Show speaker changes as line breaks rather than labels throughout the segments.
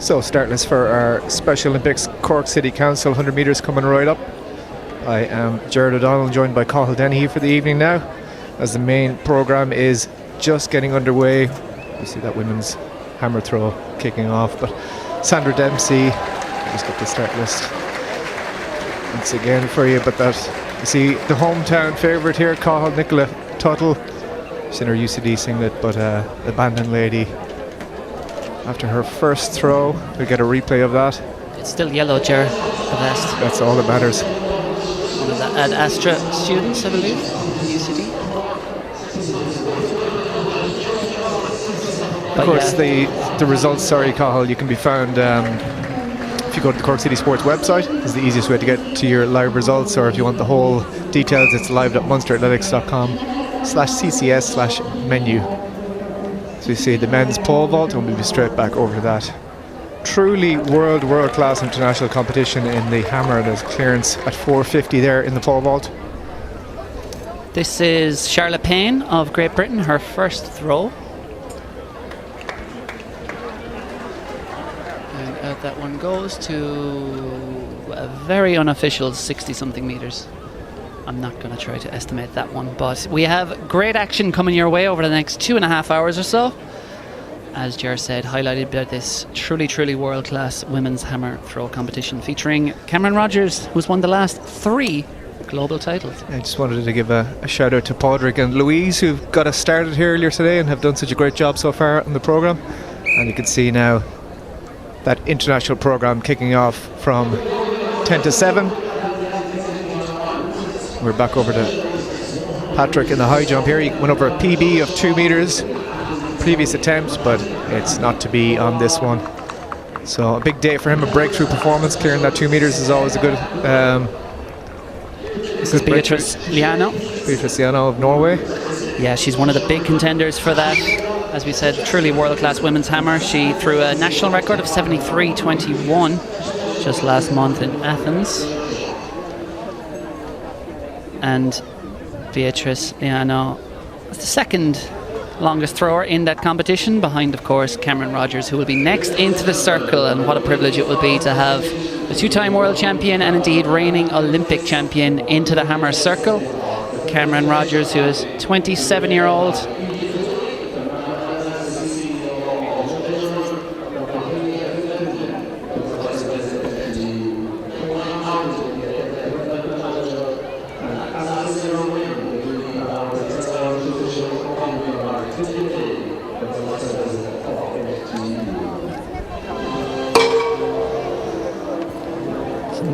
So starting us for our Special Olympics Cork City Council 100 metres coming right up. I am Gerard O'Donnell, joined by Cathal Dennehy for the evening now, as the main programme is just getting underway. You see that women's hammer throw kicking off, but Sandra Dempsey, just got the start list once again for you, but that, you see the hometown favourite here, Cathal, Nicola Tuttle. She's in her UCD singlet, but the Bandon lady, after her first throw, we'll get a replay of that.
It's still yellow, Ger, the vest.
That's all that matters.
One of the Ad Astra students, I believe, UCD.
Of course, the results, sorry, Cathal, you can be found if you go to the Cork City Sports website. It's the easiest way to get to your live results, or if you want the whole details, it's live.munsterathletics.com/CCS/menu. So you see the men's pole vault, and we'll be straight back over to that. Truly world-class international competition in the hammer. There's clearance at 450 there in the pole vault.
This is Charlotte Payne of Great Britain, her first throw. And out that one goes to a very unofficial 60-something metres. I'm not going to try to estimate that one, but we have great action coming your way over the next 2.5 hours or so. As Ger said, highlighted by this truly world-class women's hammer throw competition featuring Cameron Rogers, who's won the last 3 global titles.
I just wanted to give a shout out to Padraig and Louise, who've got us started here earlier today and have done such a great job so far on the programme. And you can see now that international programme kicking off from 10 to 7. We're back over to Patrick in the high jump here. He went over a PB of 2 metres previous attempts, but it's not to be on this one. So a big day for him, a breakthrough performance. Clearing that 2 metres is always a good.
This is Beatrice Liano.
Beatrice Liano of Norway.
Yeah, she's one of the big contenders for that. As we said, truly world-class women's hammer. She threw a national record of 73.21 just last month in Athens. And Beatrice Liano was the second longest thrower in that competition, behind, of course, Cameron Rogers, who will be next into the circle. And what a privilege it will be to have a 2-time world champion and indeed reigning Olympic champion into the hammer circle. Cameron Rogers, who is 27-year-old.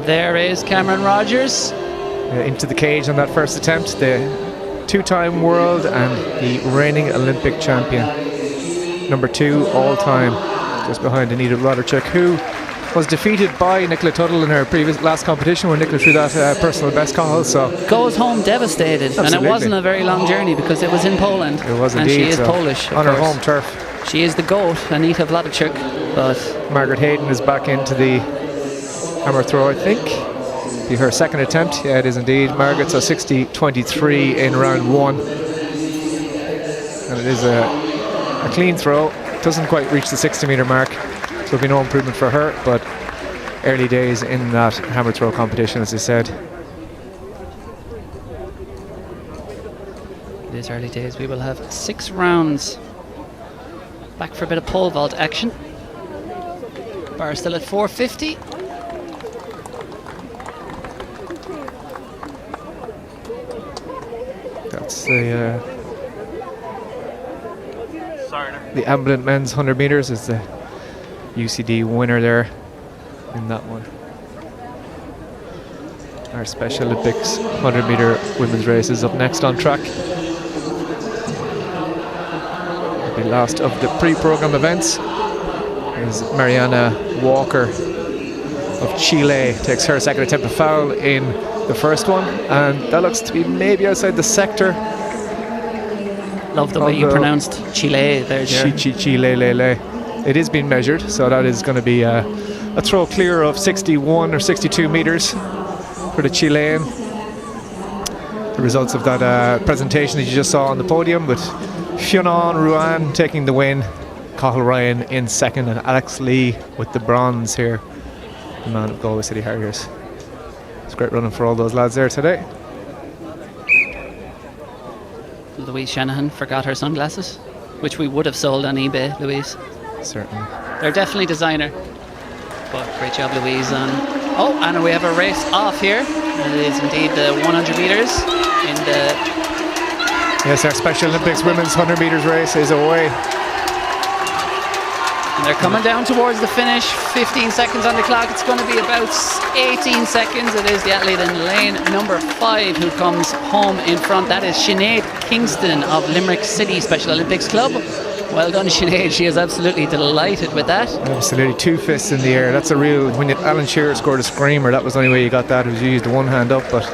There is Cameron Rogers.
Into the cage on that first attempt. The 2-time world and the reigning Olympic champion. Number 2 all time. Just behind Anita Wlodarczyk, who was defeated by Nicola Tuttle in her last competition when Nicola threw that personal best call. So
goes home devastated.
Absolutely.
And it wasn't a very long journey because it was in Poland.
It was
and
indeed.
She is Polish.
On her home turf.
She is the GOAT, Anita Wlodarczyk. But
Margaret Hayden is back into the hammer throw, I think. Be her second attempt. Yeah, it is indeed. Margaret, so 60-23 in round 1. And it is a clean throw. Doesn't quite reach the 60-metre mark. So there'll be no improvement for her, but early days in that hammer throw competition, as I said.
It is early days. We will have 6 rounds. Back for a bit of pole vault action. Bar still at 450.
That's the the Ambulance men's 100 metres is the UCD winner there in that one. Our Special Olympics 100 metre women's race is up next on track. The last of the pre-program events is Mariana Walker of Chile takes her second attempt to foul in the first one, and that looks to be maybe outside the sector.
Love the way you pronounced Chile there, Ger.
Chile. It is being measured, so that is going to be a throw clear of 61 or 62 metres for the Chilean. The results of that presentation that you just saw on the podium, with Fionn Ruan taking the win, Cathal Ryan in second, and Alex Lee with the bronze here, the man of Galway City Harriers. It's great running for all those lads there today.
Louise Shanahan forgot her sunglasses, which we would have sold on eBay, Louise.
Certainly.
They're definitely designer. But great job, Louise. And we have a race off here. It is indeed the 100 metres in the...
Yes, our Special Olympics women's 100 metres race is away.
And they're coming down towards the finish. 15 seconds on the clock. It's going to be about 18 seconds. It is the athlete in lane number 5 who comes home in front. That is Sinead Kingston of Limerick City Special Olympics Club. Well done, Sinead. She is absolutely delighted with that. Absolutely. 2 fists in the air. That's a real... When Alan Shearer scored a screamer, that was the only way you got that, was you used the one hand up, but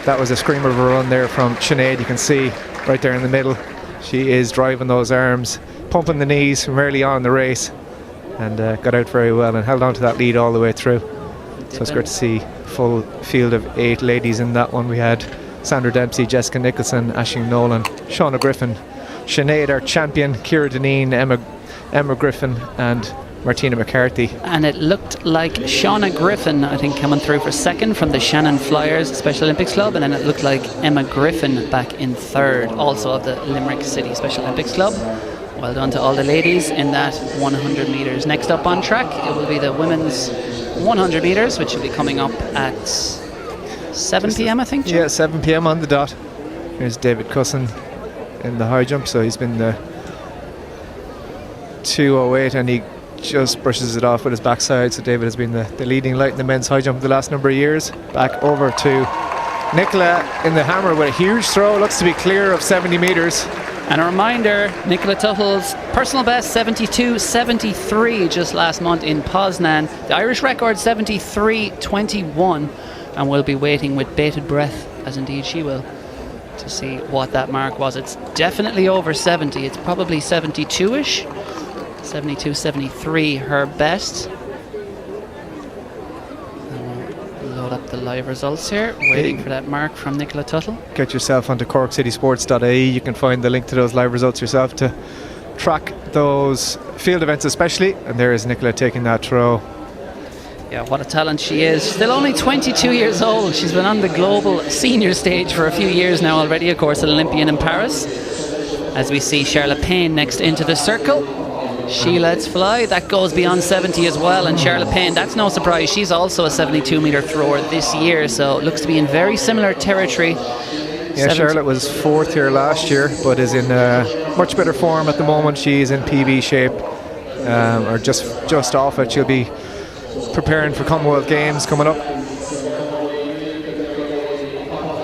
that was a screamer of a run there from Sinead. You can see right there in the middle. She is driving those arms, pumping the knees from early on in the race, and got out very well and held on to that lead all the way through. So it's great to see full field of 8 ladies in that one. We had Sandra Dempsey, Jessica Nicholson, Aisling Nolan, Shauna Griffin, Sinead, our champion, Ciara Deneen, Emma Griffin and Martina McCarthy. And it looked like Shauna Griffin, I think, coming through for second from the Shannon Flyers Special Olympics Club, and then it looked like Emma Griffin back in third, also of the Limerick City Special Olympics Club. Well done to all the ladies in that 100 metres. Next up on track, it will be the women's 100 metres, which will be coming up at 7 p.m, I think. Yeah, 7 p.m. on the dot. Here's David Cusson in the high jump, so he's been the 2:08 and he just brushes it off with his backside. So David has been the leading light in the men's high jump the last number of years. Back over to Nicola in the hammer with a huge throw, looks to be clear of 70 metres. And a reminder, Nicola Tuttle's personal best 72.73 just last month in Poznan. The Irish record 73.21, and we'll be waiting with bated breath, as indeed she will, to see what that mark was. It's definitely over 70. It's probably 72-ish. 72.73 her best. Load up the live results here, waiting for that mark from Nicola Tuttle. Get yourself onto corkcitysports.ie. You can find the link to those live results yourself to track those field events especially. And there is Nicola taking that throw. Yeah, what a talent she is. Still only 22 years old. She's been on the global senior stage for a few years now already, of course, an Olympian in Paris. As we see Charlotte Payne next into the circle. She lets fly. That goes beyond 70 as well. And Charlotte Payne, that's no surprise. She's also a 72 metre thrower this year. So it looks to be in very similar territory. Yeah, Charlotte was 4th here last year, but is in much better form at the moment. She's in PB shape, or just off it. She'll be preparing for Commonwealth Games coming up.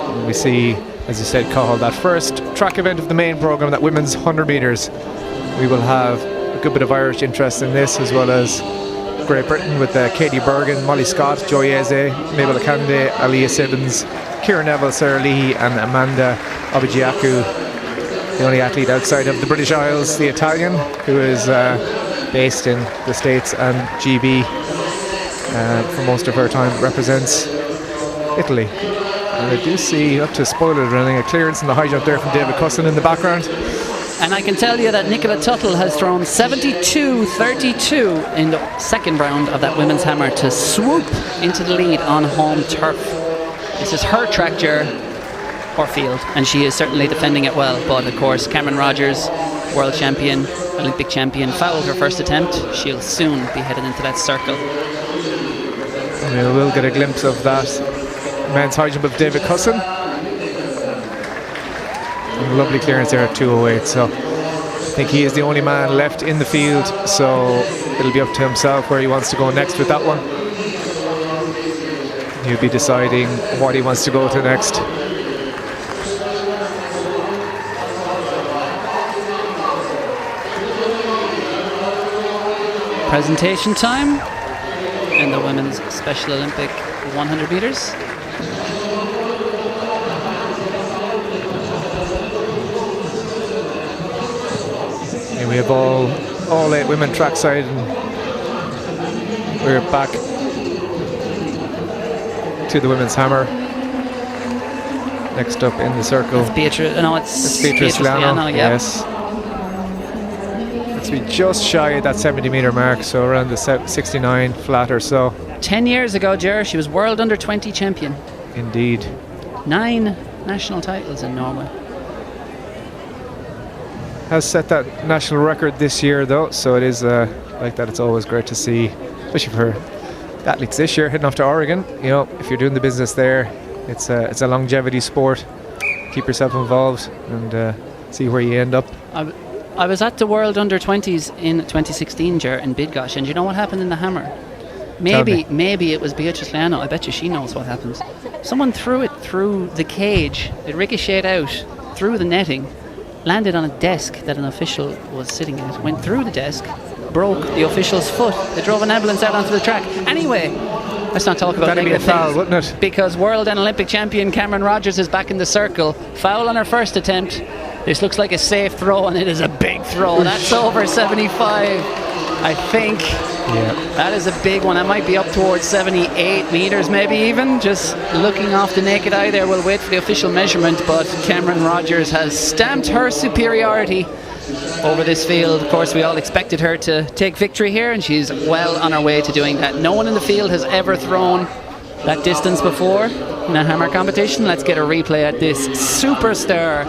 And we see, as you said, Cathal, that first track event of the main programme, that women's 100 metres. We will have a good bit of Irish interest in this, as well as Great Britain with Katie Bergen, Molly Scott, Joy Eze, Mabel Akande, Aliyah Sibbons, Ciara Neville, Sarah Leahy and Amanda Obigiaku. The only athlete outside of the British Isles, the Italian, who is based in the States, and GB for most of her time represents Italy. And I do see, not to spoil it or anything, a clearance in the high jump there from David Cusson in the background. And I can tell you that Nicola Tuttle has thrown 72.32 in the second round of that women's hammer to swoop into the lead on home turf. This is her track, or field, and she is certainly defending it well. But of course, Cameron Rogers, world champion, Olympic champion, fouled her first attempt. She'll soon be headed into that circle. And we will get a glimpse of that men's high jump of David Cusson. Lovely clearance there at 2:08. So
think he is the only man left in the field, so it'll be up to himself where he wants to go next with that one. He'll be deciding what he wants to go to next.
Presentation time in the women's Special Olympic 100 meters.
And we have all 8 women trackside, and we're back to the women's hammer. Next up in the circle,
It's Beatrice
Liano.
Yep.
Yes. Let's be just shy of that 70-meter mark, so around the 69 flat or so.
10 years ago, Ger, she was world under 20 champion.
Indeed.
9 national titles in Norway.
Has set that national record this year, though, so it is like that. It's always great to see, especially for athletes this year heading off to Oregon. You know, if you're doing the business there, it's a longevity sport. Keep yourself involved and see where you end up.
I was at the World Under 20s in 2016, Ger, in Bydgoszcz, and you know what happened in the hammer? Maybe it was Beatrice Liano. I bet you she knows what happened. Someone threw it through the cage. It ricocheted out through the netting, landed on a desk that an official was sitting at, went through the desk, broke the official's foot. They drove an ambulance out onto the track. Anyway, let's not talk about
That'd be a
negative
foul,
things,
wouldn't it?
because world and Olympic champion Cameron Rogers is back in the circle. Foul on her first attempt. This looks like a safe throw, and it is a big throw. That's over 75, I think.
Yeah.
That is a big one. That might be up towards 78 meters, maybe even. Just looking off the naked eye there, we'll wait for the official measurement, but Cameron Rogers has stamped her superiority over this field. Of course, we all expected her to take victory here, and she's well on her way to doing that. No one in the field has ever thrown that distance before in a hammer competition. Let's get a replay at this superstar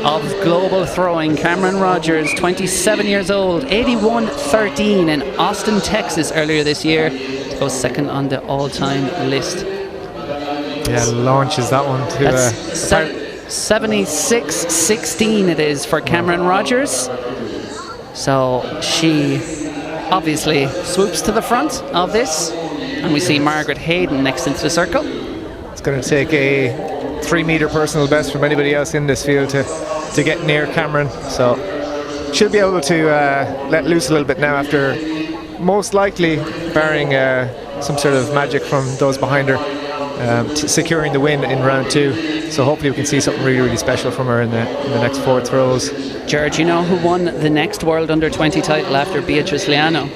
of global throwing, Cameron Rogers, 27 years old, 81.13 in Austin, Texas earlier this year. Goes second on the all-time list.
Yeah, launches that one to
76.16 it is for Cameron Rogers. So she obviously swoops to the front of this, and we see Margaret Hayden next into the circle.
It's going to take a 3-meter personal best from anybody else in this field to get near Cameron, so she'll be able to let loose a little bit now after, most likely, barring some sort of magic from those behind her, securing the win in round 2. So hopefully we can see something really, really special from her in the next 4 throws.
George, you know who won the next World Under 20 title after Beatrice Liano?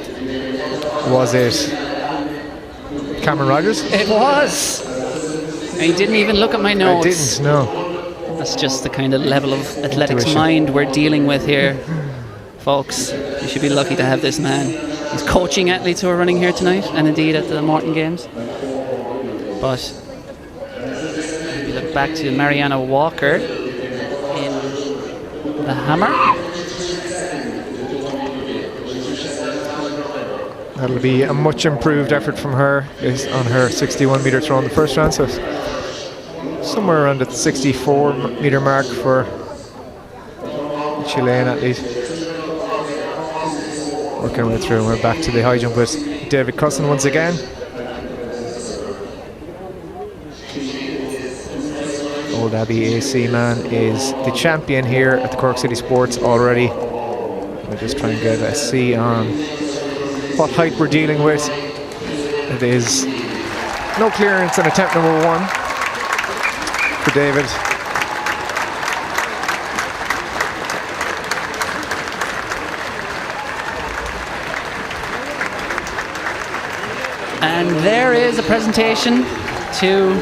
Was it Cameron Rogers?
It was! I didn't even look at my notes.
I didn't, no.
That's just the kind of level of athletics
Intuition.
mind we're dealing with here. Folks, you should be lucky to have this man. He's coaching athletes who are running here tonight, and indeed at the Morton Games. But we look back to Mariana Walker in the hammer.
That'll be a much improved effort from her on her 61-meter throw in the first round, so somewhere around the 64-meter mark for the Chilean athlete. Working our way through, and we're back to the high jump with David Cusson once again. Old Abbey AC man is the champion here at the Cork City Sports already. We'll just try and get a see on what height we're dealing with. It is no clearance in attempt number 1 for David.
And there is a presentation to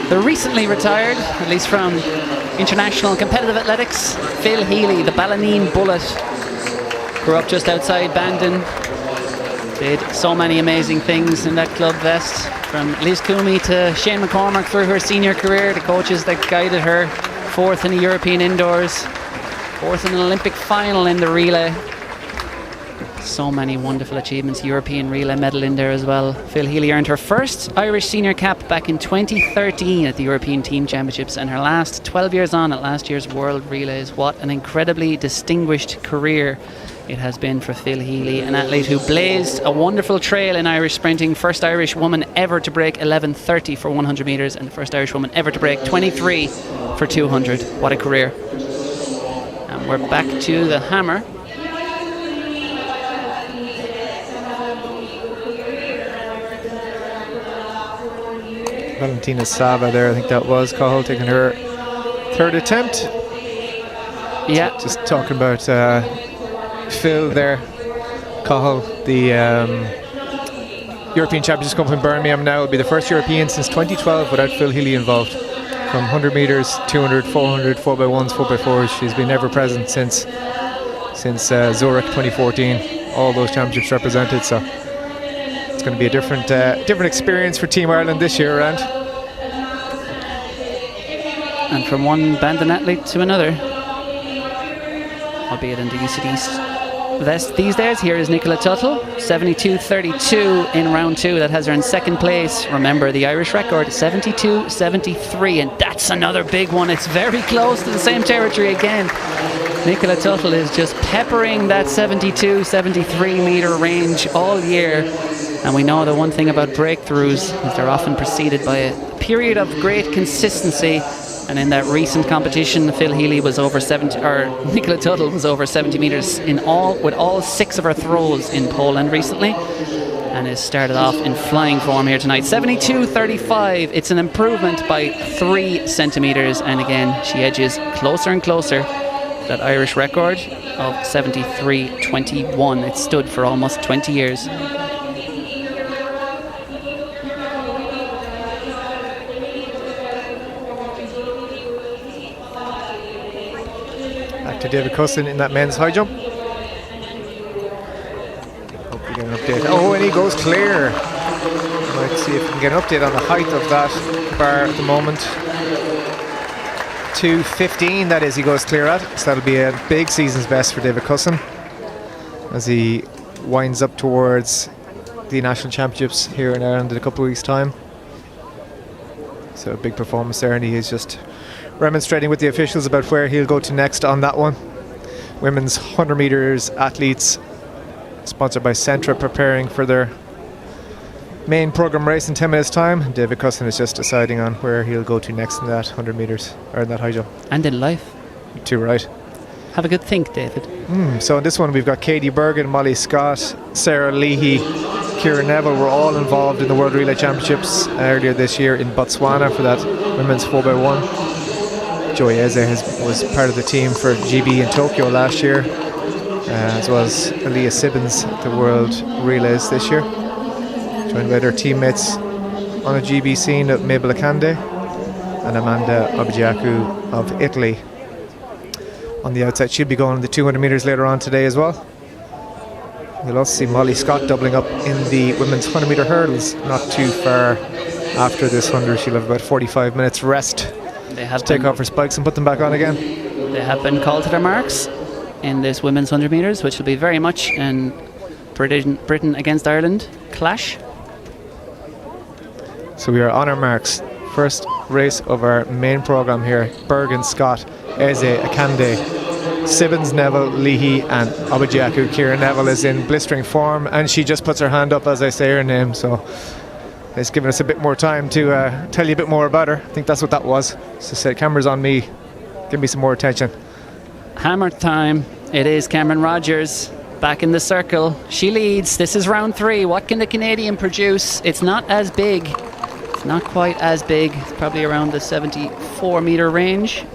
the recently retired, at least from international competitive athletics, Phil Healy, the Ballanine Bullet. Grew up just outside Bandon. Did so many amazing things in that club vest, from Liz Coomey to Shane McCormack through her senior career, the coaches that guided her, 4th in the European indoors, 4th in an Olympic final in the relay. So many wonderful achievements. European relay medal in there as well. Phil Healy earned her first Irish senior cap back in 2013 at the European Team Championships, and her last 12 years on at last year's World Relays. What an incredibly distinguished career it has been for Phil Healy, an athlete who blazed a wonderful trail in Irish sprinting. First Irish woman ever to break 11:30 for 100 metres, and the first Irish woman ever to break 23 for 200. What a career. And we're back to the hammer.
Valentina Sava there, I think that was Cahill, taking her third attempt.
Yeah.
Just talking about Phil there. Cahill, the European Championships come from Birmingham now. Will be the first European since 2012 without Phil Healy involved. From 100 metres, 200, 400, 4x1s, 4x4s. She's been ever present since Zurich 2014. All those championships represented. So it's going to be a different experience for Team Ireland this year around.
And from one Bandon athlete to another, albeit in the UCD vest these days. Here is Nicola Tuttle, 72.32 in round 2. That has her in second place. Remember, the Irish record, 72.73, and that's another big one. It's very close to the same territory again. Nicola Tuttle is just peppering that 72-73 metre range all year. And we know the one thing about breakthroughs is they're often preceded by a period of great consistency. And in that recent competition, Phil Healy was over 70, or Nicola Tuttle was over 70 metres in all, with all 6 of her throws in Poland recently, and has started off in flying form here tonight. 72.35. It's an improvement by 3 centimetres, and again, she edges closer and closer to that Irish record of 73.21. It stood for almost 20 years.
To David Cussin in that men's high jump. Hope we get an update. Oh, and he goes clear. Might see if we can get an update on the height of that bar at the moment. 2:15, that is, he goes clear at. So that'll be a big season's best for David Cussin as he winds up towards the national championships here in Ireland in a couple of weeks' time. So a big performance there, and he is just remonstrating with the officials about where he'll go to next on that one. Women's 100 metres athletes, sponsored by Centra, preparing for their main programme race in 10 minutes' time. David Cussin is just deciding on where he'll go to next in that 100 metres, or in that high jump.
And in life.
Too right.
Have a good think, David.
So in this one we've got Katie Bergen, Molly Scott, Sarah Leahy, Kieran Neville were all involved in the World Relay Championships earlier this year in Botswana for that women's 4x1. Joy Eze was part of the team for GB in Tokyo last year, as well as Aaliyah Sibbins at the World Relays this year. Joined by their teammates on a GB scene of Mabel Akande and Amanda Objiaku of Italy. On the outside, she'll be going the 200 metres later on today as well. You'll also see Molly Scott doubling up in the women's 100 metre hurdles not too far after this 100. She'll have about 45 minutes rest. They have to take off her spikes and put them back on again.
They have been called to their marks in this women's 100 metres, which will be very much an Britain against Ireland clash.
So we are on our marks. First race of our main programme here. Bergen, Scott, Eze, Akande, Sibbins, Neville, Leahy and Objiaku. Kieran Neville is in blistering form, and she just puts her hand up as I say her name, so it's given us a bit more time to tell you a bit more about her. I think that's what that was. So said, camera's on me, give me some more attention.
Hammer time. It is Cameron Rogers back in the circle. She leads. This is round 3. What can the Canadian produce? It's not as big. It's not quite as big. It's probably around the 74 metre range.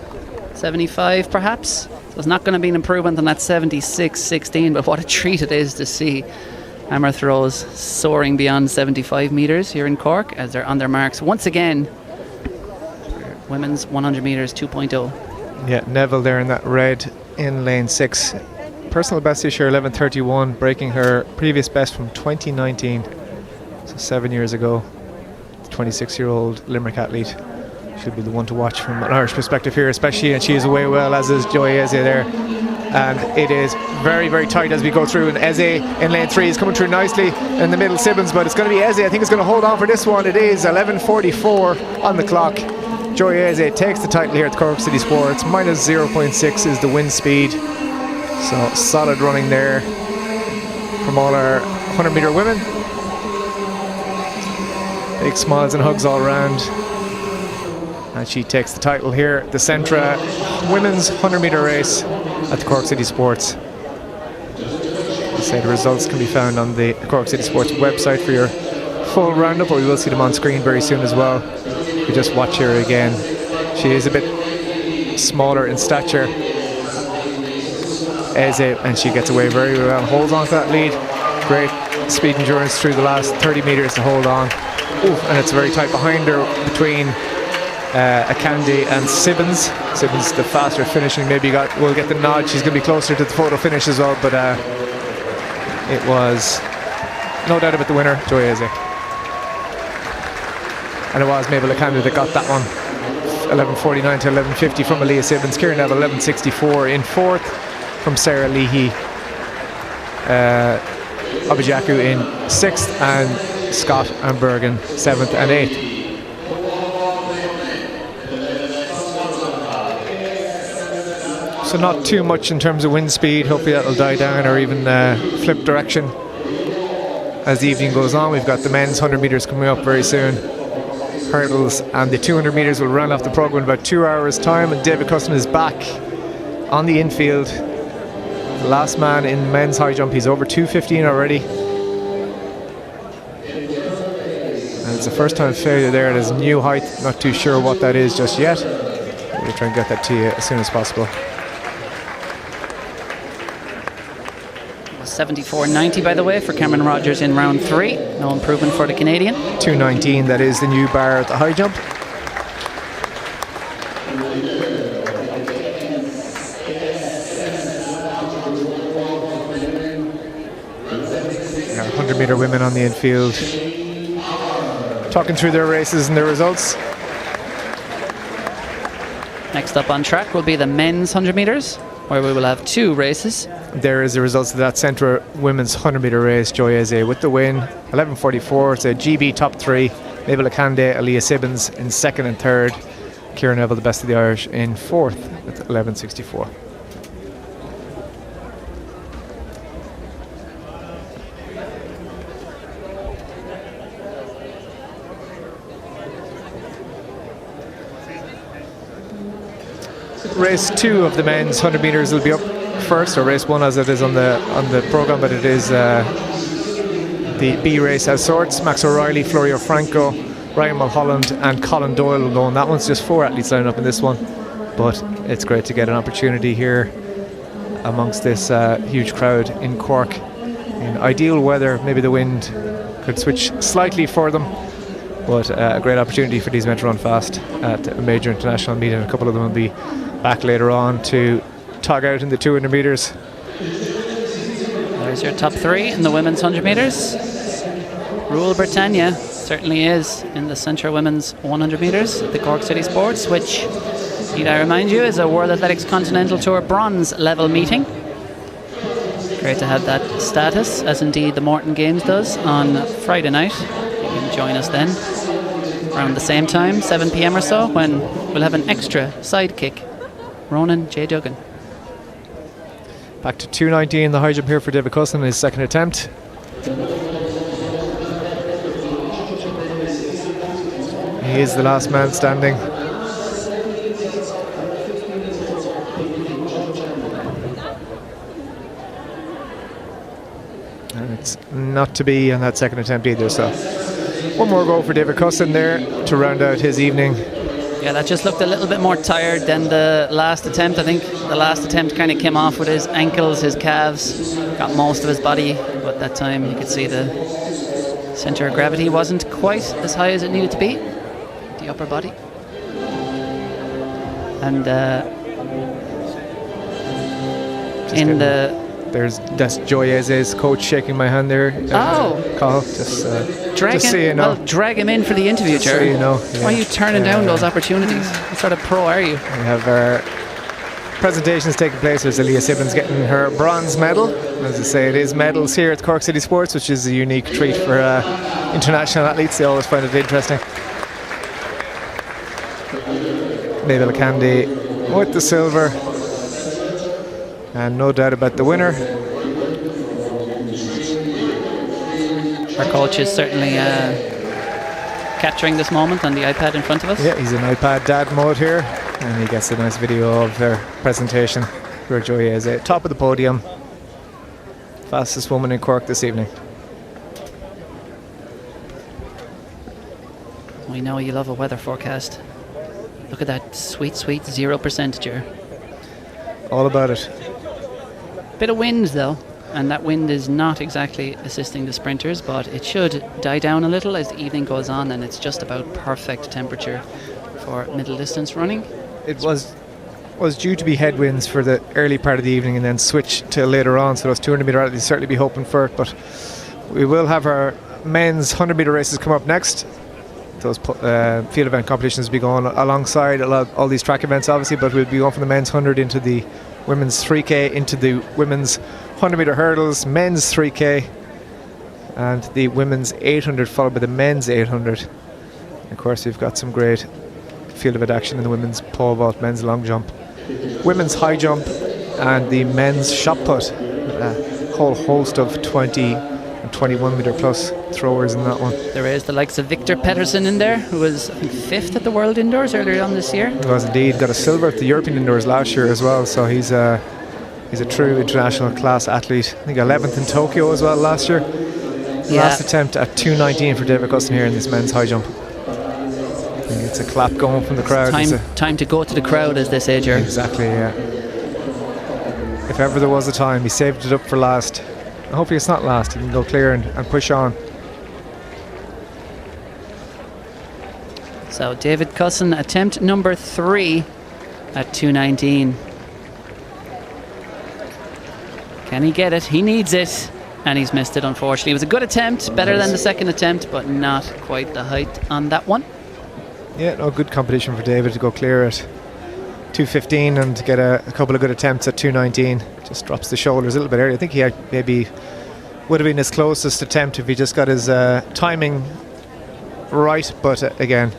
75 perhaps. So it's not going to be an improvement on that 76.16, but what a treat it is to see hammer throws soaring beyond 75 metres here in Cork as they're on their marks once again. Women's 100 metres 2.0.
Yeah, Neville there in that red in lane 6. Personal best this year, 11:31, breaking her previous best from 2019, so 7 years ago. The 26-year-old Limerick athlete should be the one to watch from an Irish perspective here, especially, and she is away well, as is Joy Eze there. and it is very, very tight as we go through. And Eze in lane 3 is coming through nicely in the middle. Sibbons, but it's going to be Eze. I think it's going to hold on for this one. It is 11:44 on the clock. Joy Eze takes the title here at Cork City Sports. Minus 0.6 is the wind speed. So solid running there from all our 100-metre women. Big smiles and hugs all around. And she takes the title here, the Centra Women's 100-metre race at the Cork City Sports. I say the results can be found on the Cork City Sports website for your full roundup, but we will see them on screen very soon as well. You just watch her again. She is a bit smaller in stature, Eze, and she gets away very well, holds on to that lead. Great speed endurance through the last 30 metres to hold on. Oof, and it's very tight behind her between Akande and Sibbons. Sibbons, the faster finishing, maybe will get the nod. She's going to be closer to the photo finish as well, but it was no doubt about the winner, Joy Eze. And it was Mabel Akande that got that one. 11:49 to 11:50 from Aaliyah Sibbons. Kieran Neville 11:64 in 4th from Sarah Leahy. Abijaku in 6th, and Scott and Bergen 7th and 8th. So not too much in terms of wind speed. Hopefully that'll die down or even flip direction as the evening goes on. We've got the men's 100 metres coming up very soon. Hurdles and the 200 metres will run off the programme in about 2 hours time, and David Custon is back on the infield. The last man in men's high jump. He's over 2:15 already, and it's a first time failure there at his new height. Not too sure what that is just yet. We'll try and get that to you as soon as possible.
74.90 by the way for Cameron Rogers in round 3. No improvement for the Canadian.
2:19, that is the new bar at the high jump. Our 100-metre women on the infield talking through their races and their results.
Next up on track will be the men's 100 metres, where we will have 2 races.
There is the results of that Centra Women's 100-metre race. Joy Eze with the win, 11:44. It's a GB top 3. Mabel Akande, Aaliyah Sibbons in 2nd and 3rd. Kieran Neville, the best of the Irish, in 4th with 11:64. Race 2 of the men's 100 metres will be up first, or race 1 as it is on the programme, but it is the B race as sorts. Max O'Reilly, Florio Franco, Ryan Mulholland and Colin Doyle will go on that one. It's just 4 athletes lining up in this one, but it's great to get an opportunity here amongst this huge crowd in Cork. In ideal weather, maybe the wind could switch slightly for them, but a great opportunity for these men to run fast at a major international meeting. A couple of them will be back later on to tog out in the 200 metres.
There's your top 3 in the women's 100 metres. Rule Britannia certainly is in the Centre Women's 100 metres at the Cork City Sports, which, need I remind you, is a World Athletics Continental Tour bronze level meeting. Great to have that status, as indeed the Morton Games does on Friday night. You can join us then around the same time, 7 p.m. or so, when we'll have an extra sidekick, Ronan J. Duggan.
Back to 2:19, the high jump here for David Custon, his 2nd attempt. He is the last man standing. And it's not to be on that 2nd attempt either, so one more go for David Custon there to round out his evening.
Yeah, that just looked a little bit more tired than the last attempt. I think the last attempt kind of came off with his ankles, his calves, got most of his body, but that time you could see the centre of gravity wasn't quite as high as it needed to be, the upper body. And
that's Joy Eze's coach shaking my hand there. Carl, just so you know.
Well, drag him in for the interview, Jerry.
So you know.
Why are you turning down those opportunities? What sort of pro are you?
We have our presentations taking place. There's Aaliyah Siblins getting her bronze medal. As I say, it is medals here at Cork City Sports, which is a unique treat for international athletes. They always find it interesting. Mabel Candy with the silver, and no doubt about the winner.
Our coach is certainly capturing this moment on the iPad in front of us.
Yeah, he's in iPad dad mode here, and he gets a nice video of their presentation where Joy is at top of the podium, fastest woman in Cork this evening.
We know you love a weather forecast. Look at that sweet 0% Ger.
All about it.
Bit of wind though, and that wind is not exactly assisting the sprinters, but it should die down a little as the evening goes on, and it's just about perfect temperature for middle distance running.
It was due to be headwinds for the early part of the evening and then switch to later on, so those 200 metre athletes certainly be hoping for it, but we will have our men's 100 metre races come up next. Those field event competitions will be going alongside all these track events obviously, but we'll be going from the men's 100 into the women's 3k, into the women's 100 metre hurdles, men's 3k, and the women's 800 followed by the men's 800. Of course, we've got some great field event action in the women's pole vault, men's long jump, women's high jump, and the men's shot put. A whole host of 20 and 21 metre plus throwers in that one.
There is the likes of Victor Pettersson in there, who was I think 5th at the World Indoors earlier on this year.
He was indeed. Got a silver at the European Indoors last year as well, so he's a true international class athlete. I think 11th in Tokyo as well last year.
Yeah.
Last attempt at 2:19 for David Custon here in this men's high jump. I think it's a clap going from the crowd.
Time to go to the crowd, as they say, Ger.
Exactly, yeah. If ever there was a time, he saved it up for last. Hopefully it's not last. He can go clear and push on.
So David Cusson, attempt number 3 at 2:19. Can he get it? He needs it, and he's missed it, unfortunately. It was a good attempt, better than the second attempt, but not quite the height on that one.
Yeah, no, good competition for David to go clear at 2:15 and get a couple of good attempts at 2:19. Just drops the shoulders a little bit early. I think he had maybe would have been his closest attempt if he just got his timing right, but again,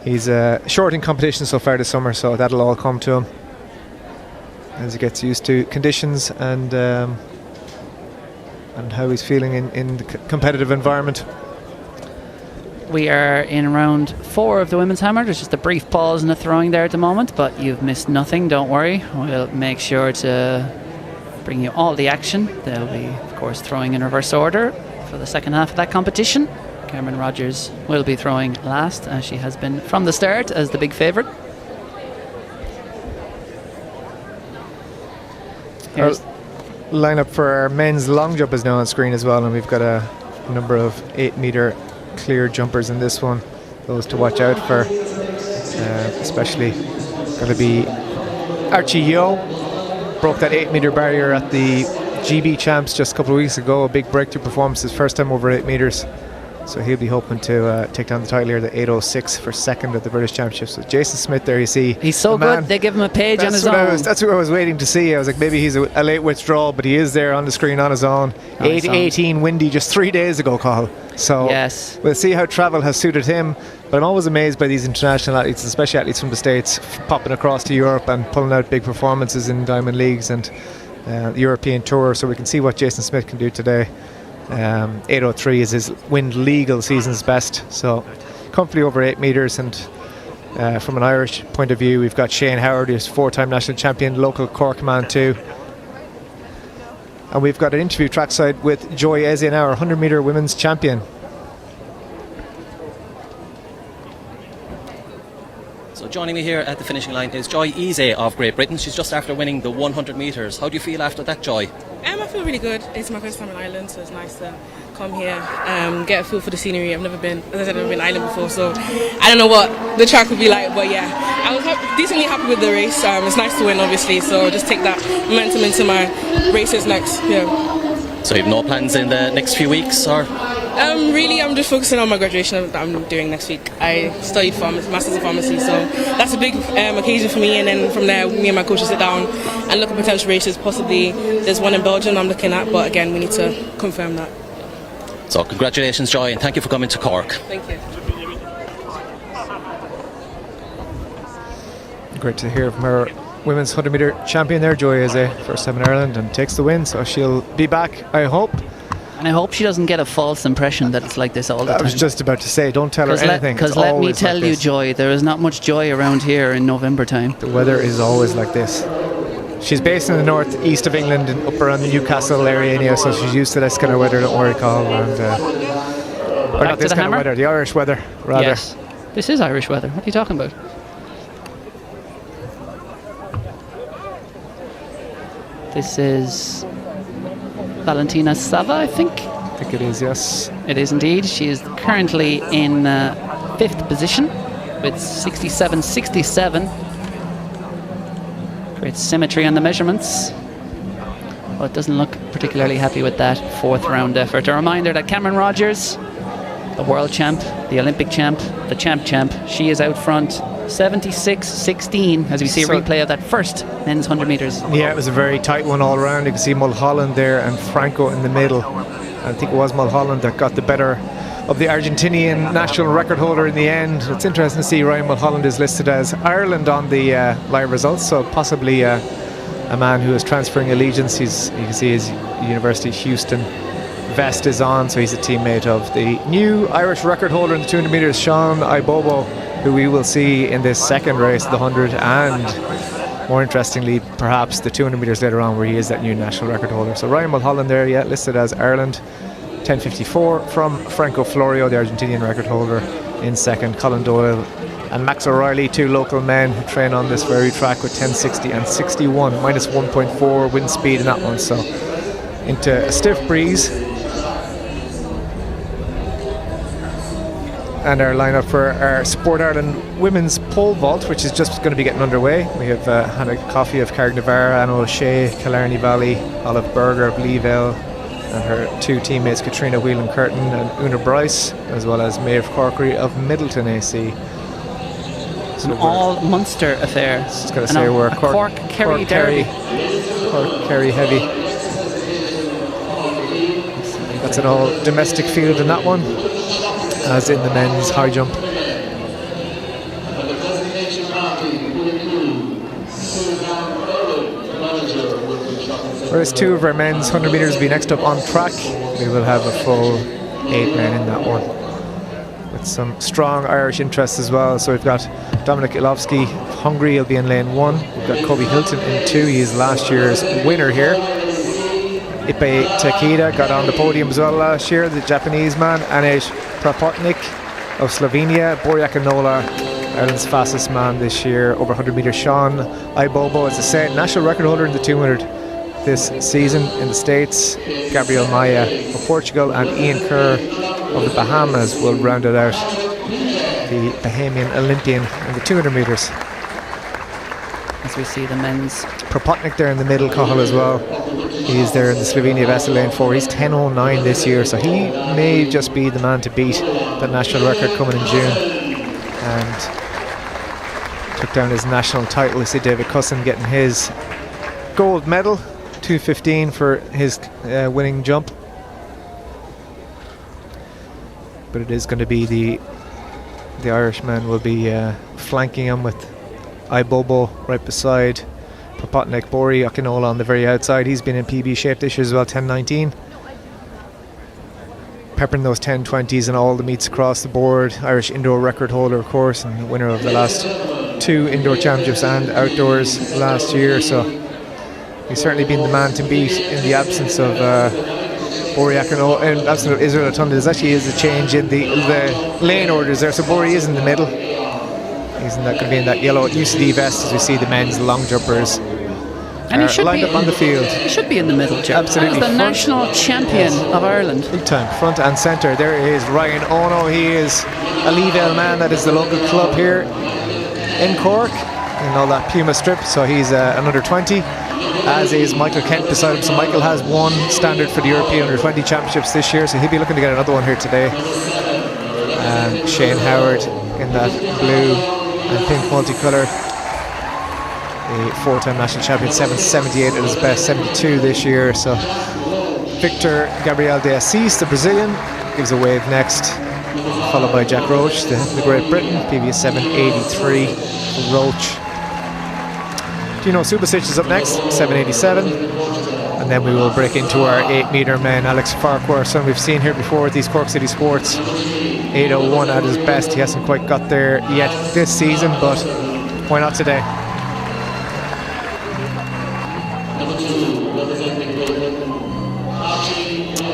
he's short in competition so far this summer, so that'll all come to him as he gets used to conditions and how he's feeling in the competitive environment.
We are in round 4 of the women's hammer. There's just a brief pause in the throwing there at the moment, but you've missed nothing, don't worry. We'll make sure to bring you all the action. They'll be, of course, throwing in reverse order for the second half of that competition. Cameron Rogers will be throwing last, as she has been from the start as the big favourite.
Our lineup for our men's long jump is now on screen as well, and we've got a number of 8 metre clear jumpers in this one. Those to watch out for, especially going to be Archie Yeo. Broke that 8 metre barrier at the GB Champs just a couple of weeks ago. A big breakthrough performance, his first time over 8 metres. So he'll be hoping to take down the title here, the 8:06 for second at the British Championships. So Jason Smith there, you see.
He's so good, they give him a page on his own.
That's what I was waiting to see. I was like, maybe he's a late withdrawal, but he is there on the screen on his own. 8:18 windy just 3 days ago, Cathal. So
yes,
we'll see how travel has suited him. But I'm always amazed by these international athletes, especially athletes from the States, popping across to Europe and pulling out big performances in Diamond Leagues and the European Tour. So we can see what Jason Smith can do today. 8:03 is his wind legal season's best, so comfortably over 8 metres. And from an Irish point of view, we've got Shane Howard, who's 4-time national champion, local Cork man too. And we've got an interview trackside with Joy Eze now, our 100 metre women's champion.
So joining me here at the finishing line is Joy Eze of Great Britain. She's just after winning the 100 metres. How do you feel after that, Joy?
I feel really good. It's my first time in Ireland, so it's nice to come here, get a feel for the scenery. I've never been, as I said, I've never been in Ireland before, so I don't know what the track would be like, but yeah, I was decently happy with the race. It's nice to win, obviously, so just take that momentum into my races next. Yeah.
So you have no plans in the next few weeks, or?
Really, I'm just focusing on my graduation that I'm doing next week. I studied Masters of Pharmacy, so that's a big occasion for me. And then from there, me and my coach will sit down and look at potential races. Possibly there's one in Belgium I'm looking at, but again, we need to confirm that.
So congratulations, Joy, and thank you for coming to Cork.
Thank you.
Great to hear from our women's 100 metre champion there. Joy is a first time in Ireland and takes the win, so she'll be back, I hope.
And I hope she doesn't get a false impression that it's like this all the time.
I was just about to say, don't tell her anything.
Because let me tell you, Joy, there is not much joy around here in November time.
The weather is always like this. She's based in the northeast of England, and up around the Newcastle area, anyway, so she's used to this kind of weather. Don't worry, Carl. And or not this kind of weather, the Irish weather, rather.
Yes, this is Irish weather. What are you talking about? This is Valentina Sava, I think.
I think it is, yes.
It is indeed. She is currently in 5th position with 67.67. Great symmetry on the measurements. Well, it doesn't look particularly happy with that 4th round effort. A reminder that Cameron Rogers, the world champ, the Olympic champ, the champ, she is out front 76.16 as we see a replay of that first men's 100 metres.
Yeah, it was a very tight one all around. You can see Mulholland there and Franco in the middle. I think it was Mulholland that got the better of the Argentinian national record holder in the end. It's interesting to see Ryan Mulholland is listed as Ireland on the live results, so possibly a man who is transferring allegiance. You can see his University of Houston vest is on, so he's a teammate of the new Irish record holder in the 200 metres, Sean Ibobo, who we will see in this second race, the 100, and more interestingly, perhaps the 200 metres later on, where he is that new national record holder. So Ryan Mulholland there, yeah, listed as Ireland, 10.54 from Franco Florio, the Argentinian record holder, in second. Colin Doyle and Max O'Reilly, two local men who train on this very track, with 10.60 and 61, minus 1.4 wind speed in that one. So into a stiff breeze. And our lineup for our Sport Ireland women's pole vault, which is just going to be getting underway. We have Hannah Coffey of Carrignavara, Anna O'Shea, Killarney Valley, Olive Berger of Leeville, and her two teammates Katrina Whelan Curtin and Una Bryce, as well as Maeve Corkery of Middleton AC.
It's an all Munster affair.
I was going to say we're a
Cork Kerry derby.
Cork Kerry heavy. That's an all domestic field in that one, as in the men's high jump. Whereas two of our men's 100 metres will be next up on track. We will have a full 8 men in that one, with some strong Irish interest as well. So we've got Dominic Ilovsky of Hungary, he'll be in lane 1. We've got Kobe Hilton in 2, he is last year's winner here. Ipe Takeda got on the podium as well last year, the Japanese man. Anej Prapotnik of Slovenia. Borja Canola, Ireland's fastest man this year, over 100 metres. Sean Ibobo, as I said, national record holder in the 200 this season in the States. Gabriel Maya of Portugal, and Ian Kerr of the Bahamas will round it out, the Bahamian Olympian in the 200 metres.
As we see the men's.
Propotnik there in the middle, Cahill as well. He is there in the Slovenia vessel lane 4. He's 10.09 this year, so he may just be the man to beat that national record coming in June. And took down his national title. We see David Cusson getting his gold medal, 2:15 for his winning jump. But it is going to be the Irishman will be flanking him, with Ibobo right beside Propotnik. Bori Akinola on the very outside. He's been in PB shape this year as well, 10.19. Peppering those 10.20s in all the meets across the board. Irish indoor record holder, of course, and the winner of the last 2 indoor championships and outdoors last year. So he's certainly been the man to beat in the absence of Bori Akinola, in absence of Israel Otunde. There actually is a change in the lane orders there. So Bori is in the middle. He's going to be in that yellow UCD vest, as we see the men's long jumpers
and he should
lined
be
up on the field.
He should be in the middle, Joe.
Absolutely.
He's the national champion of Ireland.
Big time, front and centre. There is Ryan Ono. He is a Leeville man. That is the local club here in Cork. in all that Puma strip, so he's an under 20, as is Michael Kent beside him. So Michael has won standard for the European under 20 championships this year, so he'll be looking to get another one here today. And Shane Howard in that blue and pink multicolour, the 4-time national champion, 778 at his best, 72 this year. So Victor Gabriel de Assis, the Brazilian, gives a wave next, followed by Jack Roach, the Great Britain, PB 783 for Roach. Gino Subasic is up next, 787. And then we will break into our 8-metre men. Alex Farquhar, son we've seen here before at these Cork City Sports, 801 at his best. He hasn't quite got there yet this season, but why not today?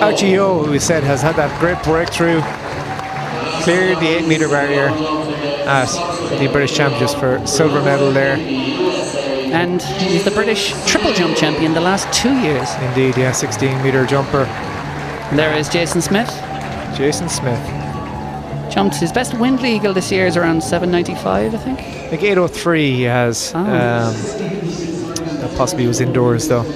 Archie Yeo, who we said has had that great breakthrough, cleared the 8-metre barrier at the British Championships for silver medal there.
And he's the British triple jump champion the last 2 years.
Indeed, yeah, 16-metre jumper.
There is Jason Smith.
Jason Smith.
Jumped his best wind legal this year is around 795, I think.
I think 803 he has. That possibly was indoors though.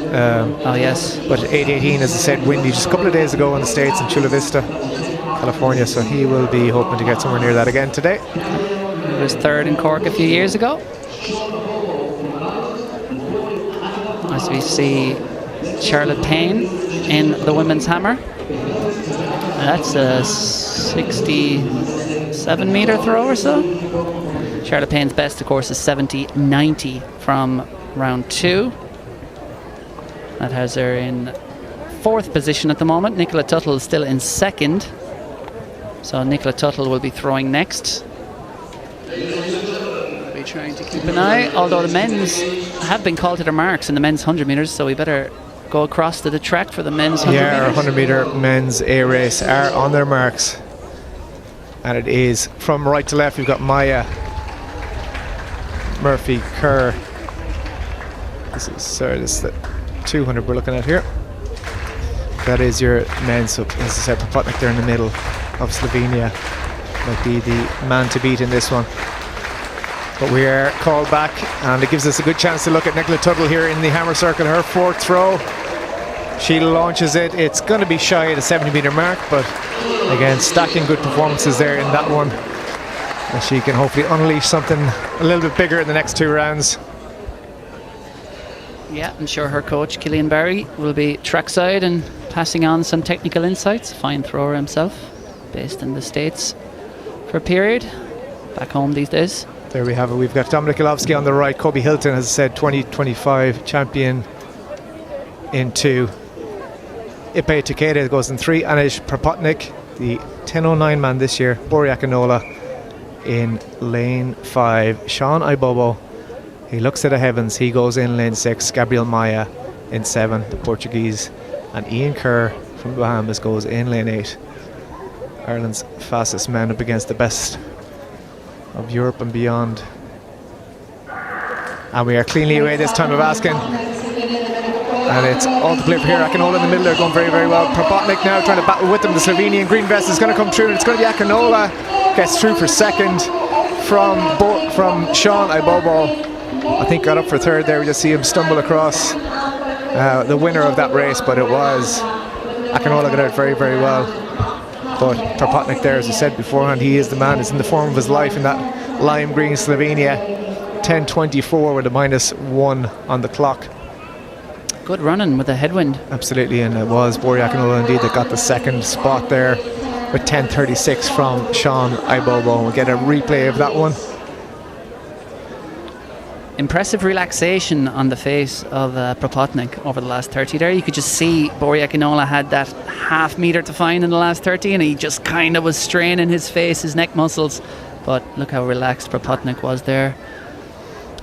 Oh yes.
But 818, as I said, windy just a couple of days ago in the States in Chula Vista, California. So he will be hoping to get somewhere near that again today.
He was third in Cork a few years ago. As we see Charlotte Payne in the women's hammer. That's a 67-metre throw or so. Charlotte Payne's best, of course, is 70-90 from round 2. That has her in 4th position at the moment. Nicola Tuttle is still in 2nd. So Nicola Tuttle will be throwing next. We'll be trying to keep an eye, although the men's have been called to their marks in the men's 100 metres, so we better go across to the track for the men's 100
metres. Yeah, our
100-metre
men's A race are on their marks. And it is from right to left. We've got Maya Murphy Kerr. This is the 200 we're looking at here. That is your men's. So as I said, Propotnik there in the middle of Slovenia might be the man to beat in this one. But we are called back, and it gives us a good chance to look at Nicola Tuttle here in the hammer circle. Her 4th throw. She launches it. It's going to be shy at a 70-metre mark, but again, stacking good performances there in that one. And she can hopefully unleash something a little bit bigger in the next 2 rounds.
Yeah, I'm sure her coach, Killian Barry, will be trackside and passing on some technical insights. Fine thrower himself, based in the States for a period. Back home these days. There
we have it. We've got Dominik Ilovsky on the right. Kobe Hilton, as I said, 2025 champion in 2. Ipe Takeda goes in 3. Anish Propotnik, the 10:09 man this year. Boriak Enola in lane 5. Sean Ibobo, he looks to the heavens. He goes in lane 6. Gabriel Maia in 7, the Portuguese. And Ian Kerr from Bahamas goes in lane 8. Ireland's fastest men up against the best of Europe and beyond. And we are cleanly away this time of asking. And it's all to play for here. Akinola in the middle, they're going very, very well. Propotnik now trying to battle with them. The Slovenian green vest is going to come through, and it's going to be Akinola. Gets through for 2nd from Sean Ibobo. I think got up for 3rd there. We just see him stumble across the winner of that race, but it was Akinola got out very, very well. But Propotnik there, as I said beforehand, he is the man. He's in the form of his life in that lime green Slovenia. 10:24 with a -1 on the clock.
Good running with a headwind.
Absolutely, and it was Boriak Enola indeed that got the 2nd spot there with 10:36 from Sean Ibobo. We'll get a replay of that one.
Impressive relaxation on the face of Propotnik over the last 30 there. You could just see Boriak Enola had that half-metre to find in the last 30, and he just kind of was straining his face, his neck muscles. But look how relaxed Propotnik was there.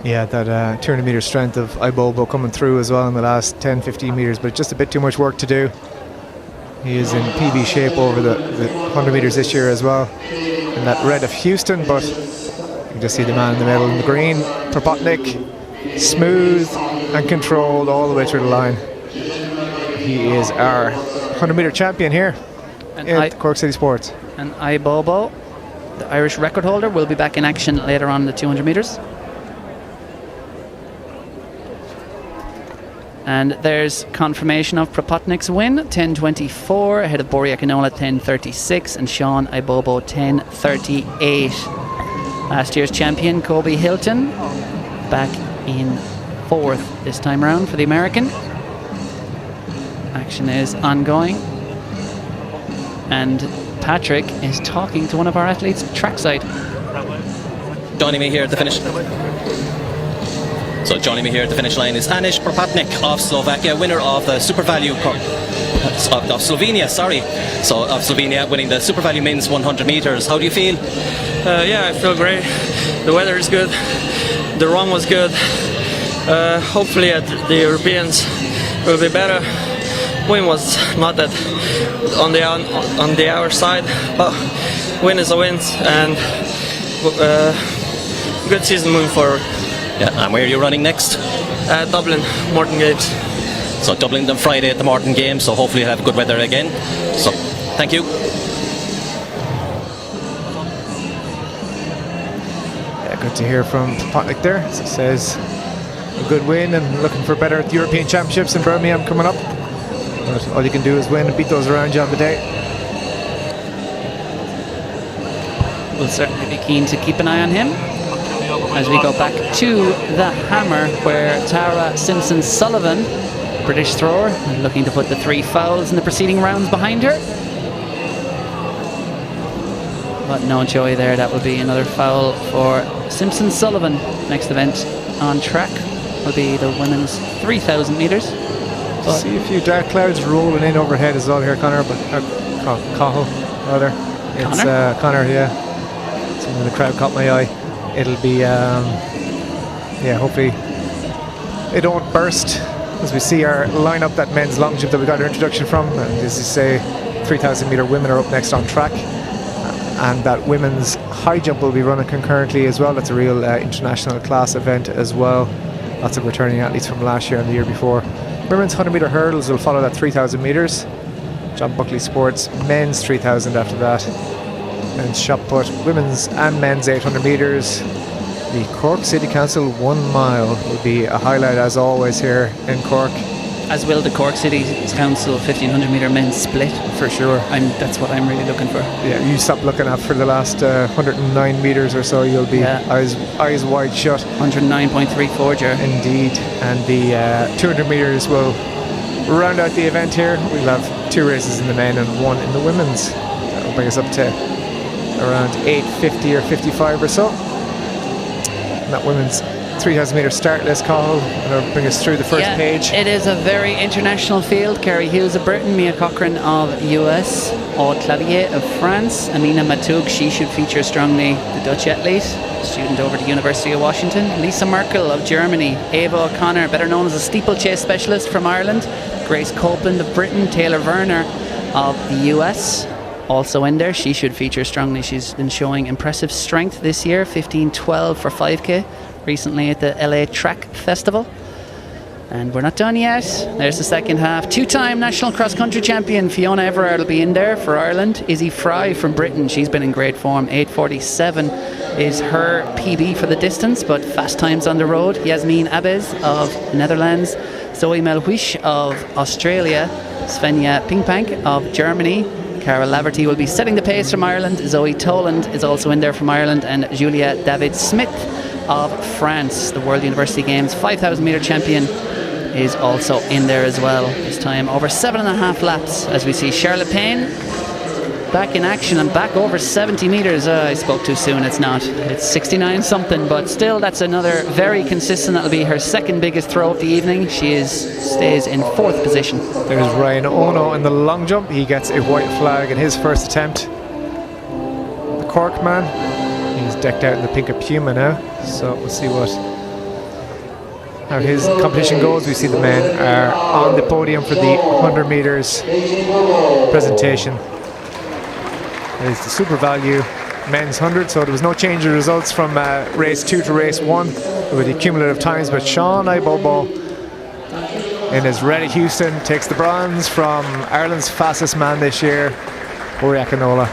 Yeah, that 200 metre strength of Ibobo coming through as well in the last 10-15 metres, but just a bit too much work to do. He is in PB shape over the 100 metres this year as well, in that red of Houston, but you can just see the man in the middle in the green. Propotnik, smooth and controlled all the way through the line. He is our 100 metre champion here at Cork City Sports.
And Ibobo, the Irish record holder, will be back in action later on in the 200 metres. And there's confirmation of Propotnik's win, 10:24, ahead of Boria Canola, 10:36, and Sean Ibobo, 10:38. Last year's champion, Kobe Hilton, back in 4th this time around for the American. Action is ongoing. And Patrick is talking to one of our athletes trackside.
Joining me here at the finish. So joining me here at the finish line is Anish Propotnik of Slovakia, winner of the Super Value of Slovenia. So of Slovenia, winning the Super Value men's 100 meters. How do you feel?
Yeah, I feel great. The weather is good. The run was good. Hopefully at the Europeans will be better. Win was not that on the our side, but win is a win, and good season moving forward.
Yeah, and where are you running next?
Dublin, Morton Games.
So Dublin on Friday at the Morton Games, so hopefully you'll have good weather again. So, thank you.
Yeah, good to hear from Potnick there. As it says, a good win and looking for better at the European Championships in Birmingham coming up. But all you can do is win and beat those around you on the day.
We'll certainly be keen to keep an eye on him as we go back to the hammer, where Tara Simpson-Sullivan, British thrower, looking to put the 3 fouls in the preceding rounds behind her. But no joy there. That will be another foul for Simpson-Sullivan. Next event on track will be the women's 3,000 metres.
See a few dark clouds rolling in overhead as well here, Connor, but Cahill, rather. It's Connor, yeah. Something in the crowd caught my eye. It'll be, hopefully it don't burst as we see our lineup, that men's long jump that we got our introduction from. And as you say, 3,000 metre women are up next on track. And that women's high jump will be running concurrently as well. That's a real international class event as well. Lots of returning athletes from last year and the year before. Women's 100 metre hurdles will follow that 3,000 metres. John Buckley Sports, men's 3,000 after that. Men's shot put, women's and men's 800 metres. The Cork City Council 1 mile will be a highlight as always here in Cork.
As will the Cork City Council 1,500 metre men's split.
For sure.
That's what I'm really looking for.
Yeah, you stop looking at for the last 109 metres or so, you'll be eyes wide shut.
109.34, Ger.
Indeed. And the 200 metres will round out the event here. We'll have 2 races in the men and 1 in the women's. That'll bring us up to around 8:50 or 55 or so. And that women's 3,000 metre start list, Cahill, and it'll bring us through the first page.
It is a very international field. Kerry Hughes of Britain, Mia Cochran of US, Aude Clavier of France, Amina Matoug, she should feature strongly, the Dutch athlete, student over at the University of Washington, Lisa Merkel of Germany, Ava O'Connor, better known as a steeplechase specialist from Ireland, Grace Copeland of Britain, Taylor Werner of the US, also in there. She should feature strongly. She's been showing impressive strength this year, 15:12 for 5k. Recently at the LA Track Festival. And we're not done yet. There's the second half. 2-time national cross-country champion Fiona Everard will be in there for Ireland. Izzy Fry from Britain, she's been in great form. 8:47 is her PB for the distance, but fast times on the road. Yasmin Abez of Netherlands, Zoe Melhuish of Australia, Svenja Pingpank of Germany, Cara Laverty will be setting the pace from Ireland. Zoe Toland is also in there from Ireland, and Julia David-Smith of France, the World University Games 5,000 metre champion, is also in there as well. This time over 7.5 laps as we see Charlotte Payne back in action and back over 70 metres. I spoke too soon, it's not. It's 69 something, but still that's another very consistent. That'll be her second biggest throw of the evening. She stays in 4th position.
There's Ryan Ono in the long jump. He gets a white flag in his first attempt. The Cork man, he's decked out in the pink of Puma now, so we'll see how his competition goes. We see the men are on the podium for the 100 metres presentation. It is the Super Value men's 100, so there was no change in results from race 2 to race 1 with the cumulative times, but Sean Ibobo in his red at Houston takes the bronze from Ireland's fastest man this year, Boria Canola.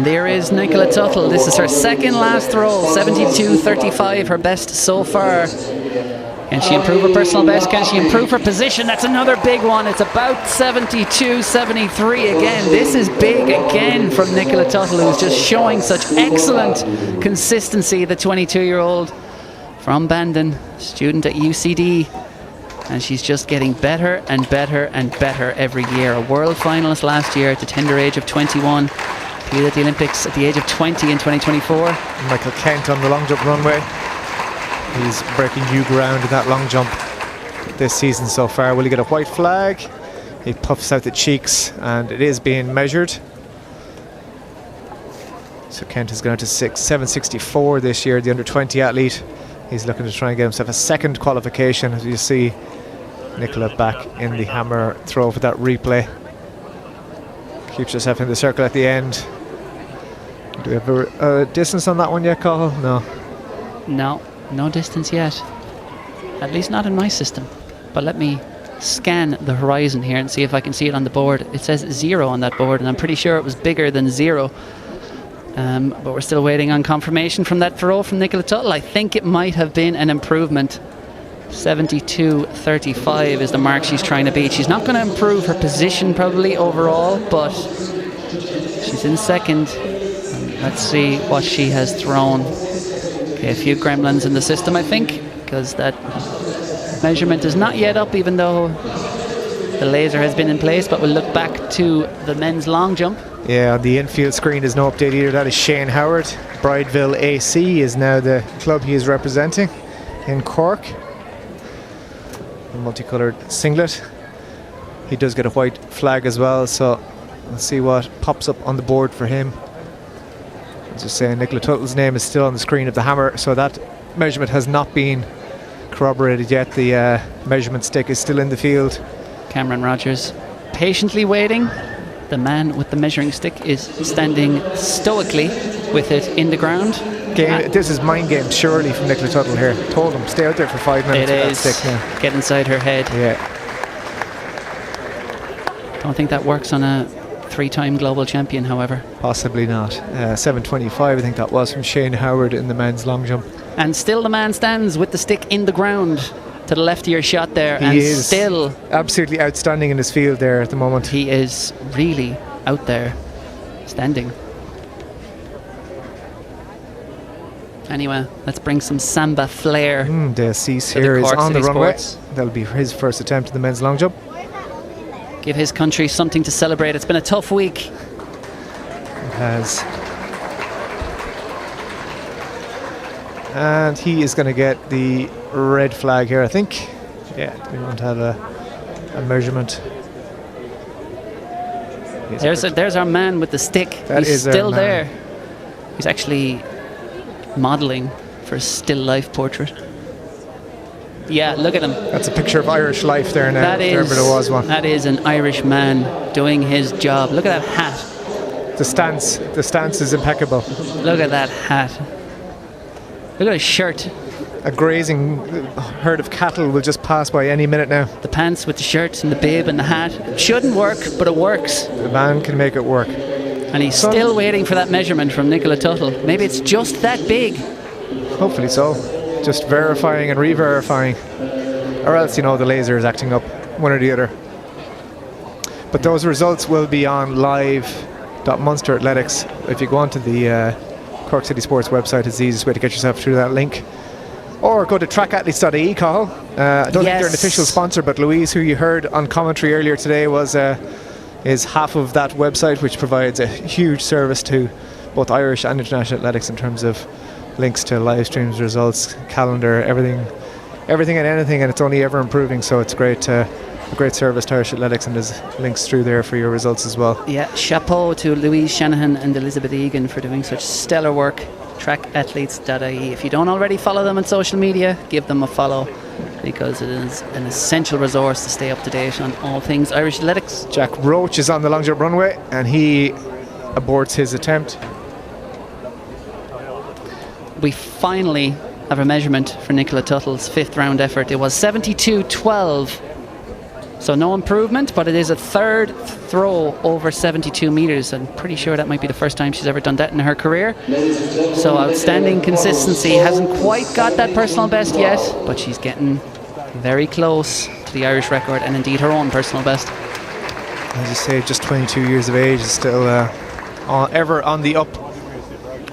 There is Nicola Tuttle. This is her second last throw, 72.35, her best so far Can she improve her personal best? Can she improve her position? That's another big one. It's about 72, 73 again. This is big again from Nicola Tuttle, who's just showing such excellent consistency. The 22-year-old from Bandon, student at UCD. And she's just getting better and better and better every year. A world finalist last year at the tender age of 21. Appeared at the Olympics at the age of 20 in 2024.
Michael Kent on the long jump runway. He's breaking new ground in that long jump this season so far. Will he get a white flag? He puffs out the cheeks and it is being measured. So Kent has gone to 764 this year, the under 20 athlete. He's looking to try and get himself a second qualification. As you see Nicola back in the hammer throw for that replay. Keeps herself in the circle at the end. Do we have a distance on that one yet, Cathal? No.
No distance yet. At least not in my system. But let me scan the horizon here and see if I can see it on the board. It says 0 on that board, and I'm pretty sure it was bigger than 0. But we're still waiting on confirmation from that throw from Nicola Tuttle. I think it might have been an improvement. 72.35 is the mark she's trying to beat. She's not going to improve her position probably overall, but she's in second. Let's see what she has thrown. Okay, a few gremlins in the system, I think, because that measurement is not yet up, even though the laser has been in place. But we'll look back to the men's long jump.
Yeah, the infield screen is no update either. That is Shane Howard. Brideville AC is now the club he is representing in Cork. A multicoloured singlet. He does get a white flag as well, so we'll see what pops up on the board for him. As I say, Nicola Tuttle's name is still on the screen of the hammer, so that measurement has not been corroborated yet. The measurement stick is still in the field.
Cameron Rogers patiently waiting. The man with the measuring stick is standing stoically with it in the ground.
This is mind game surely from Nicola Tuttle here. Told him, stay out there for 5 minutes with that stick now.
Get inside her head.
Yeah.
Don't think that works on a 3-time global champion, however.
Possibly not. 7.25 I think that was from Shane Howard in the men's long jump.
And still the man stands with the stick in the ground to the left of your shot there.
He
and
is
still
absolutely outstanding in his field there at the moment.
He is really out there standing. Anyway, let's bring some samba flair.
The cease here is on the runway. That'll be his first attempt at the men's long jump.
Give his country something to celebrate. It's been a tough week.
It has. And he is going to get the red flag here, I think. Yeah, we don't have a measurement.
There's our man with the stick. He's still there. He's actually modelling for a still life portrait. Yeah, look at him.
That's a picture of Irish life there now.
That is,
there was one.
That is an Irish man doing his job. Look at that hat.
The stance is impeccable.
Look at that hat. Look at his shirt.
A grazing herd of cattle will just pass by any minute now.
The pants with the shirts and the bib and the hat. It shouldn't work, but it works.
The man can make it work.
And he's still waiting for that measurement from Nicola Tuttle. Maybe it's just that big.
Hopefully so. Just verifying and re-verifying. Or else, the laser is acting up. One or the other. But those results will be on live.Munster Athletics. If you go onto the Cork City Sports website, it's the easiest way to get yourself through that link. Or go to trackathletes.ie, Cathal. I don't think they're an official sponsor, but Louise, who you heard on commentary earlier today, is half of that website, which provides a huge service to both Irish and international athletics in terms of links to live streams, results, calendar, everything and anything, and it's only ever improving. So it's a great service to Irish athletics, and there's links through there for your results as well.
Yeah, chapeau to Louise Shanahan and Elizabeth Egan for doing such stellar work. Trackathletes.ie. If you don't already follow them on social media, give them a follow, because it is an essential resource to stay up to date on all things Irish athletics.
Jack Roach is on the long jump runway and he aborts his attempt.
We finally have a measurement for Nicola Tuttle's 5th round effort. It was 72.12. So no improvement, but it is a third throw over 72 metres. I'm pretty sure that might be the first time she's ever done that in her career. So outstanding consistency. Hasn't quite got that personal best yet, but she's getting very close to the Irish record and indeed her own personal best.
As you say, just 22 years of age, is still ever on the up.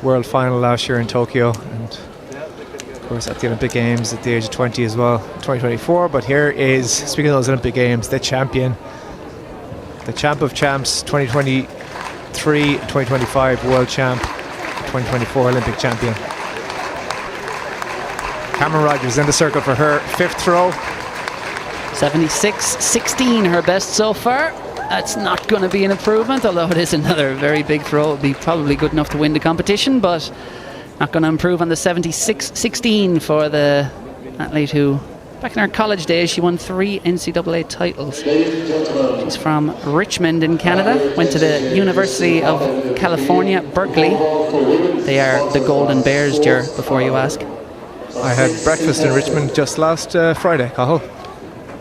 World final last year in Tokyo, and of course at the Olympic Games at the age of 20 as well, 2024. But here is, speaking of those Olympic Games, the champion, the champ of champs, 2023, 2025 world champ, 2024 Olympic champion. Cameron Rogers in the circle for her fifth throw.
76.16, her best so far. That's not going to be an improvement, although it is another very big throw. It'll be probably good enough to win the competition, but not going to improve on the 76.16 for the athlete who, back in her college days, she won 3 NCAA titles. She's from Richmond in Canada, went to the University of California, Berkeley. They are the Golden Bears, Ger, before you ask.
I had breakfast in Richmond just last Friday, Cahill.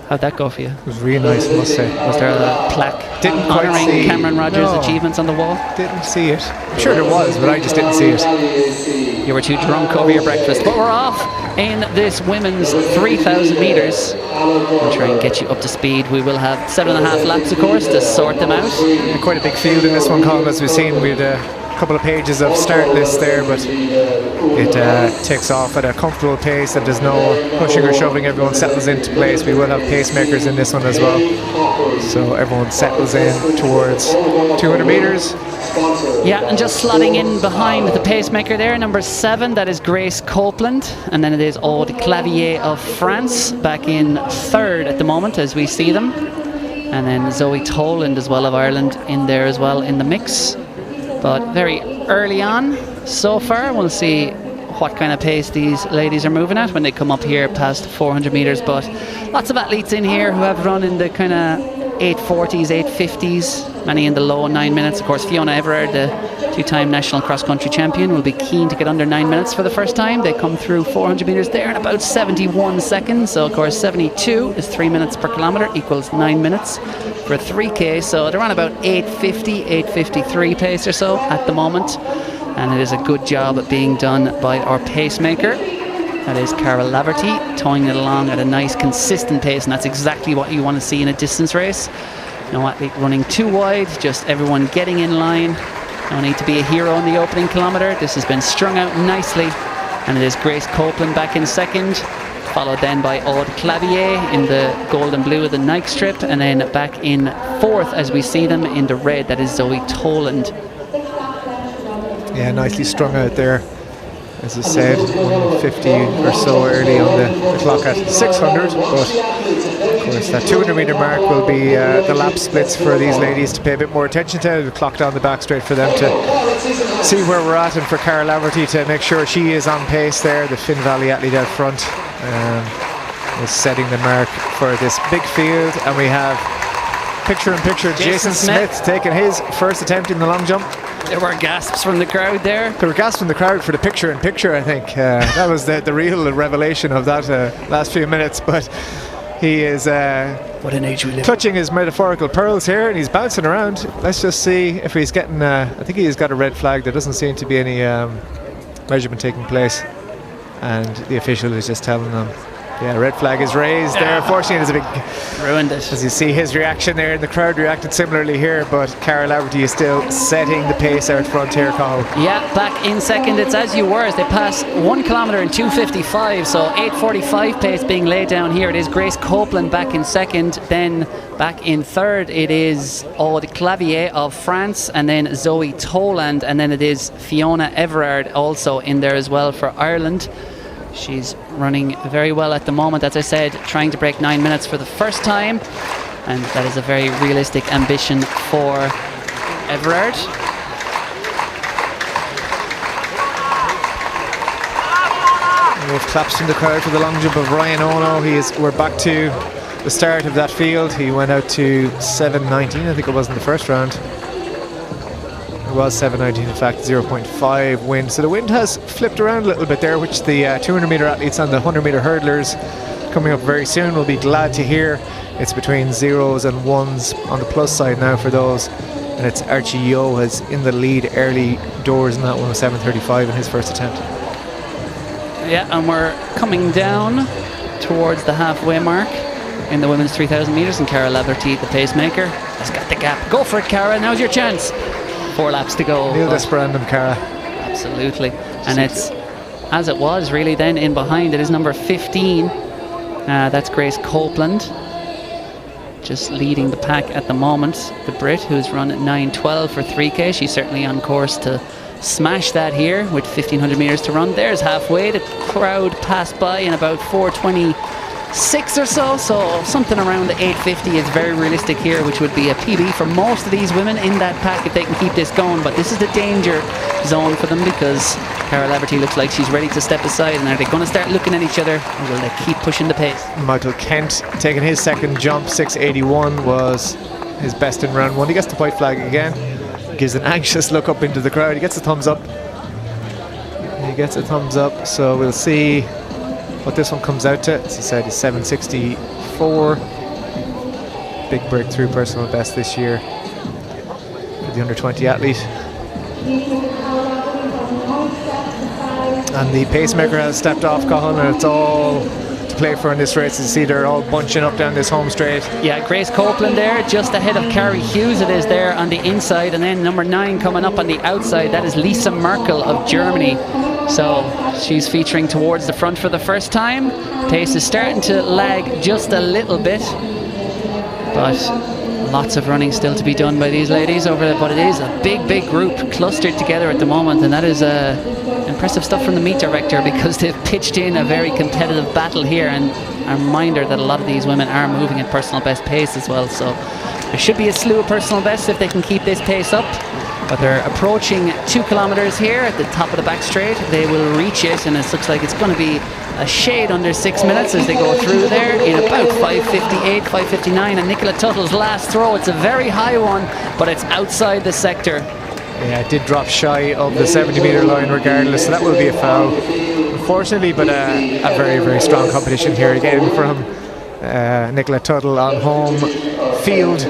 How'd that go for you?
It was really nice, I must say.
Was there a plaque
Didn't quite
honouring
see.
Cameron Rogers'
No.
achievements on the wall?
Didn't see it. I'm sure there was, but I just didn't see it.
You were too drunk over your breakfast. But we're off in this women's 3,000 metres. We'll try and get you up to speed. We will have 7.5 laps, of course, to sort them out.
Quite a big field in this one, Colin, as we've seen. We had a couple of pages of start list there, but it takes off at a comfortable pace and there's no pushing or shoving. Everyone settles into place. We will have pacemakers in this one as well, so everyone settles in towards 200 metres.
Yeah, and just slotting in behind the pacemaker there, number 7, that is Grace Copeland, and then it is Aude Clavier of France, back in 3rd at the moment as we see them, and then Zoe Toland as well of Ireland in there as well in the mix. But very early on so far, we'll see what kind of pace these ladies are moving at when they come up here past 400 metres. But lots of athletes in here who have run in the kind of 840s, 850s, many in the low 9 minutes. Of course, Fiona Everard, the 2-time national cross-country champion, will be keen to get under 9 minutes for the first time. They come through 400 metres there in about 71 seconds. So, of course, 72 is 3 minutes per kilometre, equals 9 minutes for 3K. So they're on about 850, 853 pace or so at the moment. And it is a good job being done by our pacemaker. That is Cara Laverty, towing it along at a nice consistent pace, and that's exactly what you want to see in a distance race. No athlete running too wide, just everyone getting in line. No need to be a hero in the opening kilometre. This has been strung out nicely, and it is Grace Copeland back in 2nd, followed then by Aude Clavier in the gold and blue of the Nike strip, and then back in 4th as we see them in the red, that is Zoe Toland.
Yeah, nicely strung out there. As I said, 150 or so early on the clock at 600, but of course that 200 metre mark will be the lap splits for these ladies to pay a bit more attention to. The clock down the back straight for them to see where we're at, and for Cara Laverty to make sure she is on pace there. The Finn Valley athlete out front is setting the mark for this big field, and we have picture-in-picture Jason Smith taking his first attempt in the long jump.
There were gasps from the crowd there.
There were gasps from the crowd for the picture-in-picture, I think. That was the real revelation of that last few minutes. But he is
what an age we live.
Clutching his metaphorical pearls here, and he's bouncing around. Let's just see if he's getting... I think he's got a red flag. There doesn't seem to be any measurement taking place. And the official is just telling them, yeah, red flag is raised there. Unfortunately, there's a big...
Ruined it.
As you see his reaction there, and the crowd reacted similarly here, but Cara Laverty is still setting the pace out front here, Cahill.
Yeah, back in 2nd, it's as you were, as they pass 1 kilometre in 2:55, so 8:45 pace being laid down here. It is Grace Copeland back in 2nd, then back in 3rd it is Aude Clavier of France, and then Zoe Toland, and then it is Fiona Everard also in there as well for Ireland. She's running very well at the moment, as I said, trying to break 9 minutes for the first time, and that is a very realistic ambition for Everard.
We have claps from the crowd for the long jump of Ryan Ono. We're back to the start of that field. He went out to 7:19, I think it was in the first round. It was 7:19, in fact, 0.5 wind. So the wind has flipped around a little bit there, which the 200 metre athletes and the 100 metre hurdlers coming up very soon will be glad to hear. It's between zeros and ones on the plus side now for those. And it's Archie Yeo has in the lead early doors in that one with 7:35 in his first attempt.
Yeah, and we're coming down towards the halfway mark in the women's 3,000 metres, and Cara Laverty, the pacemaker, has got the gap. Go for it, Cara. Now's your chance. 4 laps to go.
Neil Desperandum, Cara.
Absolutely. And it's as it was really then in behind. It is number 15. That's Grace Copeland, just leading the pack at the moment. The Brit, who's run at 9:12 for 3K. She's certainly on course to smash that here with 1,500 metres to run. There's halfway. The crowd passed by in about 4:26 or so. So something around the 8:50 is very realistic here, which would be a PB for most of these women in that pack if they can keep this going. But this is the danger zone for them, because Cara Laverty looks like she's ready to step aside. And are they going to start looking at each other, or will they keep pushing the pace?
Michael Kent taking his second jump. 6:81 was his best in round 1. He gets the white flag again. Gives an anxious look up into the crowd. He gets a thumbs up. So we'll see what this one comes out to. As he said, he's 7:64. Big breakthrough personal best this year for the under 20 athlete. And the pacemaker has stepped off, Cathal, and it's all to play for in this race. You see they're all bunching up down this home straight.
Yeah, Grace Copeland there, just ahead of Carrie Hughes it is there on the inside, and then number 9 coming up on the outside. That is Lisa Merkel of Germany. So she's featuring towards the front for the first time. Pace is starting to lag just a little bit, but lots of running still to be done by these ladies over there. But it is a big group clustered together at the moment, and that is impressive stuff from the meet director, because they've pitched in a very competitive battle here, and a reminder that a lot of these women are moving at personal best pace as well. So there should be a slew of personal bests if they can keep this pace up. But they're approaching 2 kilometers here at the top of the back straight. They will reach it, and it looks like it's going to be a shade under 6 minutes as they go through there in about 5:58, 5:59. And Nicola Tuttle's last throw, it's a very high one, but it's outside the sector.
Yeah, it did drop shy of the 70-metre line regardless, so that will be a foul, unfortunately. But a very strong competition here again from Nicola Tuttle on home field.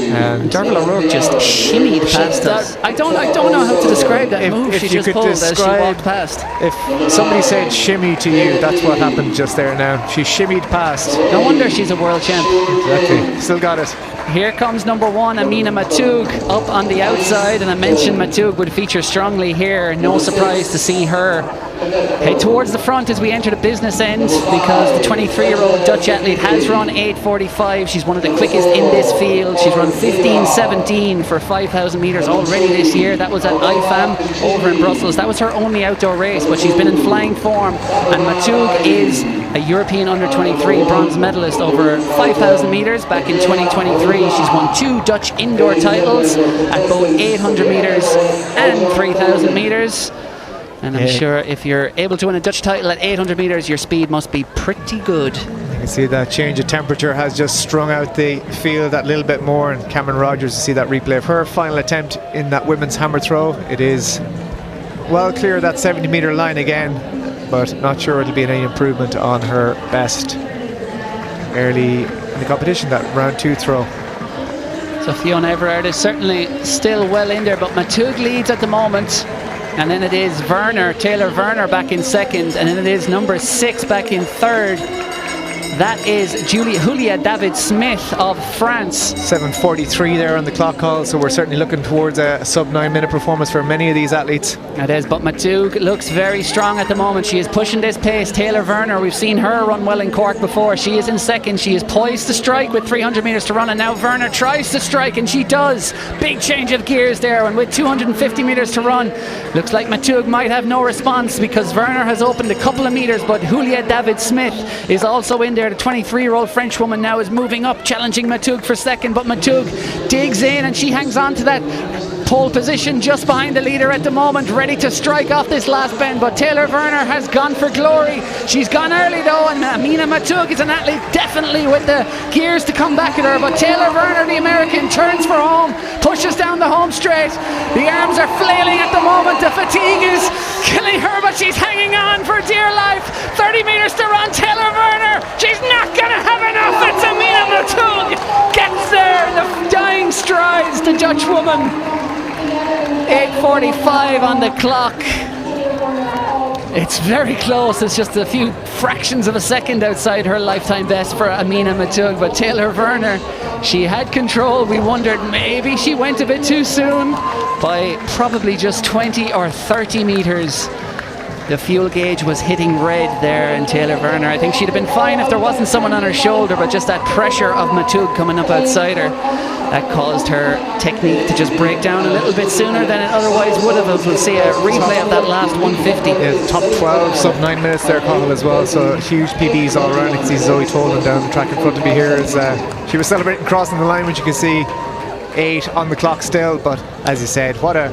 And
Darla O'Rourke just shimmied past us. I don't know how to describe that move she just pulled as she walked past.
If somebody said shimmy to you, that's what happened just there now. She shimmied past.
No wonder she's a world champ.
Exactly. Still got it.
Here comes number 1, Amina Matoug, up on the outside, and I mentioned Matoug would feature strongly here. No surprise to see her head towards the front as we enter the business end, because the 23-year-old Dutch athlete has run 8:45. She's one of the quickest in this field. She's run 15:17 for 5,000 metres already this year. That was at IFAM over in Brussels. That was her only outdoor race, but she's been in flying form. And Matoug is a European under-23 bronze medalist over 5,000 metres back in 2023. She's won 2 Dutch indoor titles at both 800 metres and 3,000 metres. And I'm sure if you're able to win a Dutch title at 800 metres, your speed must be pretty good.
You can see that change of temperature has just strung out the field that little bit more. And Cameron Rogers, you see that replay of her final attempt in that women's hammer throw. It is well clear of that 70-metre line again, but not sure it'll be any improvement on her best early in the competition, that round 2 throw.
So Fiona Everard is certainly still well in there, but Matoug leads at the moment. And then it is Taylor Werner back in second, and then it is number 6 back in third. That is Julia David-Smith of France.
7:43 there on the clock call, so we're certainly looking towards a sub 9-minute performance for many of these athletes.
It is, but Matoug looks very strong at the moment. She is pushing this pace. Taylor Werner, we've seen her run well in Cork before. She is in second. She is poised to strike with 300 metres to run, and now Werner tries to strike, and she does. Big change of gears there, and with 250 metres to run, looks like Matoug might have no response, because Werner has opened a couple of metres, but Julia David-Smith is also in there. The 23-year-old French woman now is moving up, challenging Matoug for second, but Matoug digs in and she hangs on to that pole position just behind the leader at the moment, ready to strike off this last bend. But Taylor Werner has gone for glory. She's gone early though, and Amina Matoug is an athlete definitely with the gears to come back at her. But Taylor Werner, the American, turns for home, pushes down the home straight. The arms are flailing at the moment. The fatigue is killing her, but she's hanging on for dear life. 30 metres to run. Taylor Werner, she's not gonna have enough. It's Amina Matoug gets there in the dying strides, the Dutch woman. 8:45 on the clock. It's very close. It's just a few fractions of a second outside her lifetime best for Amina Matug, but Taylor Werner, she had control. We wondered maybe she went a bit too soon by probably just 20 or 30 metres. The fuel gauge was hitting red there, and Taylor Werner, I think she'd have been fine if there wasn't someone on her shoulder, but just that pressure of Matug coming up outside her, that caused her technique to just break down a little bit sooner than it otherwise would have. We'll see a replay of that last 150.
Yeah, top 12, sub 9 minutes there, Cathal, as well, so huge PBs all around. You can see Zoe Tolan down the track in front of me here as she was celebrating crossing the line, which you can see 8 on the clock still, but as you said, what a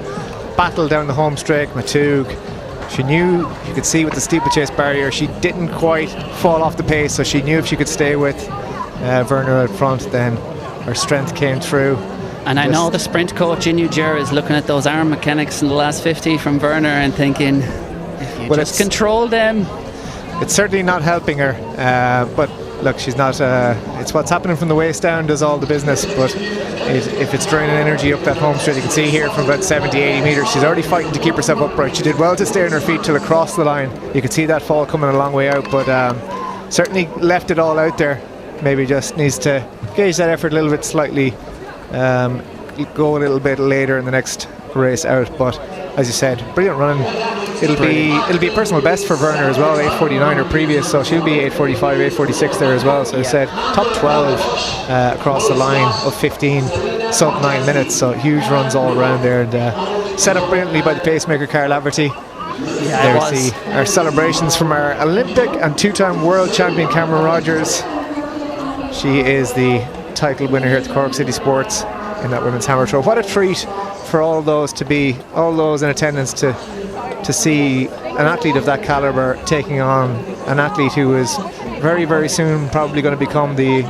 battle down the home straight. Matug, she knew, you could see with the steeplechase barrier, she didn't quite fall off the pace, so she knew if she could stay with Werner out front, then her strength came through.
And I know the sprint coach in New Jersey is looking at those arm mechanics in the last 50 from Werner and thinking, if you just control them.
It's certainly not helping her, but look, she's not, it's what's happening from the waist down does all the business, but if it's draining energy up that home straight, you can see here from about 70, 80 metres, she's already fighting to keep herself upright. She did well to stay on her feet till across the line. You could see that fall coming a long way out, but certainly left it all out there. Maybe just needs to gauge that effort a little bit slightly, go a little bit later in the next race out, but as you said, brilliant running. It'll be a personal best for Werner as well, 8:49 or previous, so she'll be 8:45, 8:46 there as well. So I said top 12 across the line of 15 sub 9 minutes, so huge runs all around there, and set up brilliantly by the pacemaker Carl Laverty.
Yeah,
there we see our celebrations from our Olympic and 2-time world champion Cameron Rogers. She is the title winner here at the Cork City Sports in that women's hammer throw. What a treat for all those in attendance to see an athlete of that caliber taking on an athlete who is very, very soon probably going to become the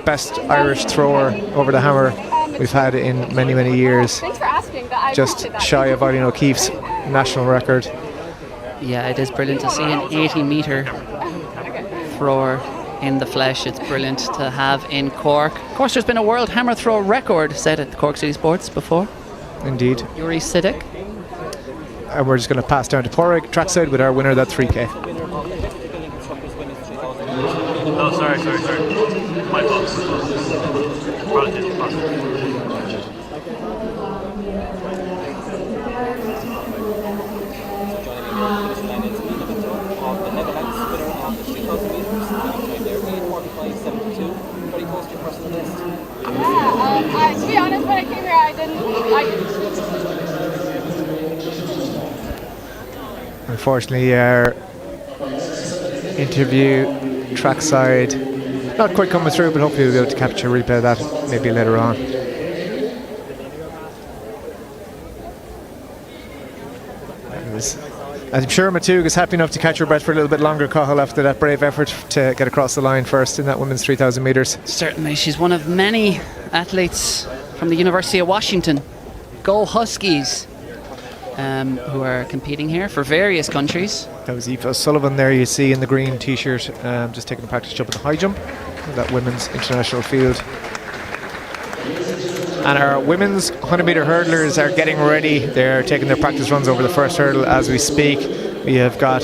best Irish thrower over the hammer we've had in many, many years.
Thanks for asking.
Just shy of Eileen O'Keefe's national record.
Yeah, it is brilliant to see an 80-metre thrower in the flesh. It's brilliant to have in Cork. Of course, there's been a world hammer throw record set at the Cork City Sports before.
Indeed.
Yuri Siddick.
And we're just going to pass down to Porrig trackside with our winner of that 3K.
Oh, sorry. My fault.
To be honest, when I came here, I didn't.
Unfortunately, our interview trackside not quite coming through, but hopefully we'll be able to capture a replay of that maybe later on. I'm sure Matug is happy enough to catch her breath for a little bit longer, Cathal, after that brave effort to get across the line first in that women's 3,000 metres.
Certainly, she's one of many athletes from the University of Washington. Go Huskies, who are competing here for various countries.
That was Aoife Sullivan there, you see in the green t-shirt, just taking a practice jump at the high jump, that women's international field. And our women's 100-metre hurdlers are getting ready. They're taking their practice runs over the first hurdle as we speak. We have got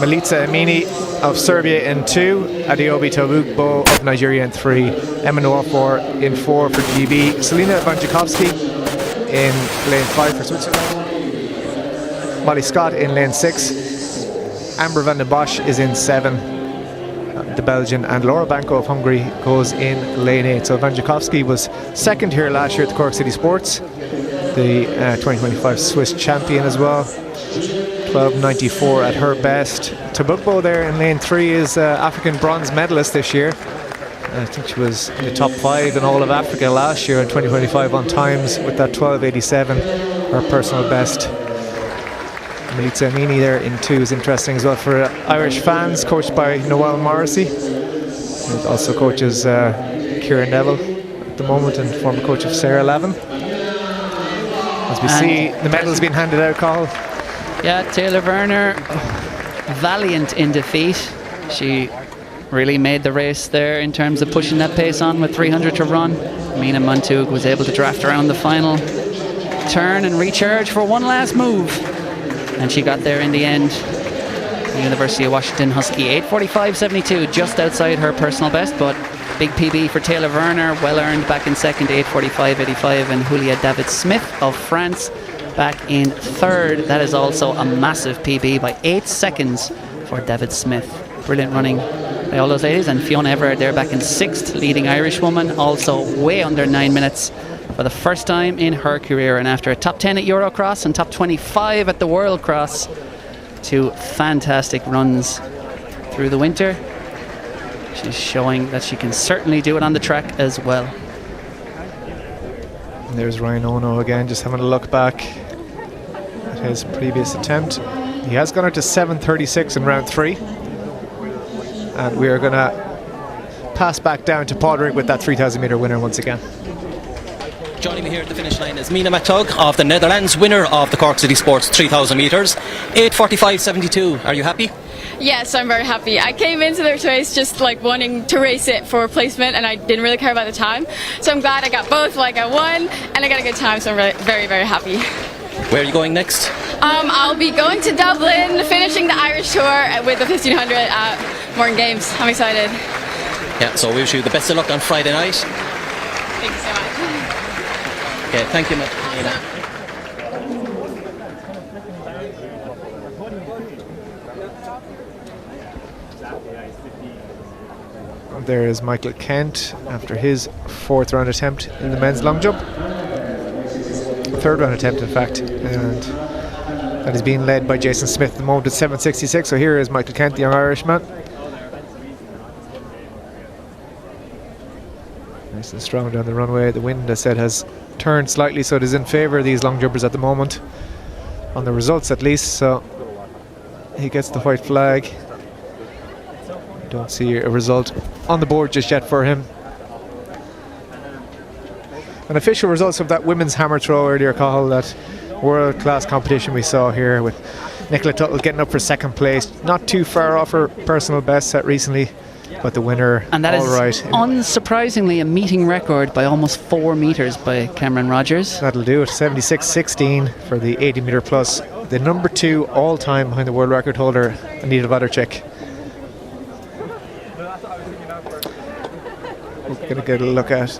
Milica Amini of Serbia in 2, Adeobi Tolugbo of Nigeria in 3, Emma Noafor in 4 for GB, Selena Vanjakovsky in lane 5 for Switzerland, Molly Scott in lane 6, Amber van den Bosch is in 7, the Belgian, and Laura Banco of Hungary goes in lane 8. So Vanjakovsky was second here last year at the Cork City Sports, the 2025 Swiss champion as well, 12.94 at her best. Tobukbo there in lane 3 is African bronze medalist this year. I think she was in the top 5 in all of Africa last year in 2025 on times with that 12.87, her personal best. Milica Amini there in 2 is interesting as well for Irish fans, coached by Noel Morrissey. It also coaches Ciara Neville at the moment and former coach of Sarah Lavin. As we see the medals being handed out, Cathal.
Yeah, Taylor Werner, valiant in defeat. She really made the race there in terms of pushing that pace on with 300 to run. Mina Montug was able to draft around the final turn and recharge for one last move. And she got there in the end. the University of Washington Husky. 8:45.72, just outside her personal best, but big PB for Taylor Werner, well earned back in second, 8:45.85, and Julia David-Smith of France back in third. That is also a massive PB by 8 seconds for David-Smith. Brilliant running by all those ladies. And Fiona Everard there back in sixth, leading Irish woman, also way under 9 minutes for the first time in her career. And after a top 10 at Eurocross and top 25 at the World Cross, 2 fantastic runs through the winter, she's showing that she can certainly do it on the track as well.
And there's Ryan Ono again, just having a look back at his previous attempt. He has gone up to 7:36 in round 3. And we are going to pass back down to Padraig with that 3,000 metre winner once again.
Joining me here at the finish line is Mina McTugg of the Netherlands, winner of the Cork City Sports 3,000 metres. 8:45.72. Are you happy?
Yes, I'm very happy. I came into the race just like wanting to race it for placement, and I didn't really care about the time. So I'm glad I got both. Like I won and I got a good time, so I'm really, very, very happy.
Where are you going next?
I'll be going to Dublin, finishing the Irish tour with the 1500 at Morgan Games. I'm excited.
Yeah, so we wish you the best of luck on Friday night.
Thank you so much.
Okay, thank you, Mina.
There is Michael Kent after his 4th round attempt in the men's long jump. 3rd round attempt, in fact, and that is being led by Jason Smith at the moment at 7:66. So here is Michael Kent, the young Irishman. Nice and strong down the runway. The wind, as I said, has turned slightly, so it is in favour of these long jumpers at the moment, on the results at least. So he gets the white flag. Don't see a result on the board just yet for him. And official results of that women's hammer throw earlier, Cathal, that world-class competition we saw here with Nicola Tuttle getting up for 2nd place, not too far off her personal best set recently, but the winner,
and that
all
is
right.
Unsurprisingly a meeting record by almost 4 metres by Cameron Rogers.
That'll do it. 76.16 for the 80 metre plus, the number 2 all-time behind the world record holder Anita Vodacek. We're going to get a look at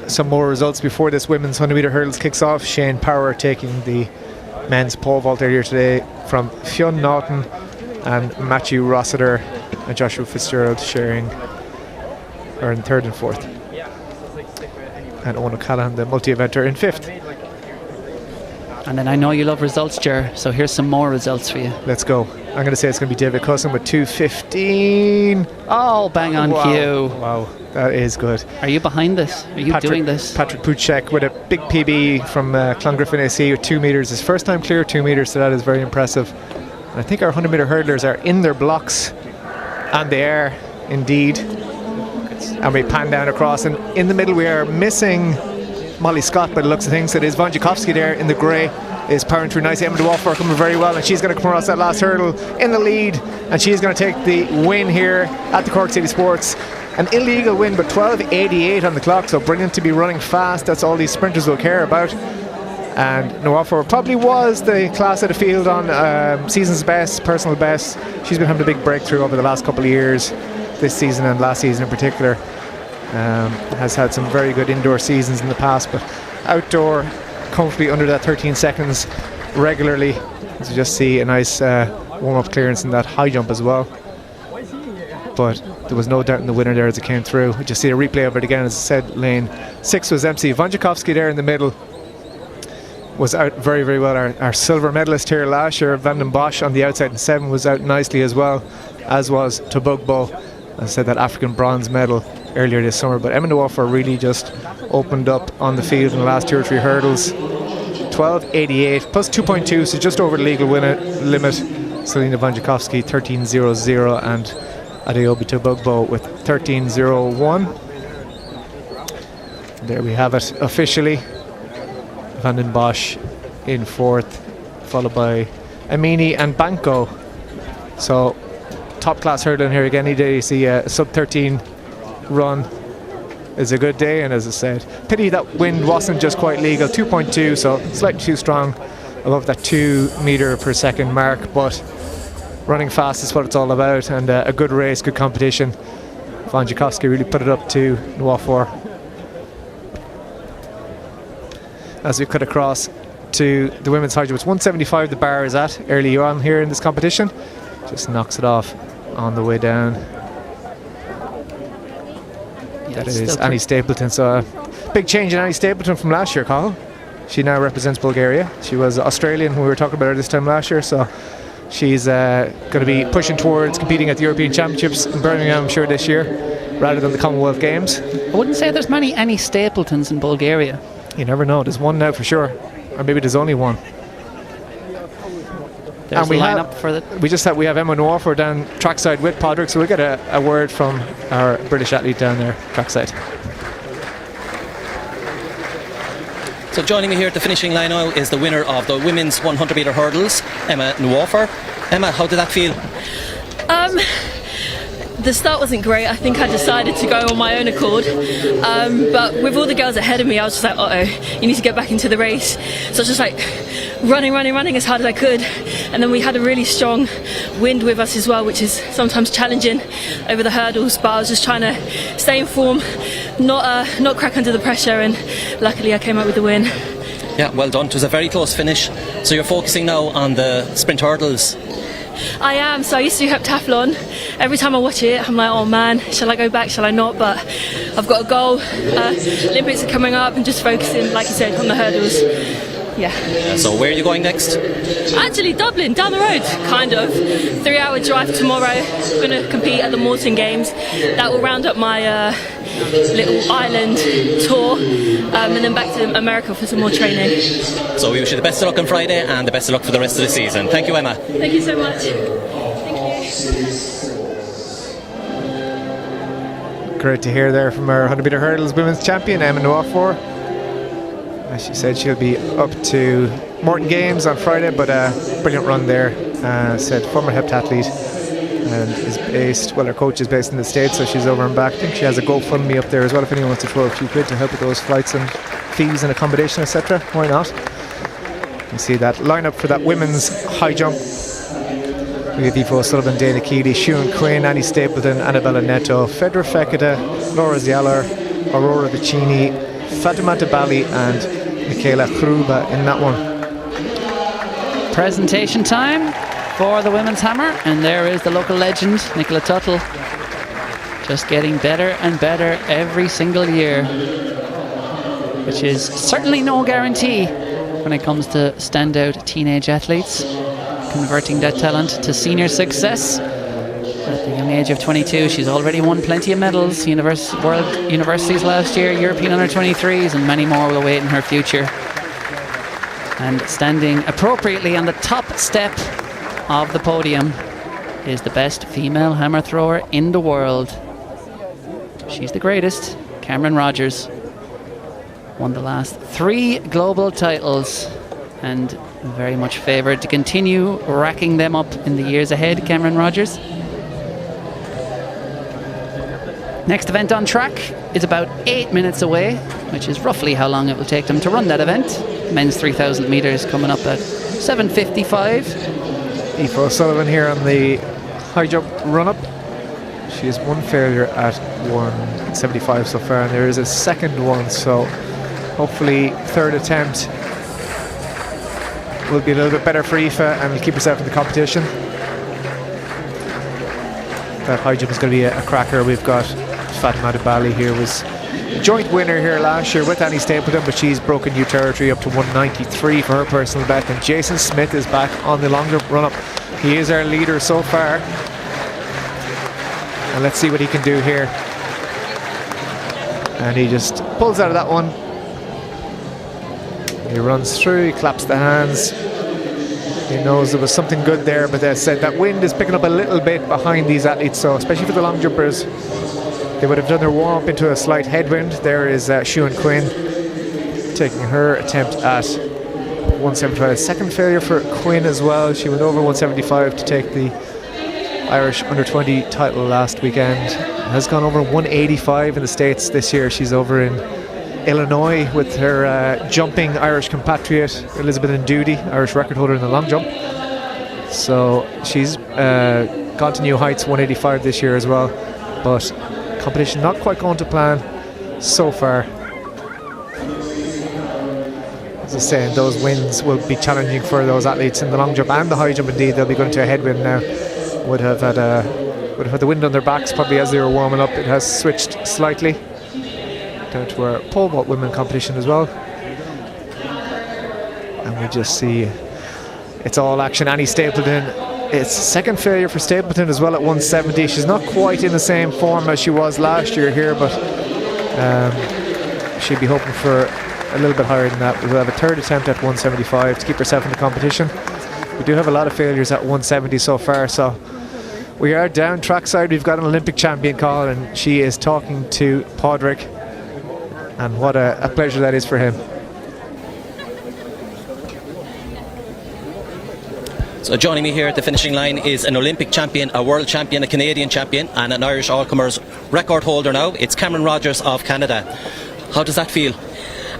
some more results before this women's 100 metre hurdles kicks off. Shane Power taking the men's pole vault earlier today from Fionn Naughton, and Matthew Rossiter and Joshua Fitzgerald sharing are in 3rd and 4th, and Owen O'Callaghan, the multi-eventer, in 5th.
And then I know you love results, Ger, so here's some more results for you.
Let's go. I'm going to say it's going to be David Cousin with 2:15.
Oh, bang on cue.
Wow, that is good.
Are you behind this? Are you doing this?
Patrick Puchek with a big PB from Clongriffin AC with 2 metres. His first time clear 2 metres, so that is very impressive. And I think our 100 metre hurdlers are in their blocks, and they are indeed. And we pan down across, and in the middle we are missing Molly Scott by the looks of things. It is Wojciechowski there in the grey, is powering through nicely. Emma DeWolfer coming very well, and she's going to come across that last hurdle in the lead, and she's going to take the win here at the Cork City Sports. An illegal win, but 12:88 on the clock, so brilliant to be running fast. That's all these sprinters will care about. And DeWolfer probably was the class of the field on season's best, personal best. She's been having a big breakthrough over the last couple of years, this season and last season in particular. Has had some very good indoor seasons in the past, but outdoor comfortably under that 13 seconds regularly. As you just see, a nice warm-up clearance in that high jump as well. But there was no doubt in the winner there as it came through. We just see a replay of it again. As I said, lane 6 was MC. Wojciechowski there in the middle was out very, very well. Our silver medalist here last year, Van den Bosch, on the outside in 7 was out nicely as well, as was Tobugbo. As I said, that African bronze medal earlier this summer. But Emma DeWolfer really just opened up on the field in the last 2 or 3 hurdles. 12:88 plus 2.2, so just over the legal limit. Selena Wojciechowski 13:00 and Adeobi Tobugbo with 13:01. There we have it officially. Van den Bosch in 4th, followed by Amini and Banco. So top class hurdling here again. Any day you see a sub 13 run is a good day, and as I said, pity that wind wasn't just quite legal. 2.2, so slightly too strong above that 2 metre per second mark, but running fast is what it's all about, and a good race, good competition. Von Jakowski really put it up to Nwafor. As we cut across to the women's high jump, it's 175 the bar is at early on here in this competition. Just knocks it off on the way down. That is Annie Stapleton. So a big change in Annie Stapleton from last year, Cathal. She now represents Bulgaria. She was Australian when we were talking about her this time last year, so she's going to be pushing towards competing at the European Championships in Birmingham, I'm sure, this year, rather than the Commonwealth Games.
I wouldn't say there's many Annie Stapletons in Bulgaria.
You never know. There's one now for sure, or maybe there's only one.
There's
and we
lineup for the.
We have Emma Nwafor down trackside with Podrick, so we'll get a word from our British athlete down there trackside.
So joining me here at the finishing line now is the winner of the women's 100 metre hurdles, Emma Nwafor. Emma, how did that feel?
The start wasn't great. I think I decided to go on my own accord, but with all the girls ahead of me, I was just like, uh-oh, you need to get back into the race. So I was just like running as hard as I could, and then we had a really strong wind with us as well, which is sometimes challenging over the hurdles, but I was just trying to stay in form, not crack under the pressure, and luckily I came out with the win.
Yeah, well done. It was a very close finish. So you're focusing now on the sprint hurdles.
I am. So I used to do heptathlon. Every time I watch it, I'm like, oh man, shall I go back, shall I not? But I've got a goal. Olympics are coming up, and just focusing, like you said, on the hurdles. Yeah.
So where are you going next?
Actually, Dublin, down the road, kind of. 3-hour drive tomorrow. I'm going to compete at the Morton Games. That will round up my little island tour, and then back to America for some more training.
So we wish you the best of luck on Friday and the best of luck for the rest of the season. Thank you, Emma.
Thank you so much. Thank you.
Great to hear there from our 100 metre hurdles women's champion, Emma Nwafor. As she said, she'll be up to Morton Games on Friday, but a brilliant run there. Said former heptathlete, and is based, well, her coach is based in the States, so she's over and back. I think she has a GoFundMe up there as well if anyone wants to throw a few quid to help with those flights and fees and accommodation, etc. Why not? You see that lineup for that women's high jump. We have Aoife O'Sullivan, Dana Keeley, Siún Quinn, Annie Stapleton, Annabella Neto, Fedra Fekete, Laura Zialar, Aurora Vicini, Fatima Dabali and Michaela Chruba in that one.
Presentation time for the women's hammer, and there is the local legend, Nicola Tuttle, just getting better and better every single year, which is certainly no guarantee when it comes to standout teenage athletes, converting that talent to senior success. At the young age of 22, she's already won plenty of medals, World Universities last year, European Under-23s, and many more will await in her future. And standing appropriately on the top step of the podium is the best female hammer thrower in the world. She's the greatest, Cameron Rogers. Won the last 3 global titles and very much favoured to continue racking them up in the years ahead, Cameron Rogers. Next event on track is about 8 minutes away, which is roughly how long it will take them to run that event. Men's 3,000 metres coming up at 7:55.
Aoife O'Sullivan here on the high jump run-up. She has one failure at 1:75 so far, and there is a second one, so hopefully third attempt will be a little bit better for Aoife and will keep herself in the competition. That high jump is going to be a cracker. We've got Fatima Dabali here, was a joint winner here last year with Annie Stapleton, but she's broken new territory up to 193 for her personal best. And Jason Smith is back on the long jump run-up. He is our leader so far, and let's see what he can do here. And he just pulls out of that one. He runs through, he claps the hands. He knows there was something good there, but as I said, that wind is picking up a little bit behind these athletes, so especially for the long jumpers, they would have done their warm-up into a slight headwind. There is Siún Quinn taking her attempt at 175. Second failure for Quinn as well. She went over 175 to take the Irish Under-20 title last weekend. Has gone over 185 in the States this year. She's over in Illinois with her jumping Irish compatriot Elizabeth Ndudi, Irish record holder in the long jump. So she's gone to new heights, 185 this year as well, but competition not quite going to plan so far. As I say, those wins will be challenging for those athletes in the long jump and the high jump. Indeed, they'll be going to a headwind now. Would have had the wind on their backs probably as they were warming up. It has switched slightly down to our pole vault women competition as well, and we just see it's all action. Annie Stapleton, it's second failure for Stapleton as well at 170. She's not quite in the same form as she was last year here, but she'd be hoping for a little bit higher than that. We'll have a third attempt at 175 to keep herself in the competition. We do have a lot of failures at 170 so far, so we are down trackside. We've got an Olympic champion call, and she is talking to Padraig, and what a pleasure that is for him.
So joining me here at the finishing line is an Olympic champion, a world champion, a Canadian champion, and an Irish all-comers record holder now. It's Cameron Rogers of Canada. How does that feel?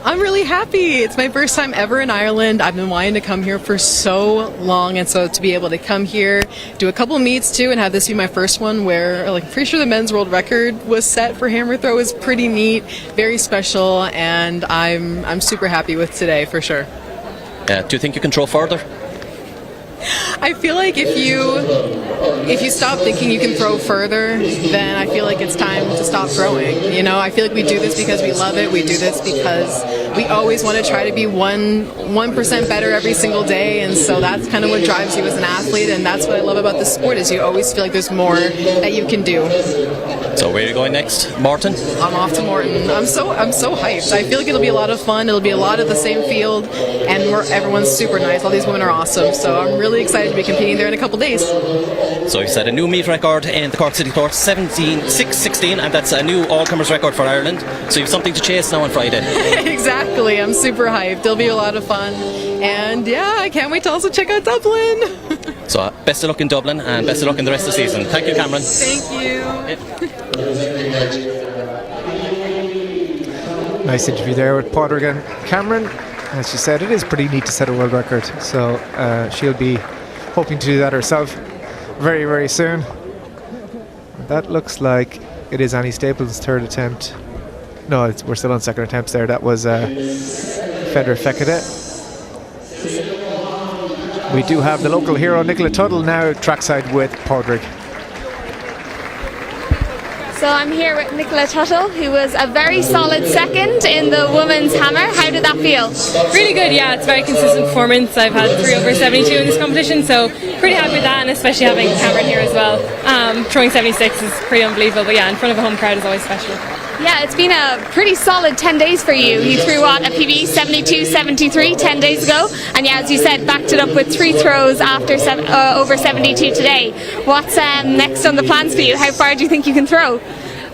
I'm really happy. It's my first time ever in Ireland. I've been wanting to come here for so long, and so to be able to come here, do a couple meets too, and have this be my first one where, like, I'm pretty sure the men's world record was set for hammer throw is pretty neat, very special, and I'm super happy with today for sure.
Do you think you can throw further?
I feel like if you stop thinking you can throw further, then I feel like it's time to stop throwing. You know, I feel like we do this because we love it. We do this because we always want to try to be 1% better every single day, and so that's kind of what drives you as an athlete, and that's what I love about this sport is you always feel like there's more that you can do.
So where are you going next? Morton?
I'm off to Morton. I'm so hyped. I feel like it'll be a lot of fun. It'll be a lot of the same field, and everyone's super nice. All these women are awesome, so I'm really excited to be competing there in a couple days.
So you set a new meet record in the Cork City Sports, 17:6:16, and that's a new all-comers record for Ireland. So you have something to chase now on Friday.
Exactly. I'm super hyped. It'll be a lot of fun, and yeah, I can't wait to also check out Dublin.
So best of luck in Dublin, and best of luck in the rest of the season. Thank you, Cameron.
Thank you.
Nice interview there with Padraig and Cameron. As she said, it is pretty neat to set a world record, so she'll be hoping to do that herself very, very soon. That looks like it is Annie Stapleton's third attempt. No, we're still on second attempts there. That was Fedor Fekete. We do have the local hero Nicola Tuttle now trackside with Padraig.
So I'm here with Nicola Tuttle, who was a very solid second in the women's hammer. How did that feel?
Really good, yeah. It's very consistent performance. I've had 3 over 72 in this competition, so pretty happy with that, and especially having Cameron here as well. Throwing 76 is pretty unbelievable, but yeah, in front of a home crowd is always special.
Yeah, it's been a pretty solid 10 days for you. You threw what, a PB 72-73 10 days ago, and yeah, as you said, backed it up with 3 throws after over 72 today. What's next on the plans for you? How far do you think you can throw?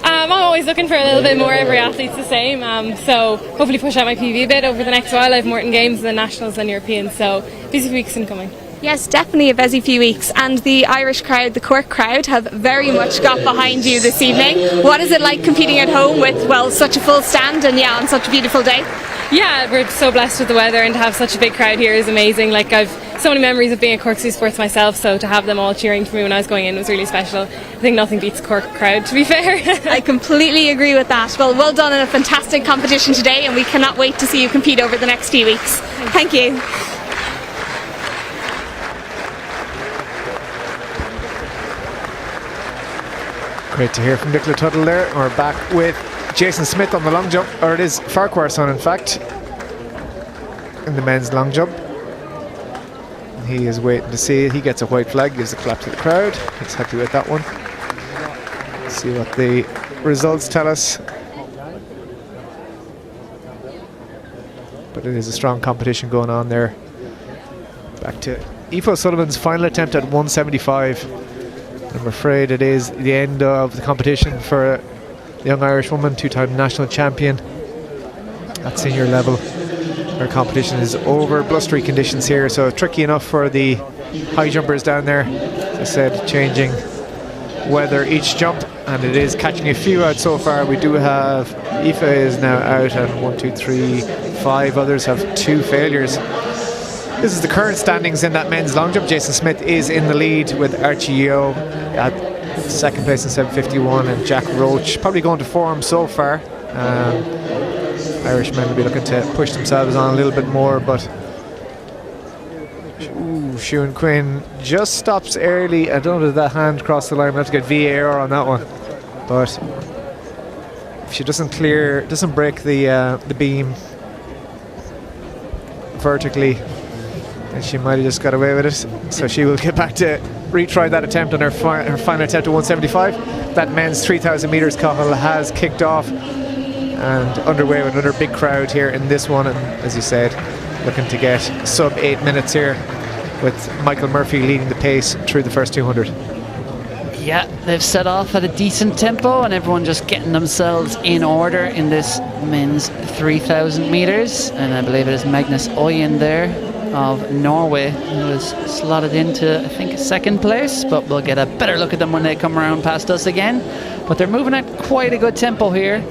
I'm always looking for a little bit more. Every athlete's the same, so hopefully push out my PB a bit over the next while. I have Morton Games and the Nationals and Europeans, so busy weeks incoming.
Yes, definitely a busy few weeks, and the Irish crowd, the Cork crowd, have very much got behind you this evening. What is it like competing at home with, well, such a full stand and yeah, on such a beautiful day?
Yeah, we're so blessed with the weather, and to have such a big crowd here is amazing. Like, I've so many memories of being at Cork City Sports myself, so to have them all cheering for me when I was going in was really special. I think nothing beats Cork crowd, to be fair.
I completely agree with that. Well done in a fantastic competition today, and we cannot wait to see you compete over the next few weeks. Thank you.
Great to hear from Nicola Tuttle there. We're back with Jason Smith on the long jump, or it is Farquhar's son in fact, in the men's long jump. He is waiting to see it. He gets a white flag, gives a clap to the crowd. He's happy with that one. Let's see what the results tell us. But it is a strong competition going on there. Back to Aoife O'Sullivan's final attempt at 175. I'm afraid it is the end of the competition for the young Irish woman, 2-time national champion at senior level. Her competition is over blustery conditions here, so tricky enough for the high jumpers down there. As I said, changing weather each jump, and it is catching a few out so far. We do have Aoife is now out, and 1, 2, 3, 5 others have 2 failures. This is the current standings in that men's long jump. Jason Smith is in the lead with Archie Yeo at second place in 7:51, and Jack Roach probably going to form so far. Irishmen will be looking to push themselves on a little bit more, but Siún Quinn just stops early. I don't know if that hand crossed the line. We'll have to get VAR on that one, but if she doesn't break the beam vertically, then she might have just got away with it. So she will get back to retry that attempt on her final attempt at 175. That men's 3,000 metres Cathal has kicked off and underway with another big crowd here in this one, and as you said, looking to get sub 8 minutes here, with Michael Murphy leading the pace through the first 200.
Yeah, they've set off at a decent tempo, and everyone just getting themselves in order in this men's 3,000 metres. And I believe it is Magnus Øyen there of Norway who was slotted into, I think, second place, but we'll get a better look at them when they come around past us again. But they're moving at quite a good tempo here,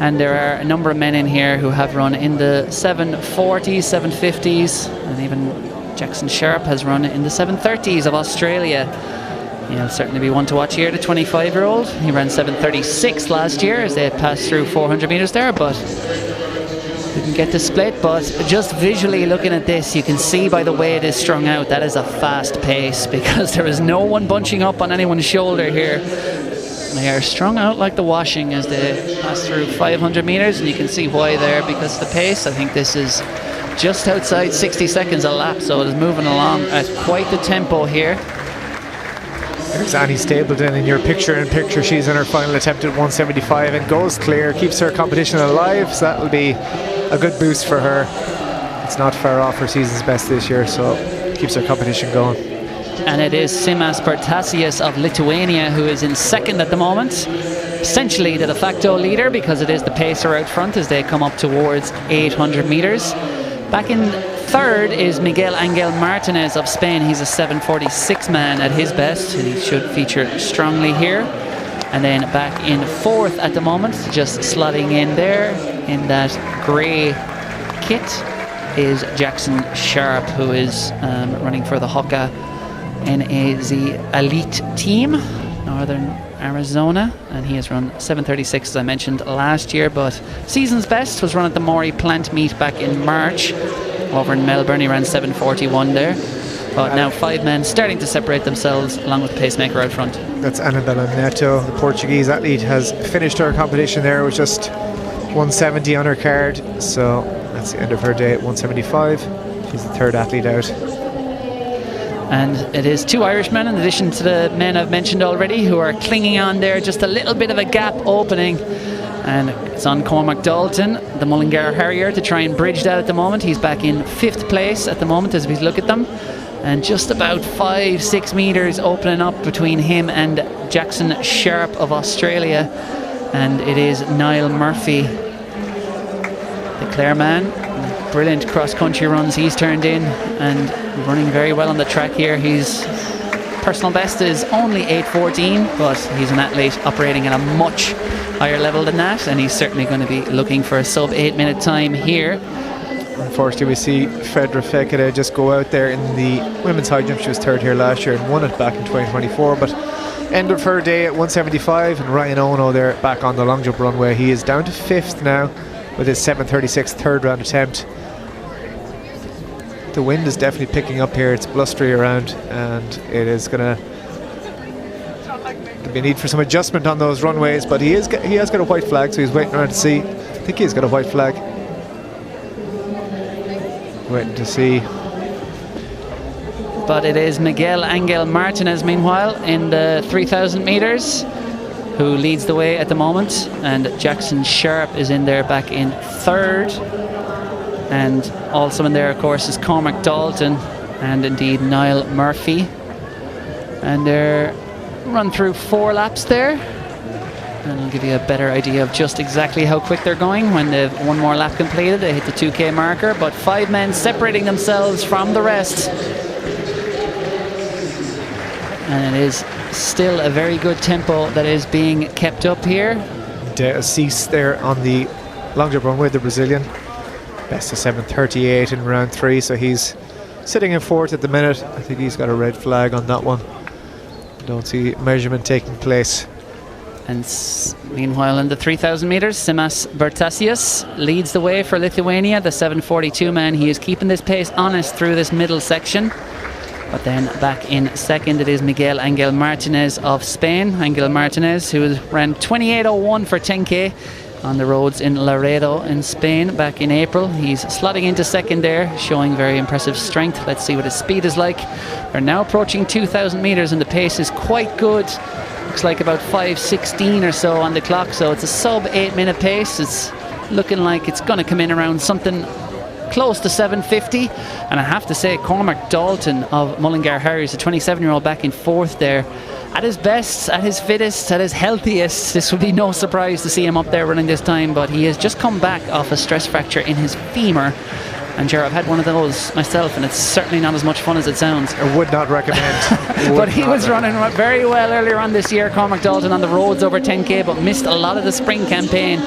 and there are a number of men in here who have run in the 740s, 750s, and even Jackson Sharp has run in the 730s of Australia. He'll certainly be one to watch here, the 25-year-old. He ran 7:36 last year as they passed through 400 metres there, but didn't get the split. But just visually looking at this, you can see by the way it is strung out, that is a fast pace, because there is no one bunching up on anyone's shoulder here. They are strung out like the washing as they pass through 500 metres, and you can see why there, because the pace, I think this is just outside 60 seconds a lap, so it is moving along at quite the tempo here.
There's Annie Stapleton in your picture-in-picture. She's in her final attempt at 175 and goes clear, keeps her competition alive, so that will be a good boost for her. It's not far off her season's best this year, so keeps her competition going.
And it is Simas Bertasius of Lithuania who is in second at the moment, essentially the de facto leader, because it is the pacer out front as they come up towards 800 metres. Back in third is Miguel Angel Martinez of Spain. He's a 7:46 man at his best, and he should feature strongly here. And then back in fourth at the moment, just slotting in there in that grey kit, is Jackson Sharp, who is running for the Hoka NAZ Elite team, Northern Arizona, and he has run 7:36 as I mentioned last year, but season's best was run at the Maury Plant Meet back in March over in Melbourne. He ran 7:41 there, but now 5 men starting to separate themselves along with the pacemaker out front.
That's Anabela Neto, the Portuguese athlete, has finished her competition there with just 170 on her card, so that's the end of her day at 175. She's the third athlete out.
And it is 2 Irishmen in addition to the men I've mentioned already who are clinging on there, just a little bit of a gap opening, and it's on Cormac Dalton, the Mullingar Harrier, to try and bridge that at the moment. He's back in 5th place at the moment as we look at them, and just about 5-6 metres opening up between him and Jackson Sharp of Australia. And it is Niall Murphy, the Clare man. Brilliant cross-country runs he's turned in, and running very well on the track here. His personal best is only 8:14, but he's an athlete operating at a much higher level than that, and he's certainly going to be looking for a sub 8 minute time here.
Unfortunately, we see Fedra Fekete just go out there in the women's high jump. She was third here last year and won it back in 2024, but end of her day at 175. And Ryan Ono there back on the long jump runway. He is down to 5th now with his 7:36 third round attempt. The wind is definitely picking up here. It's blustery around, and it is going to be a need for some adjustment on those runways, but he has got a white flag, so he's waiting around to see. I think he's got a white flag. Waiting to see.
But it is Miguel Angel Martinez, meanwhile, in the 3,000 metres, who leads the way at the moment, and Jackson Sharp is in there back in third. And also in there, of course, is Cormac Dalton and indeed Niall Murphy. And they're run through 4 laps there. And I'll give you a better idea of just exactly how quick they're going when they've 1 more lap completed. They hit the 2K marker, but 5 men separating themselves from the rest. And it is still a very good tempo that is being kept up here.
De Assis there on the long jump runway, the Brazilian. Best of 7:38 in round 3, so he's sitting in fourth at the minute. I think he's got a red flag on that one. Don't see measurement taking place.
And meanwhile, in the 3,000 metres, Simas Bertasius leads the way for Lithuania, the 7:42 man. He is keeping this pace honest through this middle section. But then back in second, it is Miguel Angel Martinez of Spain. Angel Martinez, who ran 28:01 for 10k on the roads in Laredo in Spain back in April. He's slotting into second there, showing very impressive strength. Let's see what his speed is like. They're now approaching 2,000 metres and the pace is quite good. Looks like about 5:16 or so on the clock, so it's a sub 8 minute pace. It's looking like it's going to come in around something close to 7:50. And I have to say, Cormac Dalton of Mullingar Harriers, a 27-year-old, back in fourth there. At his best, at his fittest, at his healthiest, this would be no surprise to see him up there running this time, but he has just come back off a stress fracture in his femur. And Ger, I've had one of those myself, and it's certainly not as much fun as it sounds.
I would not recommend.
But he was running very well earlier on this year, Cormac Dalton, on the roads over 10k, but missed a lot of the spring campaign.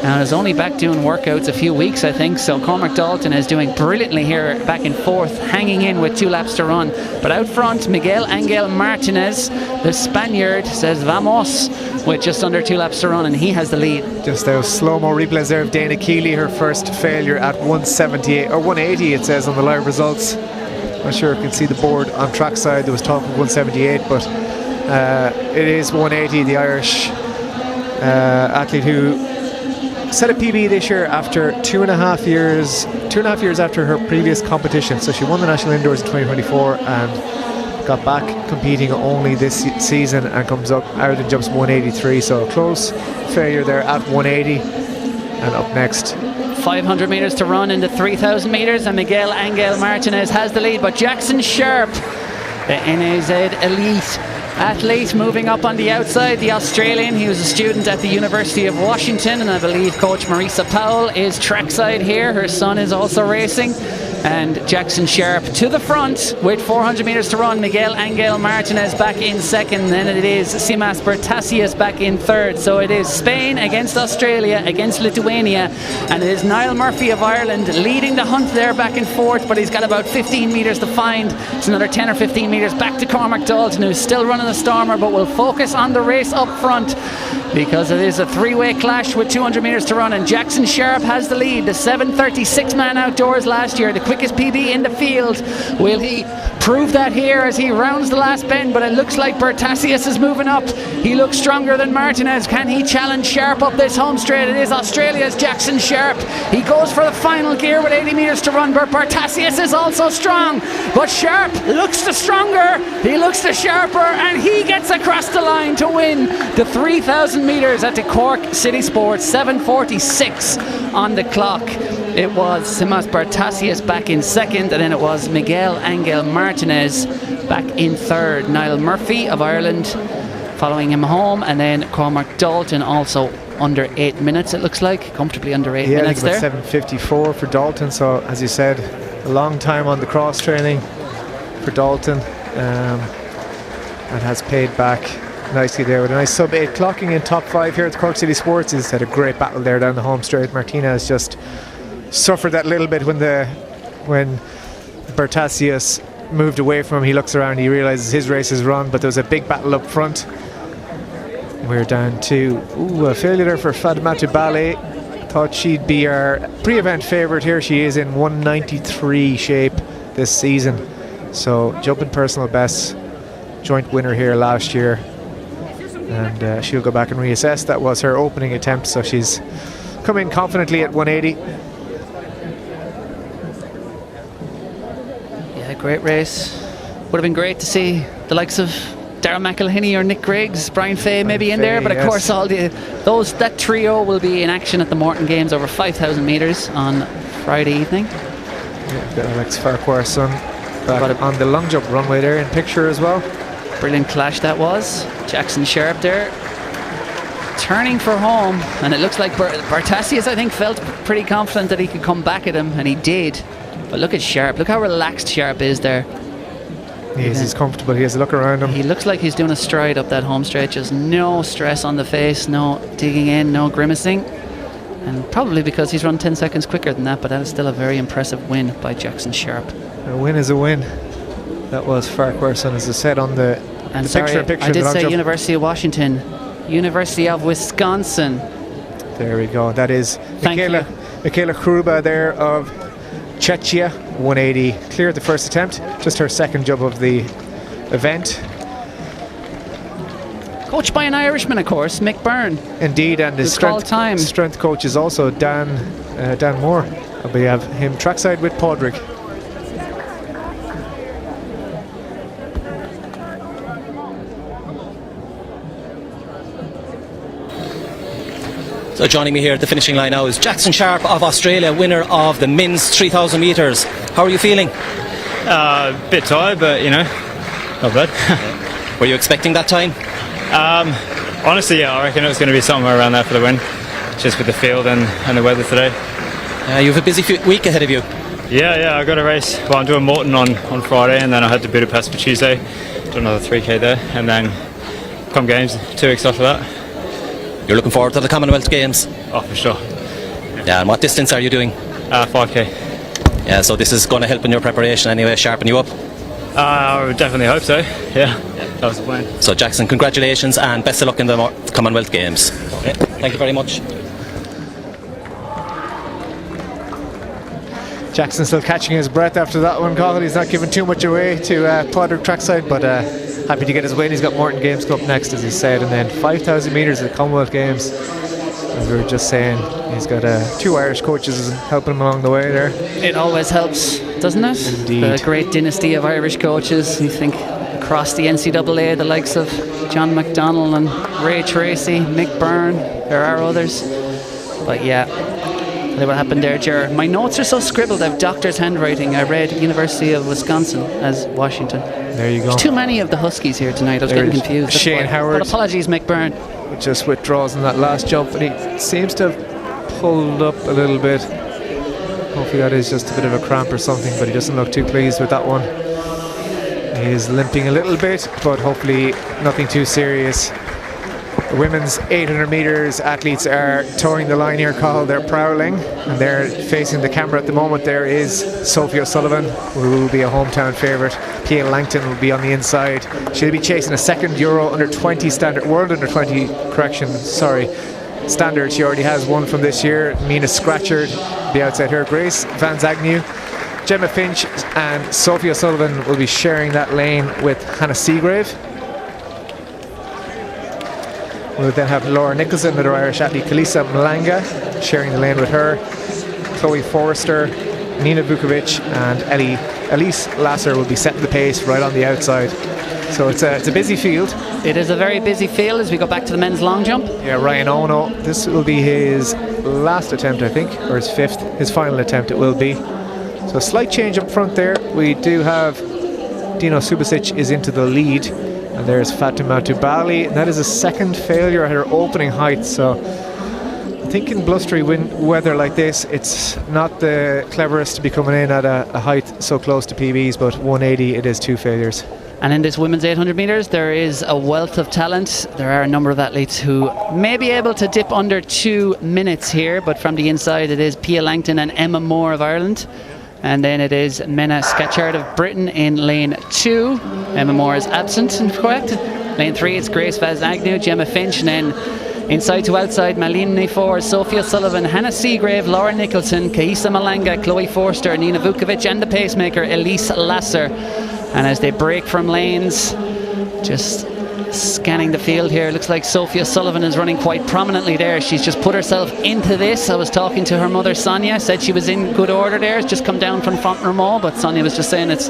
And is only back doing workouts a few weeks, I think. So Cormac Dalton is doing brilliantly here, back in fourth, hanging in with 2 laps to run. But out front, Miguel Angel Martinez, the Spaniard, says vamos with just under 2 laps to run, and he has the lead.
Just those slow-mo replays there of Dana Keeley, her first failure at 178 or 180, it says on the live results. Not sure if you can see the board on trackside. There was talk of 178, but it is 180. The Irish athlete who set a PB this year after 2.5 years after her previous competition. So she won the National Indoors in 2024 and got back competing only this season, and comes up out and jumps 183. So a close failure there at 180. And up next,
500 metres to run in the 3,000 metres, and Miguel Angel Martinez has the lead, but Jackson Sharp, the NAZ elite athlete, moving up on the outside, the Australian. He was a student at the University of Washington, and I believe coach Marisa Powell is trackside here. Her son is also racing. And Jackson Sharp to the front with 400 metres to run. Miguel Angel Martinez back in second. Then it is Simas Bertasius back in third. So it is Spain against Australia against Lithuania. And it is Niall Murphy of Ireland leading the hunt there back in fourth. But he's got about 15 metres to find. It's another 10 or 15 metres back to Cormac Dalton, who's still running the Stormer, but will focus on the race up front, because it is a three-way clash with 200 metres to run. And Jackson Sharp has the lead. The 7:36 man outdoors last year, the quickest PB in the field. Will he prove that here as he rounds the last bend? But it looks like Bertasius is moving up. He looks stronger than Martinez. Can he challenge Sharp up this home straight? It is Australia's Jackson Sharp. He goes for the final gear with 80 metres to run. But Bertasius is also strong, but Sharp looks the stronger. He looks the sharper, and he gets across the line to win the 3,000 metres at the Cork City Sports. 7:46 on the clock. It was Simas Bertasius back in second, and then it was Miguel Angel Martinez back in third. Niall Murphy of Ireland following him home, and then Cormac Dalton also under 8 minutes, it looks like, comfortably under 8 minutes there.
7:54 for Dalton. So as you said, a long time on the cross training for Dalton, and has paid back nicely there with a nice sub 8 clocking in top 5 here at the Cork City Sports. He's had a great battle there down the home straight. Martinez just suffered that little bit when Bertasius moved away from him. He looks around, he realizes his race is run, but there was a big battle up front. We're down to a failure there for Fatimata Ballet. Thought she'd be our pre-event favourite here. She is in 193 shape this season, so jumping personal best, joint winner here last year, and she'll go back and reassess. That was her opening attempt, so she's come in confidently at 180.
Yeah, great race. Would have been great to see the likes of Darragh McElhinney or Nick Griggs, Brian Fay maybe in there, but of course that trio will be in action at the Morton Games over 5,000 metres on Friday evening.
Yeah, got Alex Farquhar's son back on the long jump runway there in picture as well.
Brilliant clash that was. Jackson Sharp there turning for home, and it looks like Bertasius, I think, felt pretty confident that he could come back at him, and he did. But look at Sharp, look how relaxed Sharp is there.
He's comfortable, he has a look around him.
He looks like he's doing a stride up that home stretch. Just no stress on the face, no digging in, no grimacing. And probably because he's run 10 seconds quicker than that, but that is still a very impressive win by Jackson Sharp.
A win is a win. That was Farquharson, as I said on the
And
picture.
I did say University of Washington, University of Wisconsin.
There we go. That is
Thank you.
Michaela Kruba there of Czechia, 180. Cleared the first attempt, just her second jump of the event.
Coached by an Irishman, of course, Mick Byrne.
Indeed, and his strength coach is also Dan Moore. We have him trackside with Padraig.
So joining me here at the finishing line now is Jackson Sharp of Australia, winner of the men's 3,000 metres. How are you feeling?
Bit tired, but you know, not bad.
Were you expecting that time?
Honestly, yeah, I reckon it was going to be somewhere around there for the win, just with the field and the weather today.
You have a busy week ahead of you.
Yeah, I got a race. Well, I'm doing Morton on Friday, and then I head to Budapest for Tuesday. Do another 3k there, and then come games 2 weeks after that.
You're looking forward to the Commonwealth Games?
Oh, for sure.
Yeah, and what distance are you doing?
5k.
Yeah, so this is going to help in your preparation anyway, sharpen you up?
I would definitely hope so, yeah. That was the plan.
So Jackson, congratulations and best of luck in the Commonwealth Games. Okay. Thank you very much.
Jackson still catching his breath after that one, Colin. He's not giving too much away to Padraig trackside, but happy to get his win. He's got Morton Games Cup next, as he said, and then 5,000 metres at the Commonwealth Games. As we were just saying, he's got 2 Irish coaches helping him along the way there.
It always helps, doesn't it?
Indeed.
The great dynasty of Irish coaches. You think across the NCAA, the likes of John McDonnell and Ray Tracy, Mick Byrne, there are others. But yeah, look what happened there, Ger. My notes are so scribbled, I have doctor's handwriting. I read University of Wisconsin as Washington.
There you go.
There's too many of the Huskies here tonight. I was getting confused. That's
Shane
why.
Howard.
But apologies, Mick Byrne.
Just withdraws in that last jump, and he seems to have pulled up a little bit. Hopefully that is just a bit of a cramp or something, but he doesn't look too pleased with that one. He is limping a little bit, but hopefully nothing too serious. The women's 800 metres athletes are towing the line here, Cathal. They're prowling, and they're facing the camera at the moment. There is Sophie O'Sullivan, who will be a hometown favourite. Pia Langton will be on the inside. She'll be chasing a second Euro under 20 standard, World under 20 standard. She already has one from this year. Mina Scratchard will be outside her. Grace Van Zagnew, Gemma Finch and Sophie O'Sullivan will be sharing that lane with Hannah Seagrave. We'll then have Laura Nicholson, another Irish athlete, Kalisa Malanga sharing the lane with her, Chloe Forrester, Nina Vukovic and Elise Lasser will be setting the pace right on the outside. So it's a busy field.
It is a very busy field as we go back to the men's long jump.
Yeah, Ryan Ono, this will be his last attempt, I think, or his final attempt it will be. So a slight change up front there. We do have Dino Subasic is into the lead. And there's Fatima Tubali. That is a second failure at her opening height. So I think in blustery weather like this, it's not the cleverest to be coming in at a height so close to PBs, but 180, it is 2 failures.
And in this women's 800 metres, there is a wealth of talent. There are a number of athletes who may be able to dip under 2 minutes here, but from the inside it is Pia Langton and Emma Moore of Ireland. And then it is Mena Scatchard of Britain in lane 2. Emma Moore is absent, correct? Lane 3, it's Grace Vaz Agnew, Gemma Finch, and then inside to outside, Malene Nifor, Sophia Sullivan, Hannah Seagrave, Laura Nicholson, Kaisa Malanga, Chloe Forster, Nina Vukovic, and the pacemaker, Elise Lasser. And as they break from lanes, just scanning the field here, looks like Sophia Sullivan is running quite prominently there. She's just put herself into this. I was talking to her mother Sonia, said she was in good order there, just come down from Fontenoy, but Sonia was just saying it's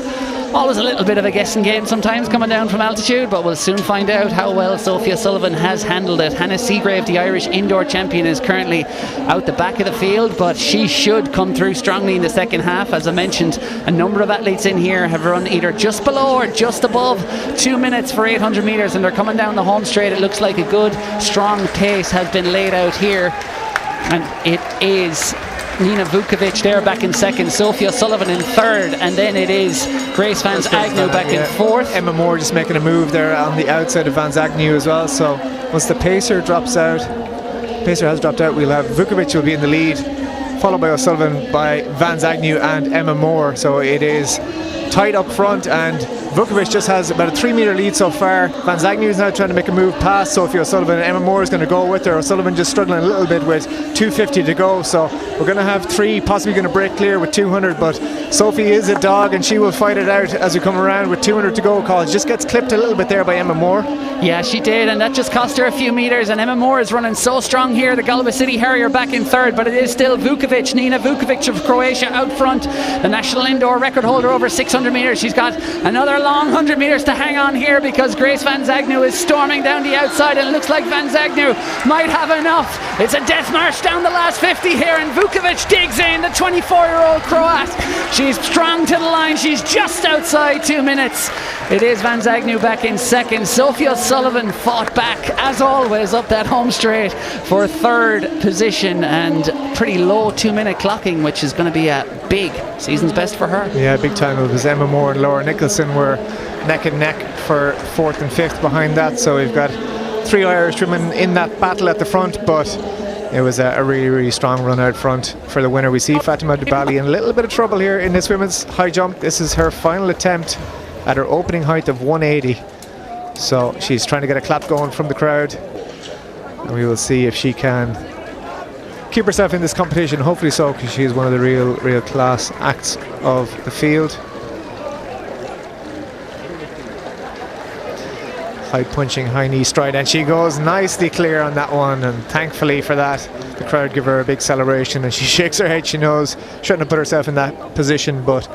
always a little bit of a guessing game sometimes coming down from altitude, but we'll soon find out how well Sophia Sullivan has handled it. Hannah Seagrave, the Irish indoor champion, is currently out the back of the field, but she should come through strongly in the second half. As I mentioned, a number of athletes in here have run either just below or just above 2 minutes for 800 metres, and they're coming down the home straight. It looks like a good strong pace has been laid out here, and it is Nina Vukovic there back in second, Sophia Sullivan in third, and then it is Grace Van Agnew back in fourth.
Emma Moore just making a move there on the outside of Van Agnew as well. So once the pacer drops out, pacer has dropped out, we'll have Vukovic will be in the lead. followed by O'Sullivan, by Van Zagnew and Emma Moore. So it is tight up front, and Vukovic just has about a 3 metre lead so far. Van Zagnew is now trying to make a move past Sophie O'Sullivan, and Emma Moore is going to go with her. O'Sullivan just struggling a little bit with 250 to go, so we're going to have 3 possibly going to break clear with 200, but Sophie is a dog and she will fight it out as we come around with 200 to go. Call just gets clipped a little bit there by Emma Moore.
Yeah, she did, and that just cost her a few metres, and Emma Moore is running so strong here. The Galway City Harrier back in third, but it is still Vukovic, Nina Vukovic of Croatia out front, the national indoor record holder over 600 metres. She's got another long 100 metres to hang on here because Grace Van Zagnew is storming down the outside, and it looks like Van Zagnew might have enough. It's a death march down the last 50 here, and Vukovic digs in, the 24-year-old Croat. She's strong to the line. She's just outside 2 minutes. It is Van Zagnew back in second. Sophie O'Sullivan fought back, as always, up that home straight for third position, and pretty low 2 minute clocking, which is going to be a big season's best for her.
Yeah, big time. It was Emma Moore and Laura Nicholson were neck and neck for fourth and fifth behind that, so we've got 3 Irish women in that battle at the front, but it was a really, really strong run out front for the winner. We see Fatima Dubali in a little bit of trouble here in this women's high jump. This is her final attempt at her opening height of 180, so she's trying to get a clap going from the crowd, and we will see if she can keep herself in this competition. Hopefully so, because she is one of the real class acts of the field. High punching, high knee stride, and she goes nicely clear on that one, and thankfully for that the crowd give her a big celebration, and she shakes her head. She knows she shouldn't have put herself in that position, but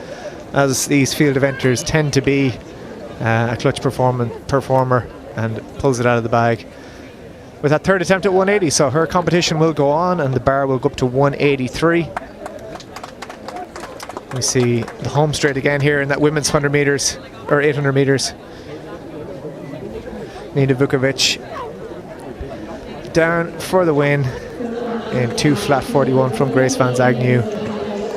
as these field eventers tend to be, a clutch performer and pulls it out of the bag with that third attempt at 180. So her competition will go on, and the bar will go up to 183. We see the home straight again here in that women's 100 metres or 800 metres. Nina Vukovic down for the win in 2 flat 41 from Grace Van Zagnew,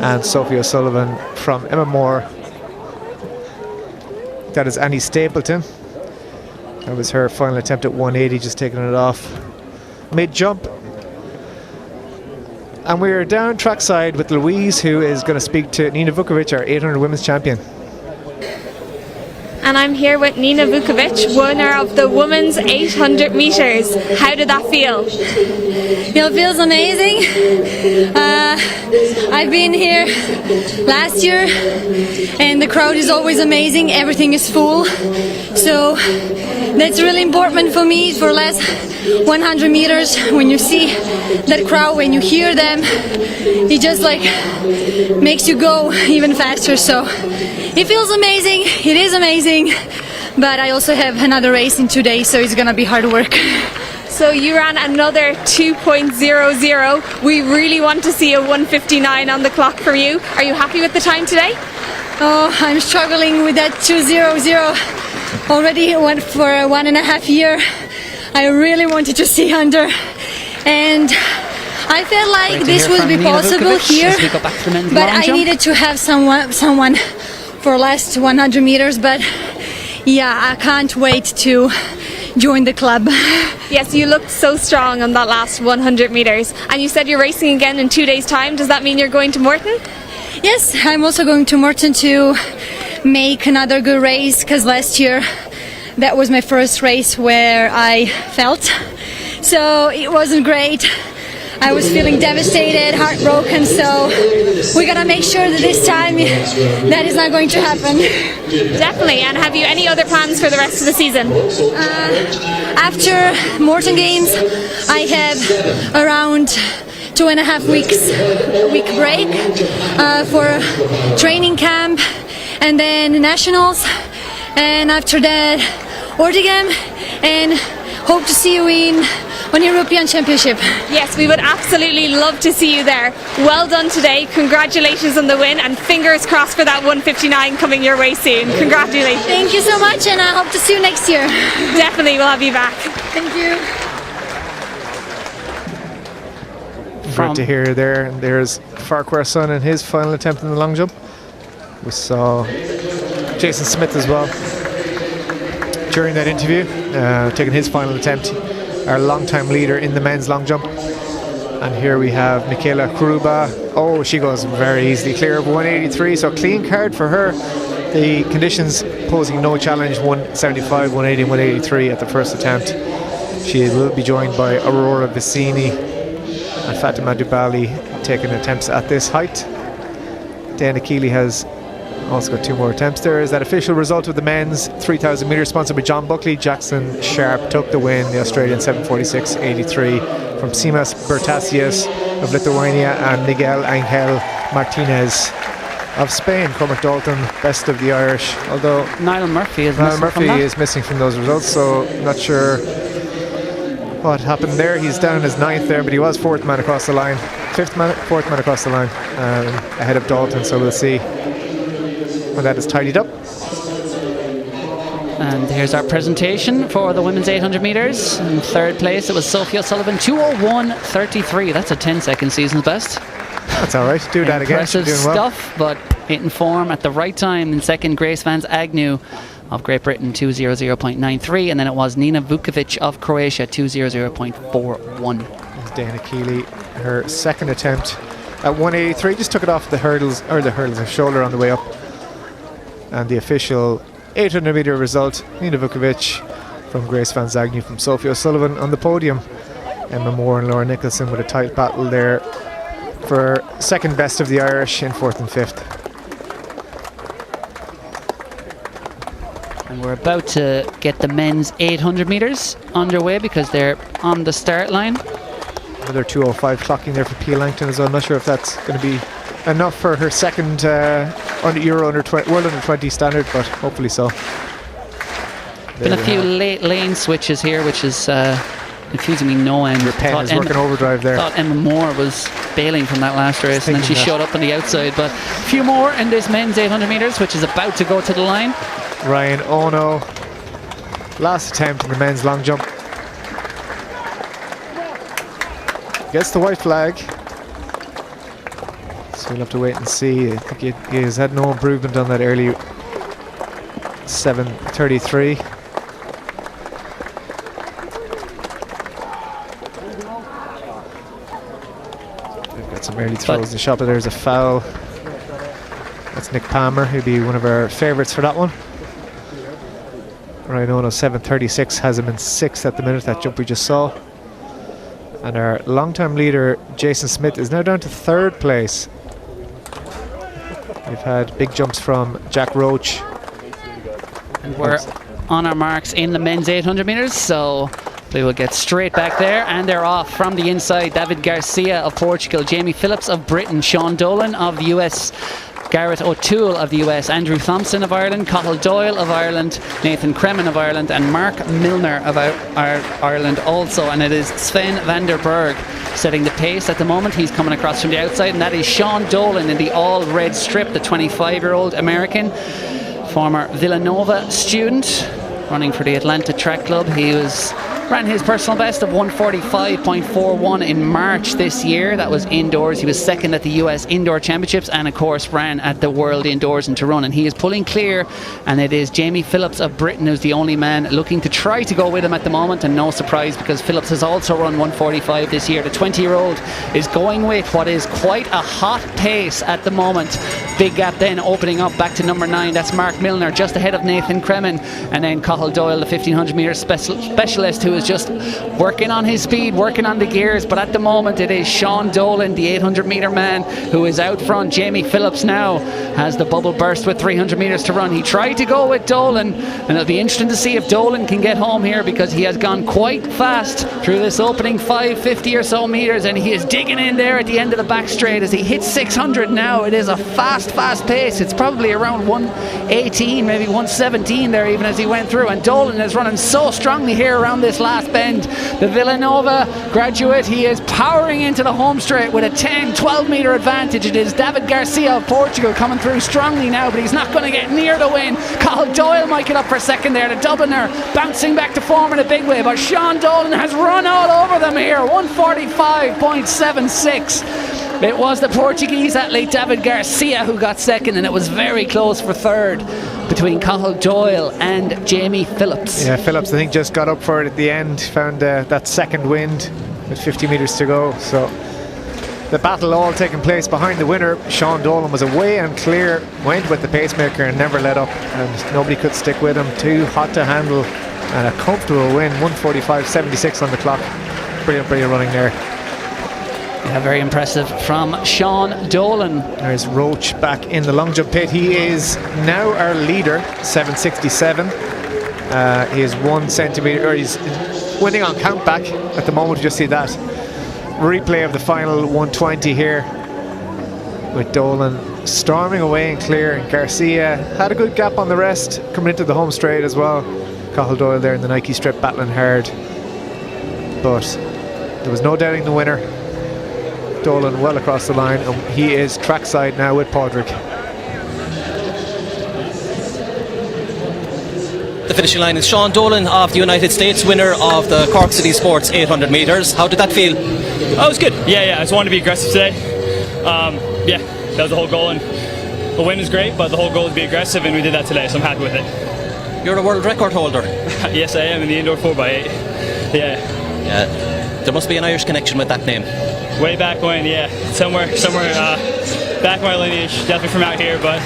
and Sophie O'Sullivan from Emma Moore. That is Annie Stapleton. That was her final attempt at 180, just taking it off mid-jump. And we're down trackside with Louise, who is going to speak to Nina Vukovic, our 800 women's champion.
And I'm here with Nina Vukovic, winner of the women's 800 metres. How did that feel?
It feels amazing. I've been here last year, and the crowd is always amazing. Everything is full. So that's really important for me for last 100 meters. When you see that crowd, when you hear them, it just like makes you go even faster. So it feels amazing. It is amazing. But I also have another race in 2 days, so it's gonna be hard work.
So you ran another 2.00. We really want to see a 1:59 on the clock from you. Are you happy with the time today?
Oh, I'm struggling with that 2:00. Already went for 1.5 years. I really wanted to see under, and I felt like this would be possible here, but I needed to have someone for last 100 meters. But yeah, I can't wait to join the club.
Yes, you looked so strong on that last 100 metres, and you said you're racing again in 2 days' time. Does that mean you're going to Morton?
Yes, I'm also going to Morton to make another good race, because last year that was my first race where I felt, so it wasn't great. I was feeling devastated, heartbroken, so we gotta make sure that this time that is not going to happen.
Definitely. And have you any other plans for the rest of the season?
After Morton Games, I have around 2.5 week break for training camp, and then nationals, and after that Ortigam, and hope to see you on European Championship.
Yes, we would absolutely love to see you there. Well done today. Congratulations on the win, and fingers crossed for that 1:59 coming your way soon. Congratulations.
Thank you so much, and I hope to see you next year.
Definitely, we'll have you back.
Thank you.
Great to hear there. And there's Farquhar Son in his final attempt in the long jump. We saw Jason Smith as well during that interview, taking his final attempt, our long-time leader in the men's long jump. And here we have Michaela Kuruba Oh, she goes very easily clear of 183, so clean card for her. The conditions posing no challenge, 175, 180 and 183 at the first attempt. She will be joined by Aurora Vicini and Fatima Dubali taking attempts at this height. Dana Keeley has also got 2 more attempts. There is that official result of the men's 3,000 metres sponsored by John Buckley. Jackson Sharp took the win, the Australian 7:46.83 from Simas Bertasias of Lithuania and Miguel Angel Martinez of Spain. Cormac Dalton, best of the Irish, although
Niall Murphy
is missing from those results, so not sure what happened there. He's down as 9th there, but he was 4th man across the line, 4th man across the line, ahead of Dalton, so we'll see when that is tidied up.
And here's our presentation for the women's 800 metres. In 3rd place it was Sophie O'Sullivan, 2:01.33. That's a 10-second season's best.
That's all right. Do that again.
Impressive
Doing well.
stuff, but hitting form at the right time. In 2nd, Grace Vance Agnew of Great Britain, 2:00.93, and then it was Nina Vukovic of Croatia, 2:00.41.
Dana Keeley, her 2nd attempt at 183, just took it off the hurdles of shoulder on the way up. And the official 800 metre result, Nina Vukovic from Grace Vance Agnew from Sophie O'Sullivan on the podium. Emma Moore and Laura Nicholson with a tight battle there for 2nd best of the Irish in 4th and 5th.
And we're about to get the men's 800 metres underway because they're on the start line.
Another 2:05 clocking there for Pia Langton as well. I'm not sure if that's going to be enough for her 2nd World Under 20 standard, but hopefully so.
Been a few late lane switches here, which is confusing me no end.
Your pen is working overdrive there.
I thought Emma Moore was bailing from that last race, and then she showed up on the outside. But a few more in this men's 800 metres, which is about to go to the line.
Ryan Ono, last attempt in the men's long jump. Gets the white flag. So we'll have to wait and see. I think he has had no improvement on that early 7:33. We've got some early throws in the shop, but there's a foul. That's Nick Palmer, who'd be one of our favourites for that one. Ryan Ono, 7:36, has him in 6th at the minute, that jump we just saw. And our long-time leader, Jason Smith, is now down to 3rd place. We've had big jumps from Jack Roach.
And we're on our marks in the men's 800 metres, so we will get straight back there. And they're off from the inside. David Garcia of Portugal, Jamie Phillips of Britain, Sean Dolan of the US, Garrett O'Toole of the US, Andrew Thompson of Ireland, Cathal Doyle of Ireland, Nathan Kremen of Ireland, and Mark Milner of Ireland also. And it is Sven van der Berg setting the pace at the moment. He's coming across from the outside, and that is Sean Dolan in the all-red strip, the 25-year-old American, former Villanova student, running for the Atlanta Track Club. He ran his personal best of 1:45.41 in March this year. That was indoors. He was 2nd at the US Indoor Championships, and of course ran at the World Indoors in Toronto. And he is pulling clear, and it is Jamie Phillips of Britain who's the only man looking to try to go with him at the moment, and no surprise because Phillips has also run 1:45 this year. The 20-year-old is going with what is quite a hot pace at the moment. Big gap then opening up back to number 9. That's Mark Milner just ahead of Nathan Kremen, and then Cathal Doyle, the 1500 metre specialist, who is just working on his speed, working on the gears. But at the moment it is Sean Dolan, the 800 metre man, who is out front. Jamie Phillips now has the bubble burst with 300 metres to run. He tried to go with Dolan, and it'll be interesting to see if Dolan can get home here, because he has gone quite fast through this opening 550 or so metres, and he is digging in there at the end of the back straight as he hits 600 now. It is a fast pace. It's probably around 118, maybe 117 there even as he went through, and Dolan is running so strongly here around this last bend. The Villanova graduate, he is powering into the home straight with a 10-12 metre advantage. It is David Garcia of Portugal coming through strongly now, but he's not going to get near the win. Cathal Doyle might get up for 2nd there. The Dubliner bouncing back to form in a big way, but Sean Dolan has run all over them here. 1:45.76. It was the Portuguese athlete David Garcia who got 2nd, and it was very close for 3rd between Cathal Doyle and Jamie Phillips.
Yeah, Phillips I think just got up for it at the end, found that 2nd wind with 50 metres to go, so The battle all taking place behind the winner. Sean Dolan was away and clear, went with the pacemaker and never let up, and nobody could stick with him. Too hot to handle, and a comfortable win, 1:45.76 on the clock. Brilliant running there.
Yeah, very impressive from Sean Dolan.
There's Roach back in the long jump pit. He is now our leader, 7:67. He is 1 centimetre, or he's winning on count back at the moment. You just see that replay of the final 120 here, with Dolan storming away and clear, and Garcia had a good gap on the rest coming into the home straight as well. Cathal Doyle there in the Nike strip battling hard, but there was no doubting the winner. Dolan well across the line, and he is trackside now with Padraig.
The finishing line is Sean Dolan of the United States, winner of the Cork City Sports 800 metres. How did that feel?
Oh, it was good. Yeah. I just wanted to be aggressive today. That was the whole goal, and the win is great, but the whole goal is to be aggressive, and we did that today, so I'm happy with it.
You're a world record holder.
Yes, I am in the indoor 4x8. Yeah.
There must be an Irish connection with that name.
Way back when, yeah. Somewhere back my lineage, definitely from out here, but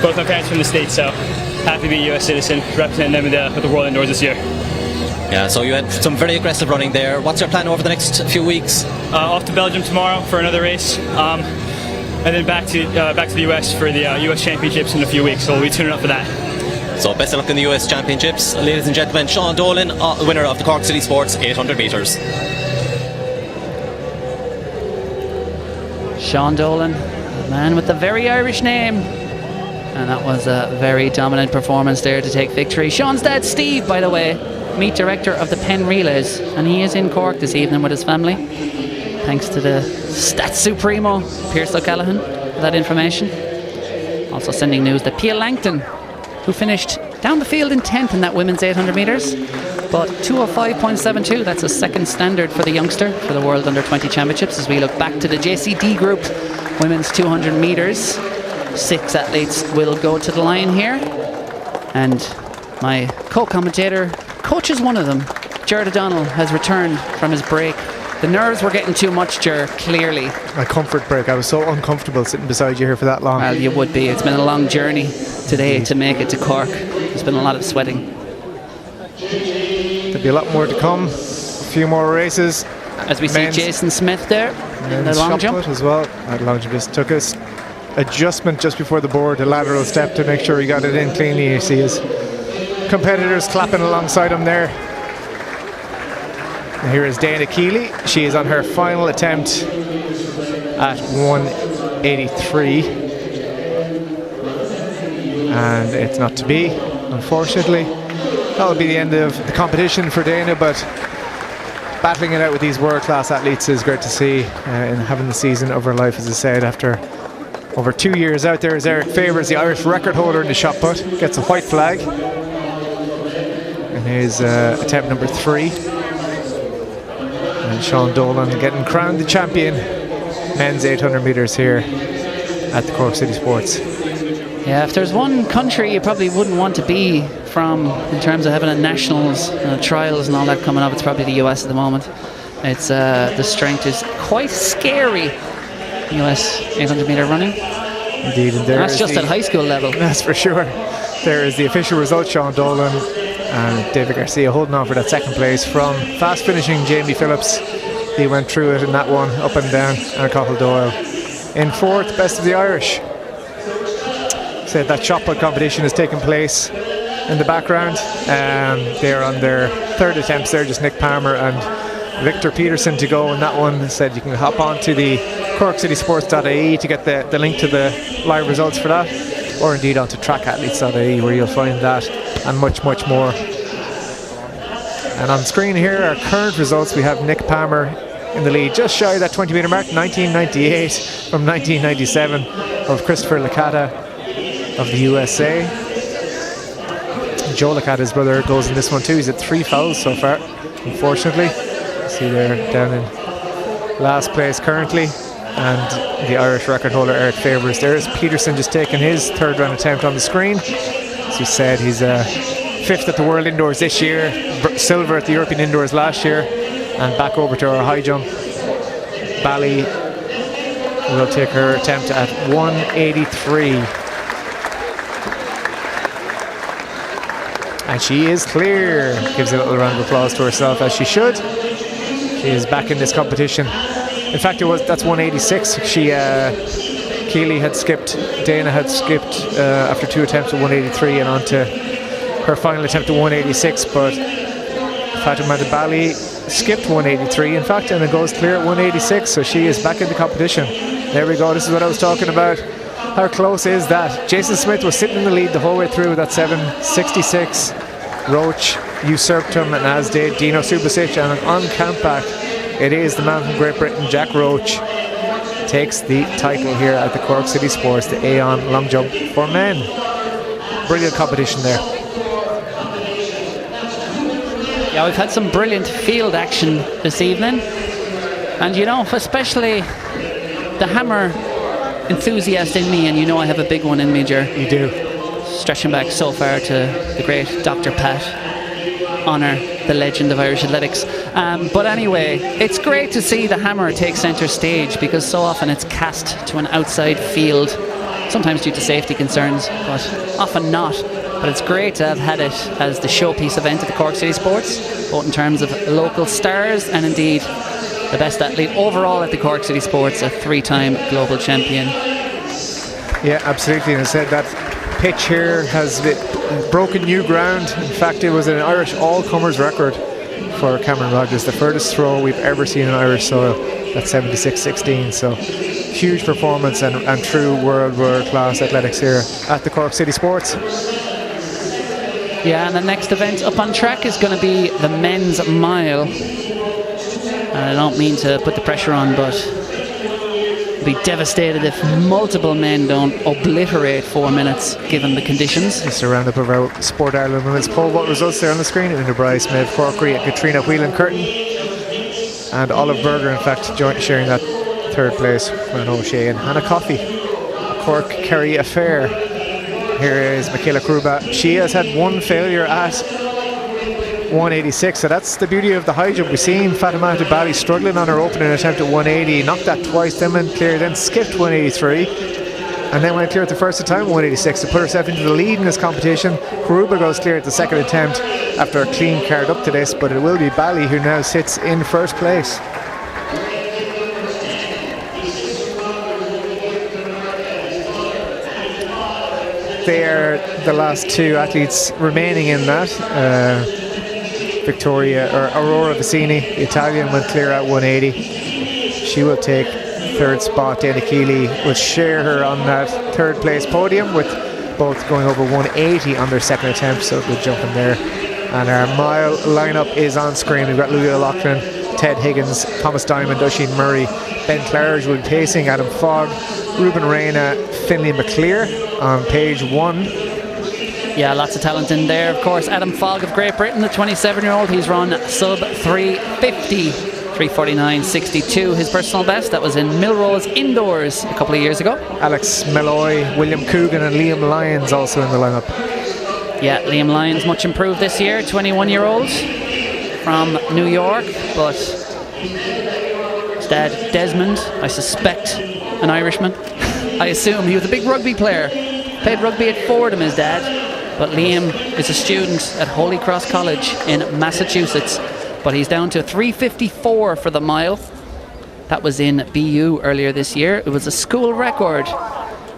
both my parents from the States, so happy to be a US citizen, representing them with the World Indoors this year.
Yeah, so you had some very aggressive running there. What's your plan over the next few weeks?
Off to Belgium tomorrow for another race, and then back to the US for the US Championships in a few weeks, so we'll be tuning up for that.
So best of luck in the US Championships. Ladies and gentlemen, Sean Dolan, winner of the Cork City Sports 800 metres.
Sean Dolan, a man with the very Irish name. And that was a very dominant performance there to take victory. Sean's dad, Steve, by the way, meet director of the Penn Relays, and he is in Cork this evening with his family. Thanks to the Stats Supremo, Pierce O'Callaghan, for that information. Also sending news that Pia Langton, who finished down the field in 10th in that women's 800 metres, but 2:05.72, that's a second standard for the youngster for the World Under 20 Championships. As we look back to the JCD group, women's 200 metres, 6 athletes will go to the line here, and my co-commentator coaches one of them. Jared O'Donnell has returned from his break. The nerves were getting too much, Ger, clearly.
A comfort break. I was so uncomfortable sitting beside you here for that long.
Well, you would be. It's been a long journey today to make it to Cork. There's been a lot of sweating.
There'll be a lot more to come. A few more races.
As we see Jason Smith there in the long jump
as well. That long jump just took us adjustment just before the board, a lateral step to make sure he got it in cleanly. You see his competitors clapping alongside him there. And here is Dana Keeley. She is on her final attempt at 1:83, and it's not to be, unfortunately. That'll be the end of the competition for Dana, but battling it out with these world-class athletes is great to see, and having the season of her life, as I said, after over 2 years out there. Is Eric Favours, the Irish record holder in the shot put, gets a white flag, and here's attempt number 3. And Sean Dolan getting crowned the champion, men's 800 metres here at the Cork City Sports.
Yeah, if there's one country you probably wouldn't want to be from in terms of having a nationals, trials and all that coming up, it's probably the US at the moment. It's the strength is quite scary. US 800 metre running.
Indeed, and
that's just at high school level.
That's for sure. There is the official result. Sean Dolan and David Garcia holding on for that second place from fast finishing Jamie Phillips. He went through it in that one, up and down, and Cathal Doyle in fourth, best of the Irish. Said that shot put competition is taking place in the background. They're on their third attempts there, just Nick Palmer and Victor Peterson to go in that one. Said you can hop on to the corkcitysports.ie to get the link to the live results for that, or indeed onto trackathletes.ie where you'll find that and much more. And on screen here our current results. We have Nick Palmer in the lead, just shy of that 20 metre mark, 1998 from 1997 of Christopher Licata of the USA. Joe Licata's brother goes in this one too. He's at 3 fouls so far, unfortunately. See there down in last place currently, and the Irish record holder Eric Favours. There's Peterson just taking his third round attempt on the screen. As we said, he's 5th at the World Indoors this year, silver at the European Indoors last year, and back over to our high jump. Bally will take her attempt at 183. And she is clear. Gives a little round of applause to herself, as she should. She is back in this competition. In fact, that's 186. Keely had skipped, Dana had skipped after 2 attempts at 183 and on to her final attempt at 186, but Fatima Dibali skipped 183 in fact, and it goes clear at 186, so she is back in the competition. There we go, this is what I was talking about. How close is that? Jason Smith was sitting in the lead the whole way through with that 7.66. Roach usurped him, and as did Dino Subasic, and on countback it is the man from Great Britain, Jack Roach, takes the title here at the Cork City Sports, the Aon long jump for men. Brilliant competition there.
Yeah, we've had some brilliant field action this evening, and you know, especially the hammer enthusiast in me, and you know I have a big one in me, Ger.
You do.
Stretching back so far to the great Dr. Pat, honour the legend of Irish athletics. But anyway, it's great to see the hammer take centre stage, because so often it's cast to an outside field, sometimes due to safety concerns, but often not. But it's great to have had it as the showpiece event at the Cork City Sports, both in terms of local stars and indeed the best athlete overall at the Cork City Sports, a 3-time global champion.
Yeah, absolutely. And I said that pitch here has broken new ground. In fact, it was an Irish all-comers record for Cameron Rogers, the furthest throw we've ever seen in Irish soil, at 76.16. So huge performance and true world class athletics here at the Cork City Sports.
Yeah, and the next event up on track is going to be the men's mile. And I don't mean to put the pressure on, but I'd be devastated if multiple men don't obliterate 4 minutes given the conditions.
Just a roundup of our Sport Ireland women's pole vault results there on the screen. Linda Bryce, Maeve Corkery, and Katrina Whelan-Curtin, and Olive Berger, in fact, sharing that third place. Ron O'Shea and Hannah Coffey. Cork Kerry Affair. Here is Michaela Kruba. She has had one failure at 186, so that's the beauty of the high jump. We've seen Fatima Dibali struggling on her opening attempt at 180, knocked that twice, then went clear, then skipped 183, and then went clear at the first time 186 to put herself into the lead in this competition. Kruba goes clear at the second attempt after a clean card up to this, but it will be Bally who now sits in first place. They are the last two athletes remaining in that. Aurora Vicini, the Italian, went clear at 180. She will take third spot. Dana Keely will share her on that third place podium, with both going over 180 on their second attempt, so good jump in there. And our mile lineup is on screen. We've got Louis O'Loughlin, Ted Higgins, Thomas Diamond, Oisin Murray, Ben Claridge will be pacing, Adam Fogg, Ruben Reina, Finlay McClear on page 1.
Yeah, lots of talent in there. Of course, Adam Fogg of Great Britain, the 27-year-old, he's run sub 350, 349.62, his personal best. That was in Millrose Indoors a couple of years ago.
Alex Malloy, William Coogan and Liam Lyons also in the lineup.
Yeah, Liam Lyons much improved this year, 21-year-old from New York, but his dad Desmond, I suspect an Irishman. I assume he was a big rugby player, played rugby at Fordham, his dad. But Liam is a student at Holy Cross College in Massachusetts. But he's down to 3:54 for the mile. That was in BU earlier this year. It was a school record.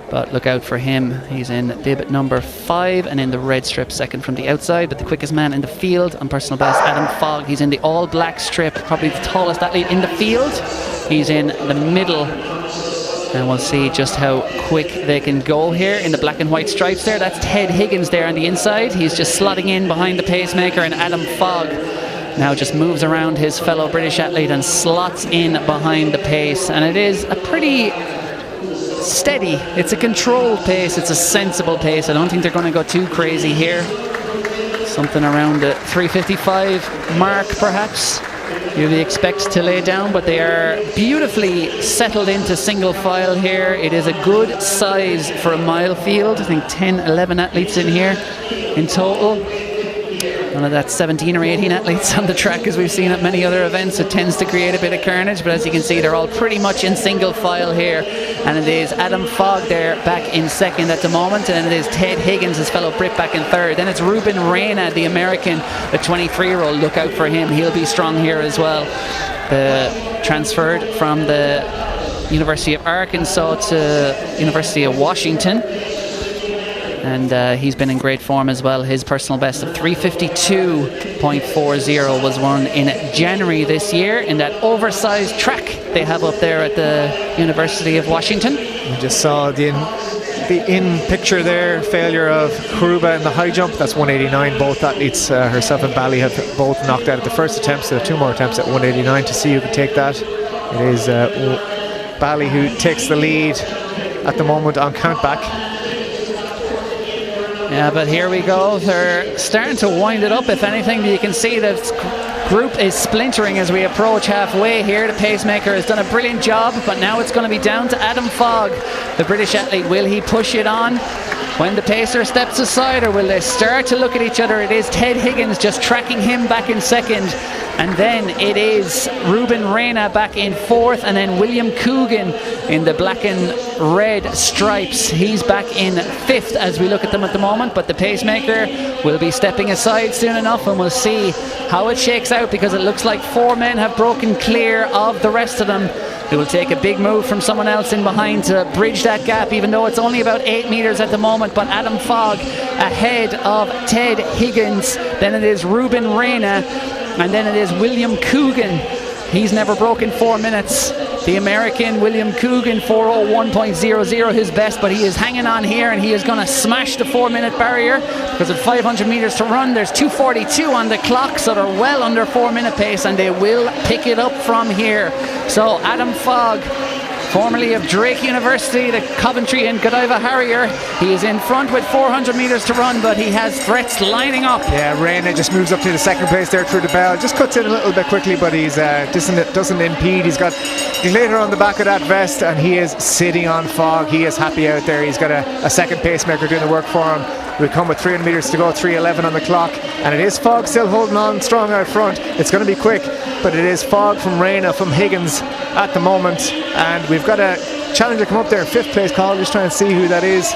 But look out for him. He's in bib number 5 and in the red strip, second from the outside. But the quickest man in the field on personal best, Adam Fogg. He's in the all black strip, probably the tallest athlete in the field. He's in the middle. And we'll see just how quick they can go here in the black and white stripes there. That's Ted Higgins there on the inside. He's just slotting in behind the pacemaker, and Adam Fogg now just moves around his fellow British athlete and slots in behind the pace. And it is a pretty steady, it's a controlled pace, it's a sensible pace. I don't think they're going to go too crazy here. Something around the 3:55 mark perhaps you'd expect to lay down, but they are beautifully settled into single file here. It is a good size for a mile field. I think 10-11 athletes in here in total. None of that 17 or 18 athletes on the track as we've seen at many other events. It tends to create a bit of carnage, but as you can see, they're all pretty much in single file here. And it is Adam Fogg there back in second at the moment, and it is Ted Higgins, his fellow Brit, back in third. Then it's Ruben Reina, the American, the 23-year-old. Look out for him. He'll be strong here as well. Transferred from the University of Arkansas to University of Washington. And he's been in great form as well. His personal best of 3:52.40 was won in January this year in that oversized track they have up there at the University of Washington.
We just saw the in picture there, failure of Kuruba in the high jump. That's 189. Both athletes, herself and Bally, have both knocked out at the first attempt, so 2 more attempts at 189 to see who can take that. It is Bally who takes the lead at the moment on countback.
Yeah, but here we go. They're starting to wind it up, if anything. But you can see the group is splintering as we approach halfway here. The pacemaker has done a brilliant job, but now it's going to be down to Adam Fogg, the British athlete. Will he push it on when the pacer steps aside, or will they start to look at each other? It is Ted Higgins just tracking him back in second. And then it is Ruben Reina back in fourth, and then William Coogan in the black and red stripes. He's back in fifth as we look at them at the moment, but the pacemaker will be stepping aside soon enough, and we'll see how it shakes out, because it looks like 4 men have broken clear of the rest of them. It will take a big move from someone else in behind to bridge that gap, even though it's only about 8 meters at the moment. But Adam Fogg ahead of Ted Higgins. Then it is Ruben Reina, and then it is William Coogan. He's never broken 4 minutes. The American William Coogan, 4:01.00 his best, but he is hanging on here, and he is going to smash the 4-minute barrier, because at 500 meters to run, there's 2:42 on the clock, so they're well under 4-minute pace, and they will pick it up from here. So Adam Fogg, formerly of Drake University, the Coventry and Godiva Harrier, he is in front with 400 meters to run, but he has threats lining up.
Yeah, Reina just moves up to the second place there through the bell, just cuts in a little bit quickly, but he's doesn't impede. He's later on the back of that vest, and he is sitting on Fogg. He is happy out there. He's got a second pacemaker doing the work for him. We come with 300 meters to go, 3:11 on the clock, and it is Fogg still holding on strong out front. It's going to be quick, but it is Fogg from Reina from Higgins at the moment, and we've got a challenger come up there in 5th place. Call, just trying to see who that is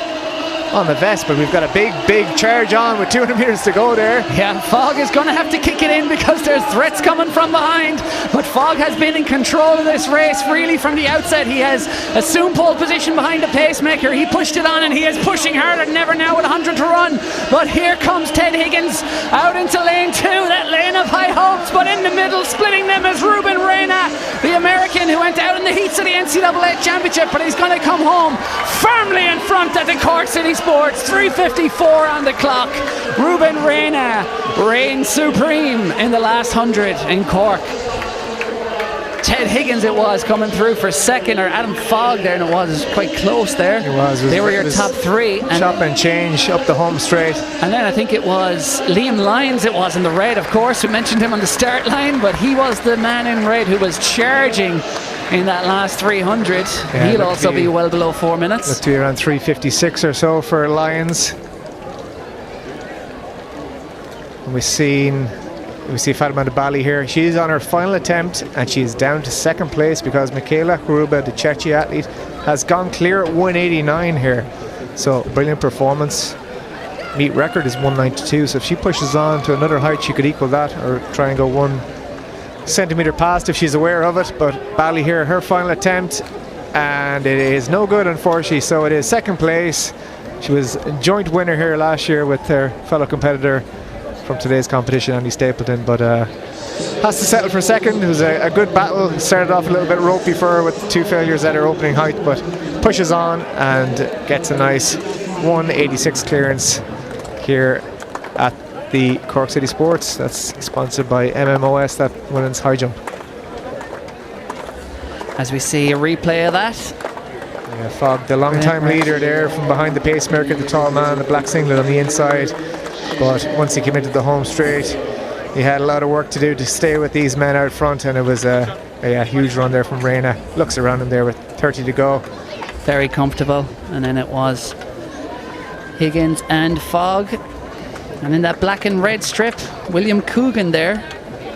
on the vest, but we've got a big charge on with 200 meters to go there.
Yeah, Fogg is going to have to kick it in, because there's threats coming from behind, but Fogg has been in control of this race really from the outset. He has assumed pole position behind the pacemaker. He pushed it on, and he is pushing harder than ever now with 100 to run. But here comes Ted Higgins out into lane 2, that lane of high hopes, but in the middle, splitting them, is Ruben Reina, the American who went out in the heats of the NCAA Championship, but he's going to come home firmly in front at the Cork City Sports. 3:54 on the clock. Ruben Reina reigns supreme in the last 100 in Cork. Ted Higgins it was coming through for second, or Adam Fogg there, and it was quite close there.
It was.
They were your top 3. And
chop and change up the home straight.
And then I think it was Liam Lyons, it was in the red, of course. We mentioned him on the start line, but he was the man in red who was charging in that last 300.
Yeah,
he'll also be well below 4 minutes.
Look to be around 3:56 or so for Lyons. And we see Fatima Bally here. She's on her final attempt, and she's down to second place because Michaela Kuruba, the Chechi athlete, has gone clear at 189 here. So brilliant performance. Meet record is 192, so if she pushes on to another height, she could equal that or try and go 1 centimeter past if she's aware of it. But Bally here, her final attempt, and it is no good, unfortunately. So it is second place. She was a joint winner here last year with her fellow competitor from today's competition, Andy Stapleton, but has to settle for second. It was a good battle. It started off a little bit ropey for her with 2 failures at her opening height, but pushes on and gets a nice 186 clearance here at the Cork City Sports. That's sponsored by MMOS, that women's high jump.
As we see a replay of that.
Yeah, Fogg, the long-time leader there from behind the pacemaker, the tall man, the black singlet on the inside. But once he came into the home straight, he had a lot of work to do to stay with these men out front, and it was a huge run there from Reina. Looks around him there with 30 to go.
Very comfortable. And then it was Higgins and Fogg. And in that black and red strip, William Coogan there.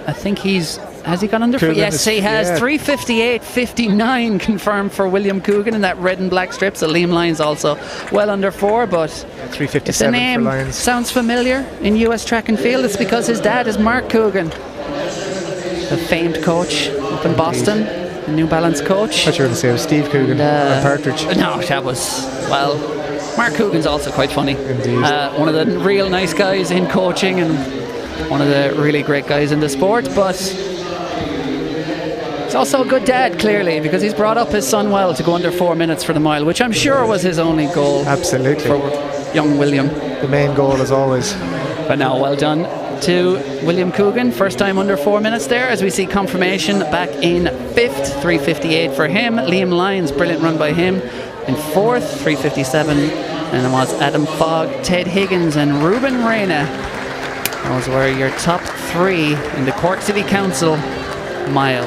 I think has he gone under? Yes, he has. 3:58.59 confirmed for William Coogan in that red and black strip. So Liam Lyons also well under 4, but
3:57
if the name
for Lyons
sounds familiar in US track and field, it's because his dad is Mark Coogan, the famed coach up in Boston, the New Balance coach.
I thought you were going to say it was Steve Coogan and Partridge.
No, that was, well, Mark Coogan's also quite funny.
Indeed.
One of the real nice guys in coaching and one of the really great guys in the sport, but he's also a good dad, clearly, because he's brought up his son well to go under 4 minutes for the mile, which I'm sure was his only goal.
Absolutely.
For young William.
The main goal, as always.
But now, well done to William Coogan. First time under 4 minutes there, as we see confirmation back in 5th, 3:58 for him. Liam Lyons, brilliant run by him. In 4th, 3:57. And it was Adam Fogg, Ted Higgins, and Ruben Reina. Those were your top 3 in the Cork City Council mile.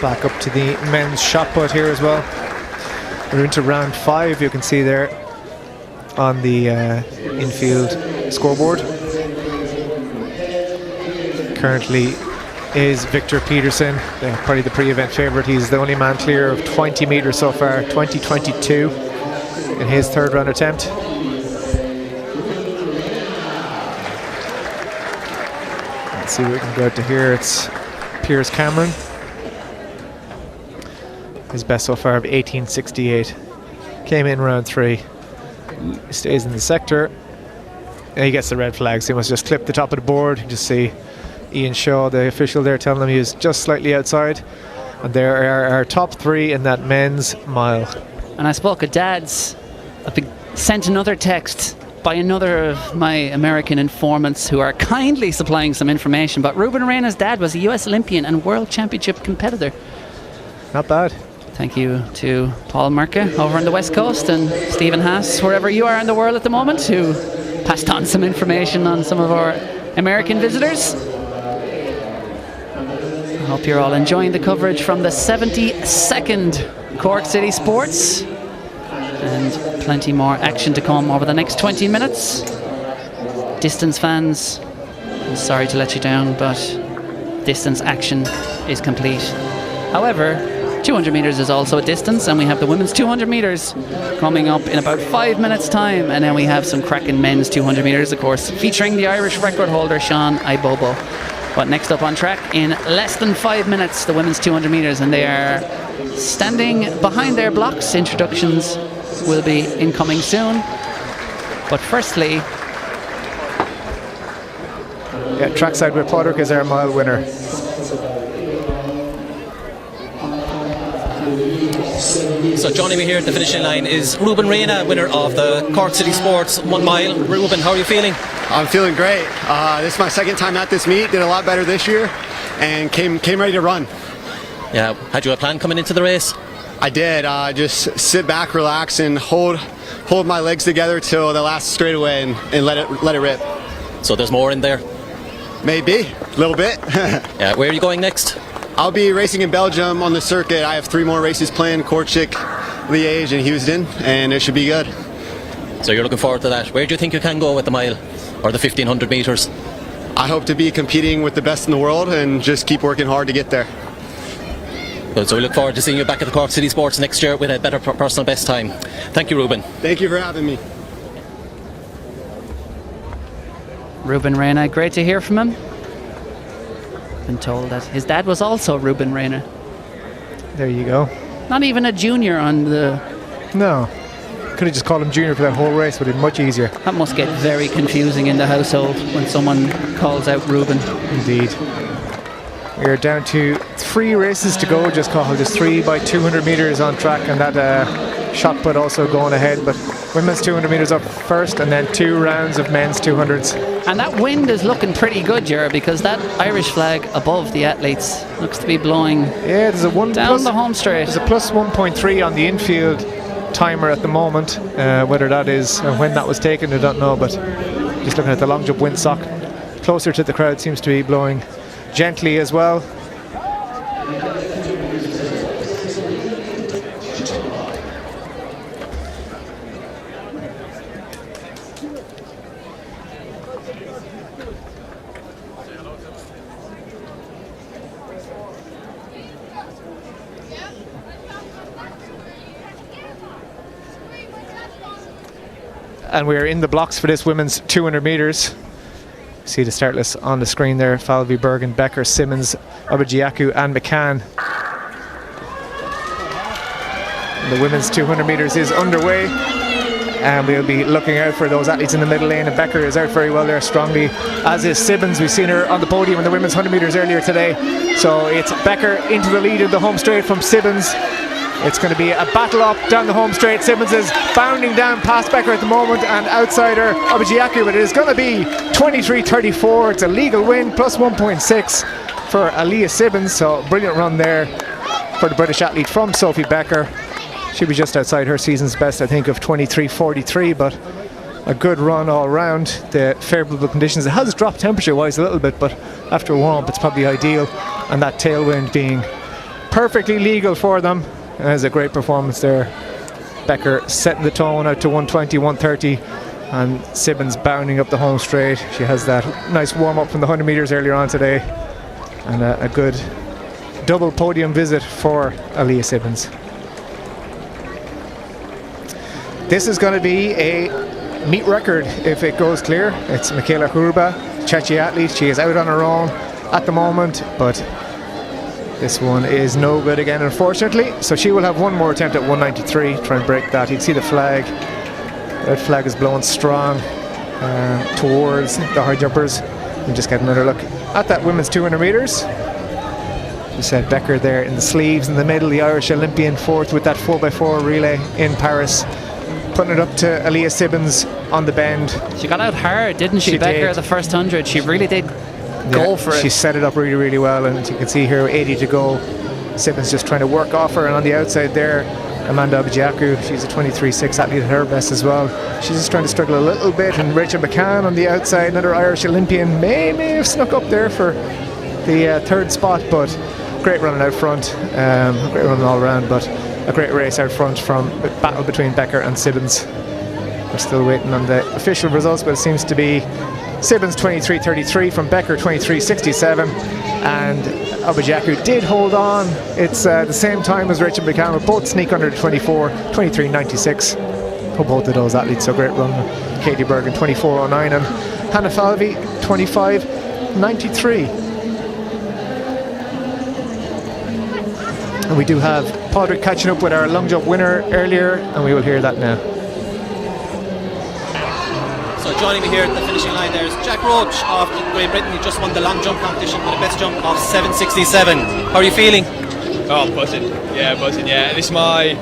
Back up to the men's shot put here as well. We're into round 5, you can see there on the infield scoreboard. Currently is Victor Peterson, probably the pre-event favourite. He's the only man clear of 20 metres so far, 20:22 in his third round attempt. Let's see what we can go out to here. It's Piers Cameron. His best so far of 18:68. Came in round 3. Stays in the sector. And he gets the red flag, so he must just clip the top of the board. You just see Ian Shaw, the official there, telling him he is just slightly outside. And there are our top 3 in that men's mile.
And I spoke of dads. I've been sent another text by another of my American informants who are kindly supplying some information. But Ruben Reina's dad was a US Olympian and World Championship competitor.
Not bad.
Thank you to Paul Merke over on the West Coast and Stephen Haas, wherever you are in the world at the moment, who passed on some information on some of our American visitors. I hope you're all enjoying the coverage from the 72nd Cork City Sports, and plenty more action to come over the next 20 minutes. Distance fans, I'm sorry to let you down, but distance action is complete. However, 200 metres is also a distance, and we have the women's 200 metres coming up in about 5 minutes time, and then we have some cracking men's 200 metres, of course, featuring the Irish record holder Sean Ibobo. But next up on track in less than 5 minutes, the women's 200 metres, and they are standing behind their blocks. Introductions will be incoming soon. But firstly,
trackside with Podrick is our mile winner.
So joining me here at the finishing line is Ruben Reina, winner of the Cork City Sports 1 mile. Ruben, how are you feeling?
I'm feeling great. This is my second time at this meet. Did a lot better this year and came ready to run.
Yeah, had you a plan coming into the race?
I did. Just sit back, relax, and hold my legs together till the last straightaway and let it rip.
So there's more in there?
Maybe, a little bit.
Yeah, where are you going next?
I'll be racing in Belgium on the circuit. I have 3 more races planned: Kortrijk, Liège, and Houston, and it should be good.
So you're looking forward to that. Where do you think you can go with the mile or the 1500 metres?
I hope to be competing with the best in the world and just keep working hard to get there.
Good, so we look forward to seeing you back at the Cork City Sports next year with a better personal best time. Thank you, Ruben.
Thank you for having me.
Ruben Reina, great to hear from him. Been told that his dad was also Ruben Reina.
There you go.
Not even a junior on the...
No. Could have just called him junior for that whole race, would have been much easier.
That must get very confusing in the household when someone calls out Ruben.
Indeed. We're down to 3 races to go, just 3 by 200 metres on track, and that shot put also going ahead, but women's 200 metres up first, and then 2 rounds of men's 200s.
And that wind is looking pretty good, Ger, because that Irish flag above the athletes looks to be blowing
there's a
down the home straight.
There's a plus 1.3 on the infield timer at the moment. Whether that is when that was taken, I don't know, but just looking at the long jump windsock closer to the crowd, seems to be blowing gently as well. and we're in the blocks for this women's 200 metres. See the start list on the screen there. Falvey, Bergen, Becker, Simmons, Obajiaku and McCann. The women's 200 metres is underway, and we'll be looking out for those athletes in the middle lane. And Becker is out very well there strongly, as is Simmons. We've seen her on the podium in the women's 100 metres earlier today. So it's Becker into the lead in the home straight from Simmons. It's going to be a battle up down the home straight. Simmons is bounding down past Becker at the moment, and outside her Obajiaku, but it is going to be 23.34. It's a legal win, plus 1.6 for Aaliyah Simmons. So brilliant run there for the British athlete from Sophie Becker. She'll be just outside her season's best, I think, of 23.43, but a good run all round. The favourable conditions, it has dropped temperature wise a little bit, but after a warm up it's probably ideal, and that tailwind being perfectly legal for them. And there's a great performance there. Becker setting the tone out to 120, 130, and Simmons bounding up the home straight. She has that nice warm up from the 100 metres earlier on today, and a good double podium visit for Aaliyah Simmons. This is going to be a meet record if it goes clear. It's Michaela Hurba, Chechi athlete. She is out on her own at the moment, but this one is no good again, unfortunately. So she will have one more attempt at 193, try and break that. You can see the flag. The red flag is blowing strong towards the high jumpers. We'll just get another look at that women's 200 metres. We said Becker there in the sleeves in the middle, the Irish Olympian fourth with that 4x4 relay in Paris. Putting it up to Aaliyah Simmons on the bend.
She got out hard, didn't she, Becker,
did.
The first 100. She really did go for it.
She set it up really, really well, and you can see here 80 to go. Simmons just trying to work off her, and on the outside there, Amanda Obajiaku, she's a 23.6 athlete at her best as well. She's just trying to struggle a little bit, and Rachel McCann on the outside, another Irish Olympian, may have snuck up there for the third spot, but great running out front, great running all around, but a great race out front from a battle between Becker and Simmons. We're still waiting on the official results, but it seems to be Simmons 23.33 from Becker 23.67, and Obajiaku did hold on. It's the same time as Rachel McCann, but both sneak under the 24, 23.96 for both of those athletes. So great run. Katie Bergen 24.09 and Hannah Falvey 25.93. And we do have Padraig catching up with our long jump winner earlier, and we will hear that now.
So joining me here at the finishing line there is Jack Roach of Great Britain. He just won the long jump competition with a best jump of 7.67. How are you feeling?
Oh, buzzing. Yeah, buzzing. Yeah, this is my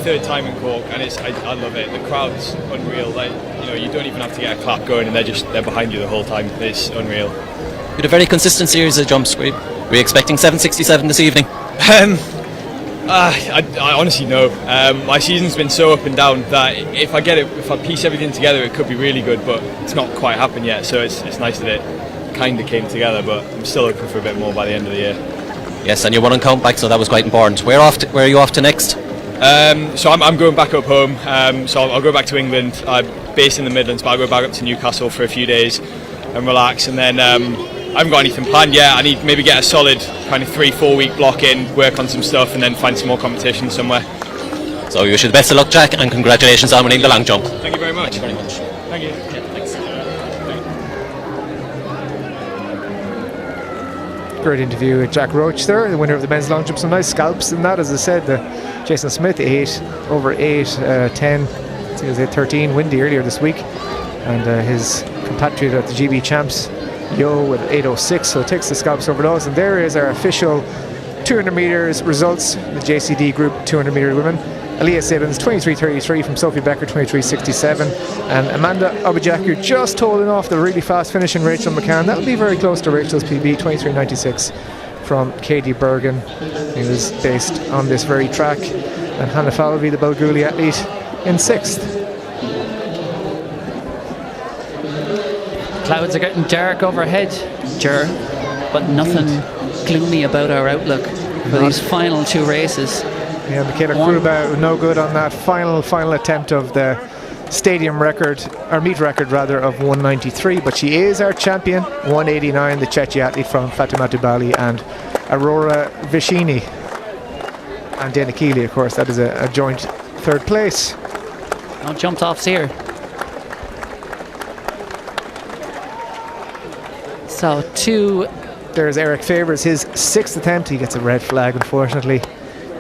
third time in Cork, and I love it. The crowd's unreal. Like, you know, you don't even have to get a clap going, and they're behind you the whole time. It's unreal.
You had a very consistent series of jumps. Were you expecting 7.67 this evening?
I honestly know. My season's been so up and down that if I piece everything together, it could be really good, but it's not quite happened yet. So it's nice that it kind of came together, but I'm still looking for a bit more by the end of the year.
Yes, and you won on countback, so that was quite important. Where are you off to next?
So I'm going back up home. So I'll go back to England. I'm based in the Midlands, but I'll go back up to Newcastle for a few days and relax, and then I haven't got anything planned yet. I need to maybe get a solid kind of 3-4 week block in, work on some stuff, and then find some more competition somewhere.
So you wish you the best of luck, Jack, and congratulations on winning the long jump.
Thank you very much.
Thank you very much.
Thank you.
Yeah, thanks.
Great interview with Jack Roach there, the winner of the men's long jump. Some nice scalps in that, as I said. Jason Smith 8/10. I think it was 8:13, windy earlier this week, and his compatriot at the GB Champs, Yo, with 8:06, so it takes the scalps over those. And there is our official 200 metres results. The JCD Group 200 metre women. Aaliyah Simmons 23.33 from Sophie Becker 23.67, and Amanda Obajiaku just holding off the really fast finishing Rachel McCann. That'll be very close to Rachel's PB 23.96 from Katie Bergen, who was based on this very track, and Hannah Falvey, the Balguli athlete, in 6th.
Clouds are getting dark overhead, but nothing gloomy about our outlook for these final two races.
Yeah, Michaela Kruba no good on that final attempt of the stadium record, or meet record rather, of 193, but she is our champion, 189, the Chechi athlete from Fatimatu Bali, and Aurora Vicini and Dana Keeley, of course. That is a joint third place.
No jumped offs here. So
There's Eric Favors, his 6th attempt. He gets a red flag, unfortunately,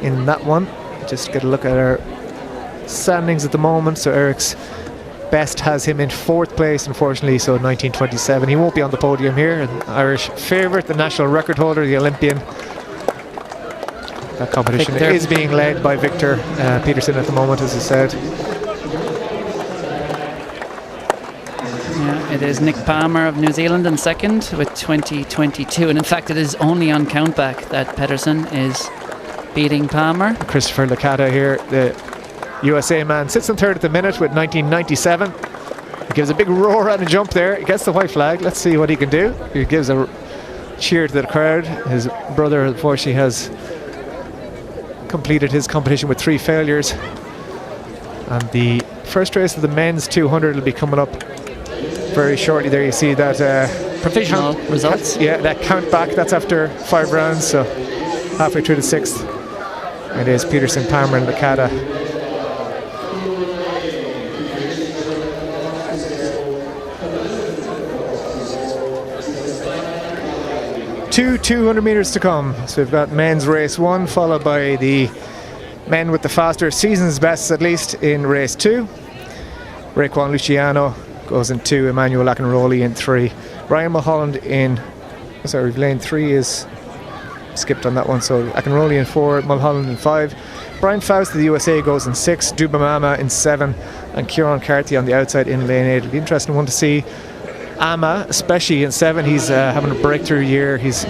in that one. Just get a look at our standings at the moment. So Eric's best has him in 4th place, unfortunately, so 1927. He won't be on the podium here. An Irish favourite, the national record holder, the Olympian. That competition is being led by Victor Peterson at the moment, as I said.
Yeah, it is Nick Palmer of New Zealand in 2nd with 2022, and in fact it is only on countback that Pedersen is beating Palmer.
Christopher Licata here, the USA man, sits in 3rd at the minute with 1997. He gives a big roar and a jump there. He gets the white flag. Let's see what he can do. He gives a cheer to the crowd. His brother, unfortunately, has completed his competition with 3 failures. And the first race of the men's 200 will be coming up very shortly. There you see that
provisional results.
That count back. That's after 5 rounds, so halfway through the 6th. It is Peterson, Palmer and Licata. Two 200 metres to come. So we've got men's race 1, followed by the men with the faster season's bests, at least, in race 2. Raekwon Luciano goes in 2, Emmanuel Akinroli in 3. Ryan Mulholland in, sorry, lane 3 is skipped on that one, so Akinroli in 4, Mulholland in 5. Brian Faust of the USA goes in 6, Dubamama in 7, and Kieran Carthy on the outside in lane 8. It'll be an interesting one to see. Ama, especially in 7, he's having a breakthrough year. He's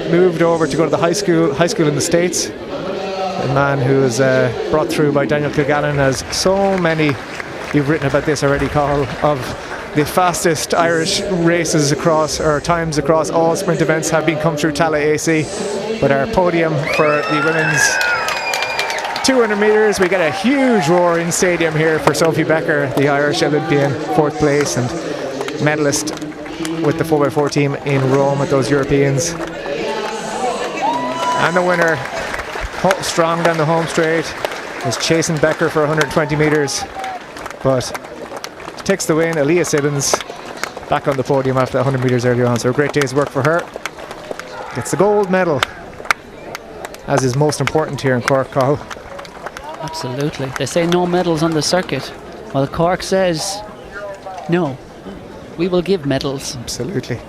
moved over to go to the high school in the States. A man who was brought through by Daniel Kilgallen, as so many, you've written about this already, Carl, of the fastest Irish races across, or times across all sprint events have been come through Tala AC. But our podium for the women's 200 metres, we get a huge roaring stadium here for Sophie Becker, the Irish Olympian, 4th place and medalist with the 4x4 team in Rome at those Europeans. And the winner, strong down the home straight, is chasing Becker for 120 metres, but takes the win. Aaliyah Sibbons back on the podium after 100 metres earlier on, so a great day's work for her. Gets the gold medal, as is most important here in Cork, Carl.
Absolutely. They say no medals on the circuit. Well, Cork says no. We will give medals.
Absolutely.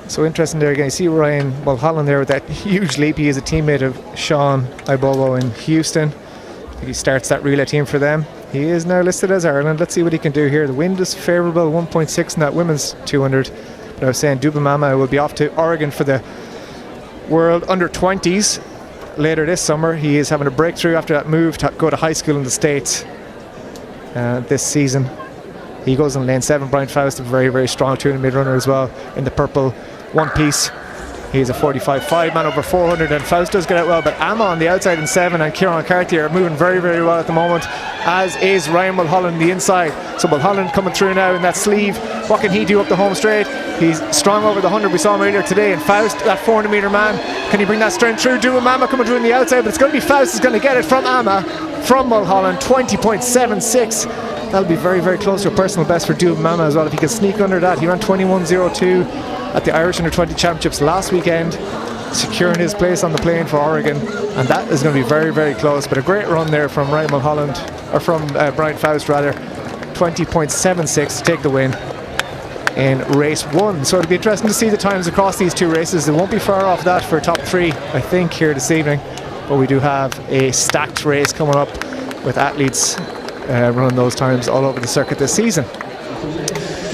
So interesting there again. You see Ryan Mulholland there with that huge leap. He is a teammate of Sean Ibobo in Houston. He starts that relay team for them. He is now listed as Ireland. Let's see what he can do here. The wind is favourable, 1.6 in that women's 200. But I was saying Dubamama will be off to Oregon for the World Under-20s later this summer. He is having a breakthrough after that move to go to high school in the States this season. He goes in lane 7. Brian Faust, a very, very strong 200 metre runner as well, in the purple one piece. He's a 45.5 man over 400, and Faust does get out well, but Amma on the outside in 7 and Kieran Carthy are moving very, very well at the moment, as is Ryan Mulholland the inside. So Mulholland coming through now in that sleeve. What can he do up the home straight? He's strong over the 100. We saw him earlier today. And Faust, that 400 metre man, can he bring that strength through? Amma coming through on the outside, but it's going to be Faust who's going to get it from Amma, from Mulholland, 20.76. That'll be very, very close to a personal best for Dubamama as well. If he can sneak under that. He ran 21.02 at the Irish Under-20 Championships last weekend, securing his place on the plane for Oregon, and that is going to be very, very close. But a great run there from Ryan Mulholland, or from Brian Faust rather, 20.76 to take the win in race 1. So it'll be interesting to see the times across these two races. They won't be far off that for top 3, I think, here this evening. But we do have a stacked race coming up with athletes running those times all over the circuit this season.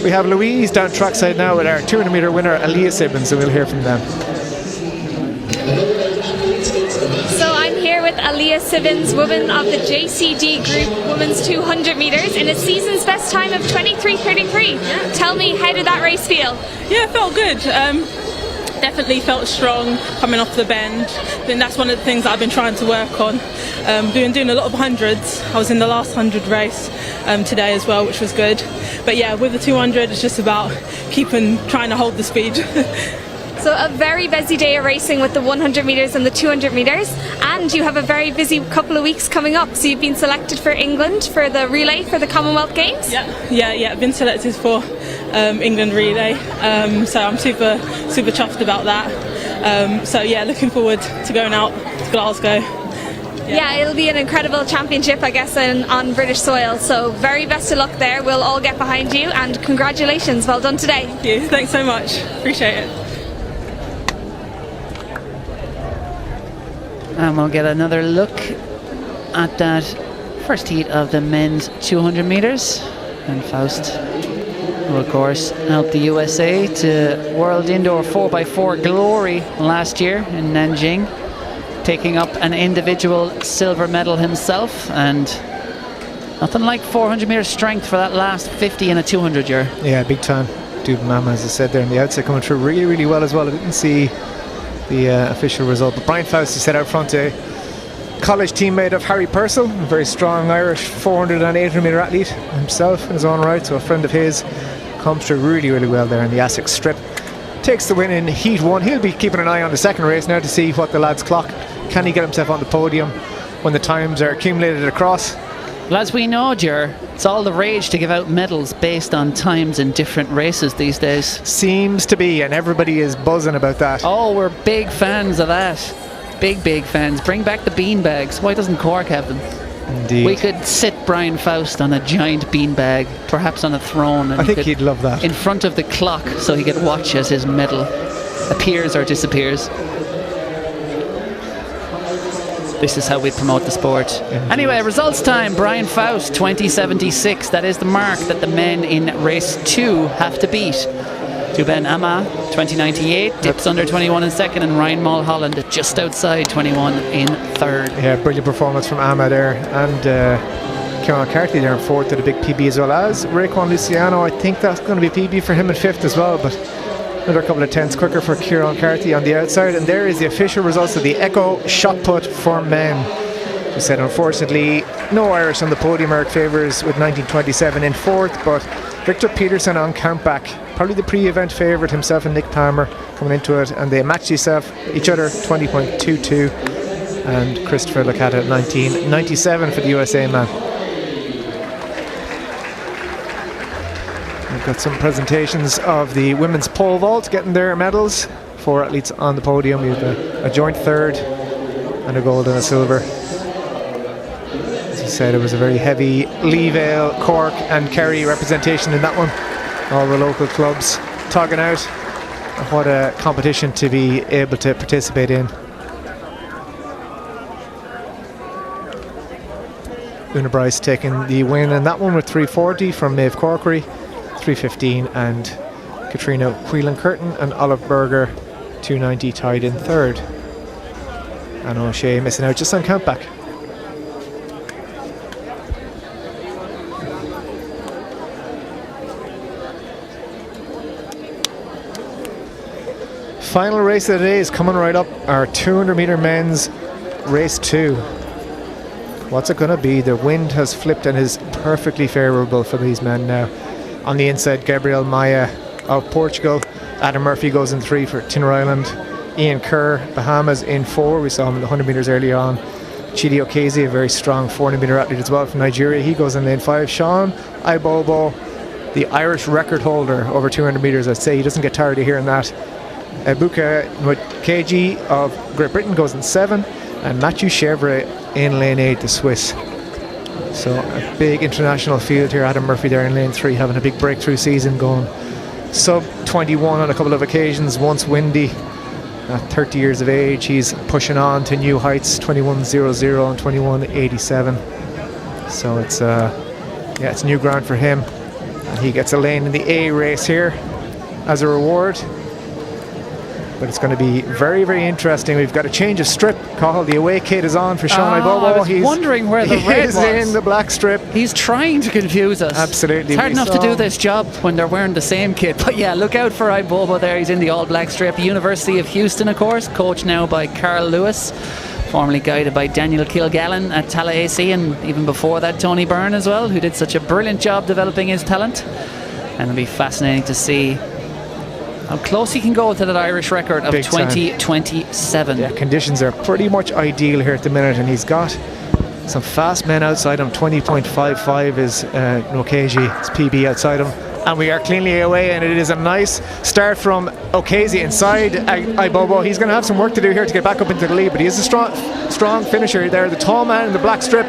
We have Louise down trackside now with our 200 metre winner Aaliyah Sibbons, and we'll hear from them.
So I'm here with Aaliyah Sibbons, woman of the JCD Group Women's 200 metres in a season's best time of 23.33. Tell me, how did that race feel?
Yeah, it felt good. Definitely felt strong coming off the bend. I think that's one of the things that I've been trying to work on. Doing a lot of hundreds. I was in the last 100 race today as well, which was good. But yeah, with the 200, it's just about trying to hold the speed.
So a very busy day of racing with the 100 metres and the 200 metres, and you have a very busy couple of weeks coming up. So you've been selected for England for the relay for the Commonwealth Games?
Yeah, I've been selected for England relay. So I'm super chuffed about that. So yeah, looking forward to going out to Glasgow.
Yeah, it'll be an incredible championship, I guess, on British soil. So very best of luck there. We'll all get behind you, and congratulations. Well done today.
Thank you. Thanks so much. Appreciate it.
And we'll get another look at that first heat of the men's 200 metres. And Faust, who of course helped the USA to World Indoor 4x4 glory last year in Nanjing, taking up an individual silver medal himself, and nothing like 400 metre strength for that last 50 in a 200 year.
Yeah, big time. Dude Mama, as I said there in the outset, coming through really, really well as well. I didn't see the official result, but Brian Faust, he said out front, a college teammate of Harry Purcell, a very strong Irish 400 and 800 metre athlete himself in his own right, so a friend of his, comes through really, really well there in the Essex Strip. Takes the win in Heat 1. He'll be keeping an eye on the second race now to see what the lads clock. Can he get himself on the podium when the times are accumulated across?
Well, as we know, Ger, it's all the rage to give out medals based on times in different races these days.
Seems to be, and everybody is buzzing about that.
Oh, we're big fans of that. Big fans. Bring back the beanbags. Why doesn't Cork have them?
Indeed.
We could sit Brian Faust on a giant beanbag, perhaps on a throne. And
I think he'd love that.
In front of the clock, so he could watch as his medal appears or disappears. This is how we promote the sport. Indeed. Anyway, results time. Brian Faust, 2076. That is the mark that the men in race 2 have to beat. Tuben Ama, 2098, dips under 21 in second, and Ryan Mulholland just outside 21 in third.
Yeah, brilliant performance from Ama there, and Kieran Carthy there in fourth at a big PB as well as Raekwon Luciano. I think that's going to be PB for him in fifth as well, but another couple of tenths quicker for Kieran Carthy on the outside. And there is the official results of the Echo shot put for men. He said, unfortunately, no Irish on the podium. Eric Favours with 1927 in fourth, but Victor Peterson on countback, probably the pre-event favourite, himself and Nick Palmer coming into it, and they matched each other 20.22, and Christopher Licata at 1997 for the USA man. We've got some presentations of the women's pole vault getting their medals. 4 athletes on the podium. We have a joint third and a gold and a silver. As you said, it was a very heavy Lee Vale, Cork and Kerry representation in that one. All the local clubs togging out. What a competition to be able to participate in. Una Bryce taking the win in that one with 340 from Maeve Corkery, 315, and Katrina Whelan-Curtin and Olive Berger 290 tied in third. And O'Shea missing out just on countback. Final race of the day is coming right up, our 200 metre men's race 2. What's it going to be? The wind has flipped and is perfectly favourable for these men now. On the inside, Gabriel Maia of Portugal. Adam Murphy goes in 3 for Tinner Island. Ian Kerr, Bahamas, in 4. We saw him in the 100 metres earlier on. Chidi Okezi, a very strong 400 metre athlete as well from Nigeria. He goes in lane 5. Sean Ibobo, the Irish record holder over 200 metres. I'd say he doesn't get tired of hearing that. Ebuka Nwkeji of Great Britain goes in 7, and Mathieu Chevre in lane 8, the Swiss. So a big international field here. Adam Murphy there in lane 3, having a big breakthrough season, going sub 21 on a couple of occasions, once windy. At 30 years of age, he's pushing on to new heights, 21.00 and 21.87. So it's it's new ground for him, and he gets a lane in the A race here as a reward. But it's going to be very, very interesting. We've got a change of strip. Cahill, the away kit is on for Sean Ibobo.
I was wondering where the red was.
He's in the black strip.
He's trying to confuse us.
Absolutely.
It's hard enough to do this job when they're wearing the same kit. But yeah, look out for Ibobo there. He's in the all black strip. University of Houston, of course, coached now by Carl Lewis, formerly guided by Daniel Kilgallen at Tallahassee, and even before that Tony Byrne as well, who did such a brilliant job developing his talent. And it'll be fascinating to see how close he can go to that Irish record of 2027.
Yeah, conditions are pretty much ideal here at the minute, and he's got some fast men outside him. 20.55 is Nwkeji, his PB outside him. and we are cleanly away, and it is a nice start from O'Casey inside Ibobo. He's going to have some work to do here to get back up into the lead, but he is a strong finisher there. The tall man in the black strip,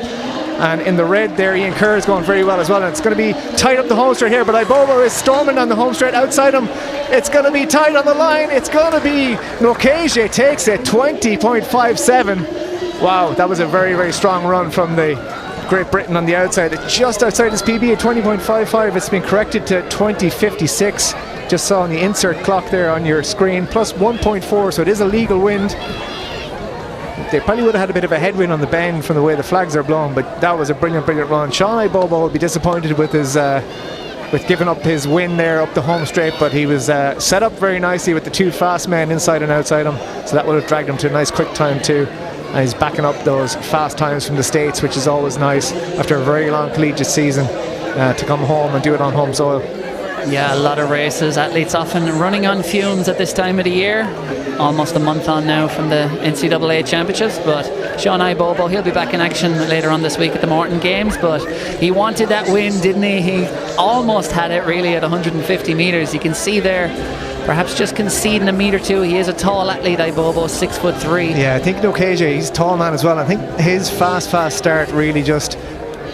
and in the red there, Ian Kerr is going very well as well, and it's going to be tight up the home straight here, but Ibobo is storming on the home straight outside him. It's going to be tight on the line. It's going to be O'Casey takes it 20.57. Wow, that was a very, very strong run from the Great Britain on the outside. Just outside his PB at 20.55. It's been corrected to 20.56. Just saw on the insert clock there on your screen, plus 1.4, so it is a legal wind. They probably would have had a bit of a headwind on the bend from the way the flags are blown, but that was a brilliant run. Sean Ibobo will be disappointed with his with giving up his win there up the home straight, but he was set up very nicely with the two fast men inside and outside him, so that would have dragged him to a nice quick time too. And he's backing up those fast times from the States, which is always nice after a very long collegiate season to come home and do it on home soil.
Yeah, a lot of races. Athletes often running on fumes at this time of the year. Almost a month on now from the NCAA Championships, but Sean Ibobo, he'll be back in action later on this week at the Morton Games, but he wanted that win, didn't he? He almost had it really at 150 metres. You can see there, perhaps just conceding a metre too. He is a tall athlete, Ibobo, 6'3".
Yeah, I think O'Casey, he's a tall man as well. I think his fast start really just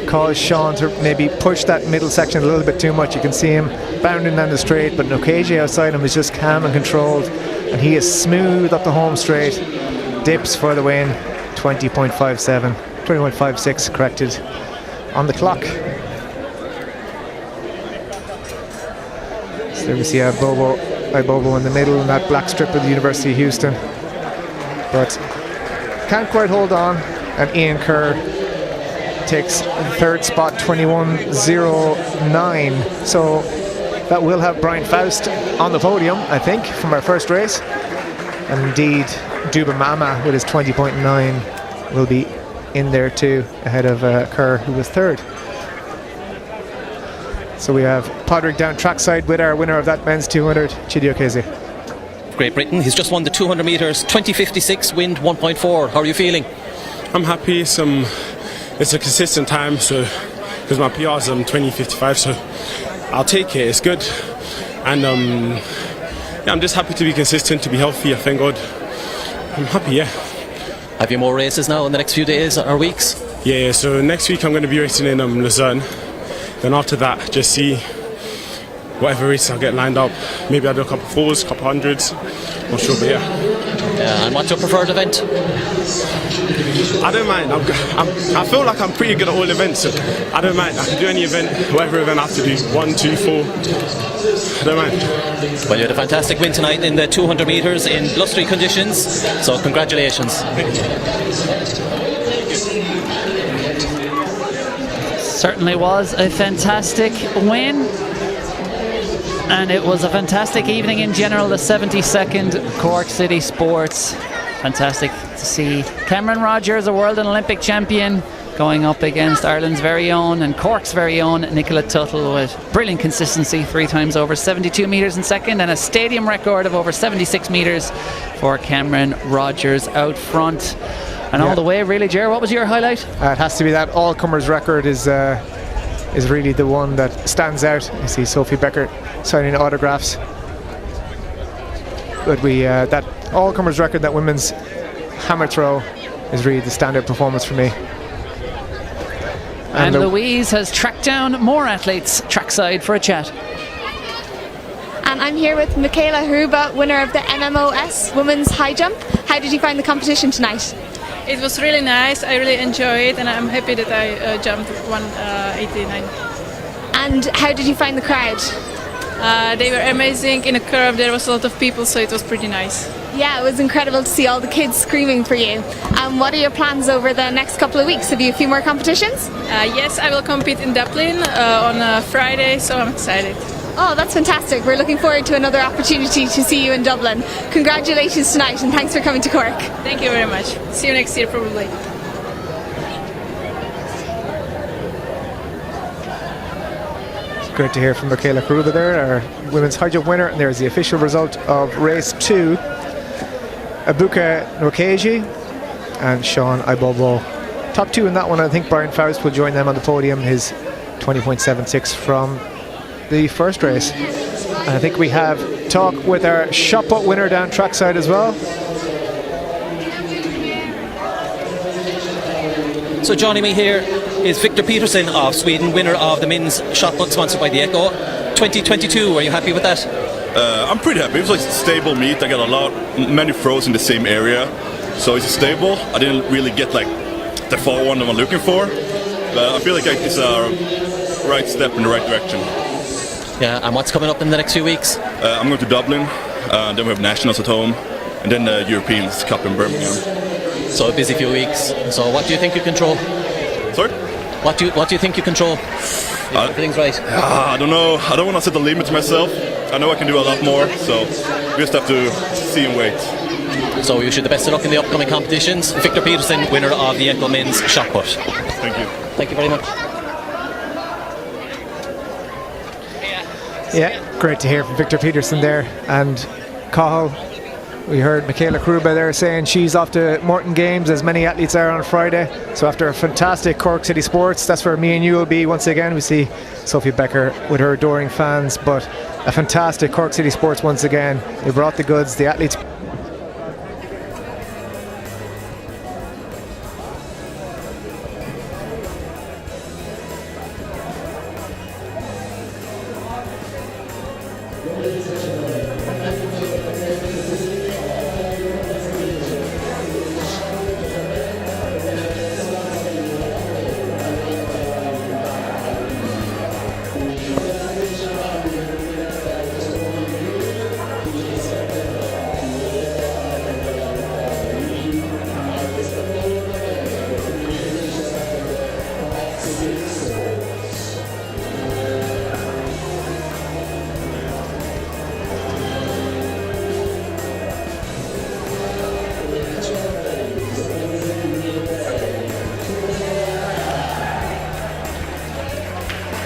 caused Sean to maybe push that middle section a little bit too much. You can see him bounding down the straight, but O'Casey outside him is just calm and controlled, and he is smooth up the home straight. Dips for the win, 20.57, 21.56 corrected on the clock. So there we see Ibobo in the middle in that black strip of the University of Houston, but can't quite hold on, and Ian Kerr takes the third spot, 21.09. So that will have Brian Faust on the podium, I think, from our first race. And indeed, Duba Mama with his 20.9 will be in there too, ahead of Kerr, who was third. So we have Podrick down trackside with our winner of that men's 200, Chidi O'Casey.
Great Britain, he's just won the 200 metres, 20.56, wind 1.4. How are you feeling?
I'm happy. It's a consistent time, so because my PR is 20.55, so I'll take it. It's good, and yeah, I'm just happy to be consistent, to be healthy. I thank God. I'm happy. Yeah.
Have you more races now in the next few days or weeks?
Yeah. So next week I'm going to be racing in Luzerne. Then after that, just see whatever races I'll get lined up. Maybe I'll do a couple fours, couple hundreds. Not sure, but yeah.
And what's your preferred event?
I don't mind. I feel like I'm pretty good at all events, so I don't mind. I can do any event, whatever event I have to do. 1, 2, 4. I don't mind.
Well, you had a fantastic win tonight in the 200 metres in blustery conditions, so congratulations.
Certainly was a fantastic win, and it was a fantastic evening in general. The 72nd Cork City Sports. Fantastic to see Cameron Rogers, a world and Olympic champion, going up against Ireland's very own and Cork's very own Nicola Tuttle with brilliant consistency, 3 times over 72 metres in second, and a stadium record of over 76 metres for Cameron Rogers out front. And all the way, really, Ger, what was your highlight?
It has to be that all-comers record is really the one that stands out. You see Sophie Becker signing autographs. But that all-comers record, that women's hammer throw, is really the standout performance for me.
And Louise has tracked down more athletes trackside for a chat.
And I'm here with Michaela Hruba, winner of the MMOS Women's High Jump. How did you find the competition tonight?
It was really nice. I really enjoyed it, and I'm happy that I jumped 189.
And how did you find the crowd?
They were amazing. In a curve there was a lot of people, so it was pretty nice.
Yeah, it was incredible to see all the kids screaming for you. What are your plans over the next couple of weeks? Have you a few more competitions?
Yes, I will compete in Dublin on Friday, so I'm excited.
Oh, that's fantastic. We're looking forward to another opportunity to see you in Dublin. Congratulations tonight, and thanks for coming to Cork.
Thank you very much. See you next year, probably.
Great to hear from Michaela Hruba there, our women's high jump winner. And there's the official result of race 2. Ebuka Nwakaji and Sean Ibobo. Top 2 in that one. I think Brian Faust will join them on the podium. His 20.76 from the first race. And I think we have talk with our shot put winner down trackside as well.
So joining me here is Victor Peterson of Sweden, winner of the men's shot put sponsored by the Echo 2022. Are you happy with that?
I'm pretty happy. It was like a stable meet. I got many throws in the same area, so it's stable. I didn't really get like the far one that I'm looking for, but I feel like it's a right step in the right direction.
Yeah, and what's coming up in the next few weeks?
I'm going to Dublin, then we have Nationals at home, and then the Europeans Cup in Birmingham.
So a busy few weeks. So what do you think you control?
Sorry?
What do you think you control? If everything's right.
I don't know. I don't want to set the limit to myself. I know I can do a lot more, so we just have to see and wait.
So we wish you the best of luck in the upcoming competitions. Victor Peterson, winner of the Echo men's shot put.
Thank you.
Thank you very much.
Yeah, great to hear from Victor Peterson there. And Cathal, we heard Michaela Kruba there saying she's off to Morton Games, as many athletes are on Friday. So after a fantastic Cork City Sports, that's where me and you will be once again. We see Sophie Becker with her adoring fans, but a fantastic Cork City Sports once again. They brought the goods, the athletes.
Ladies and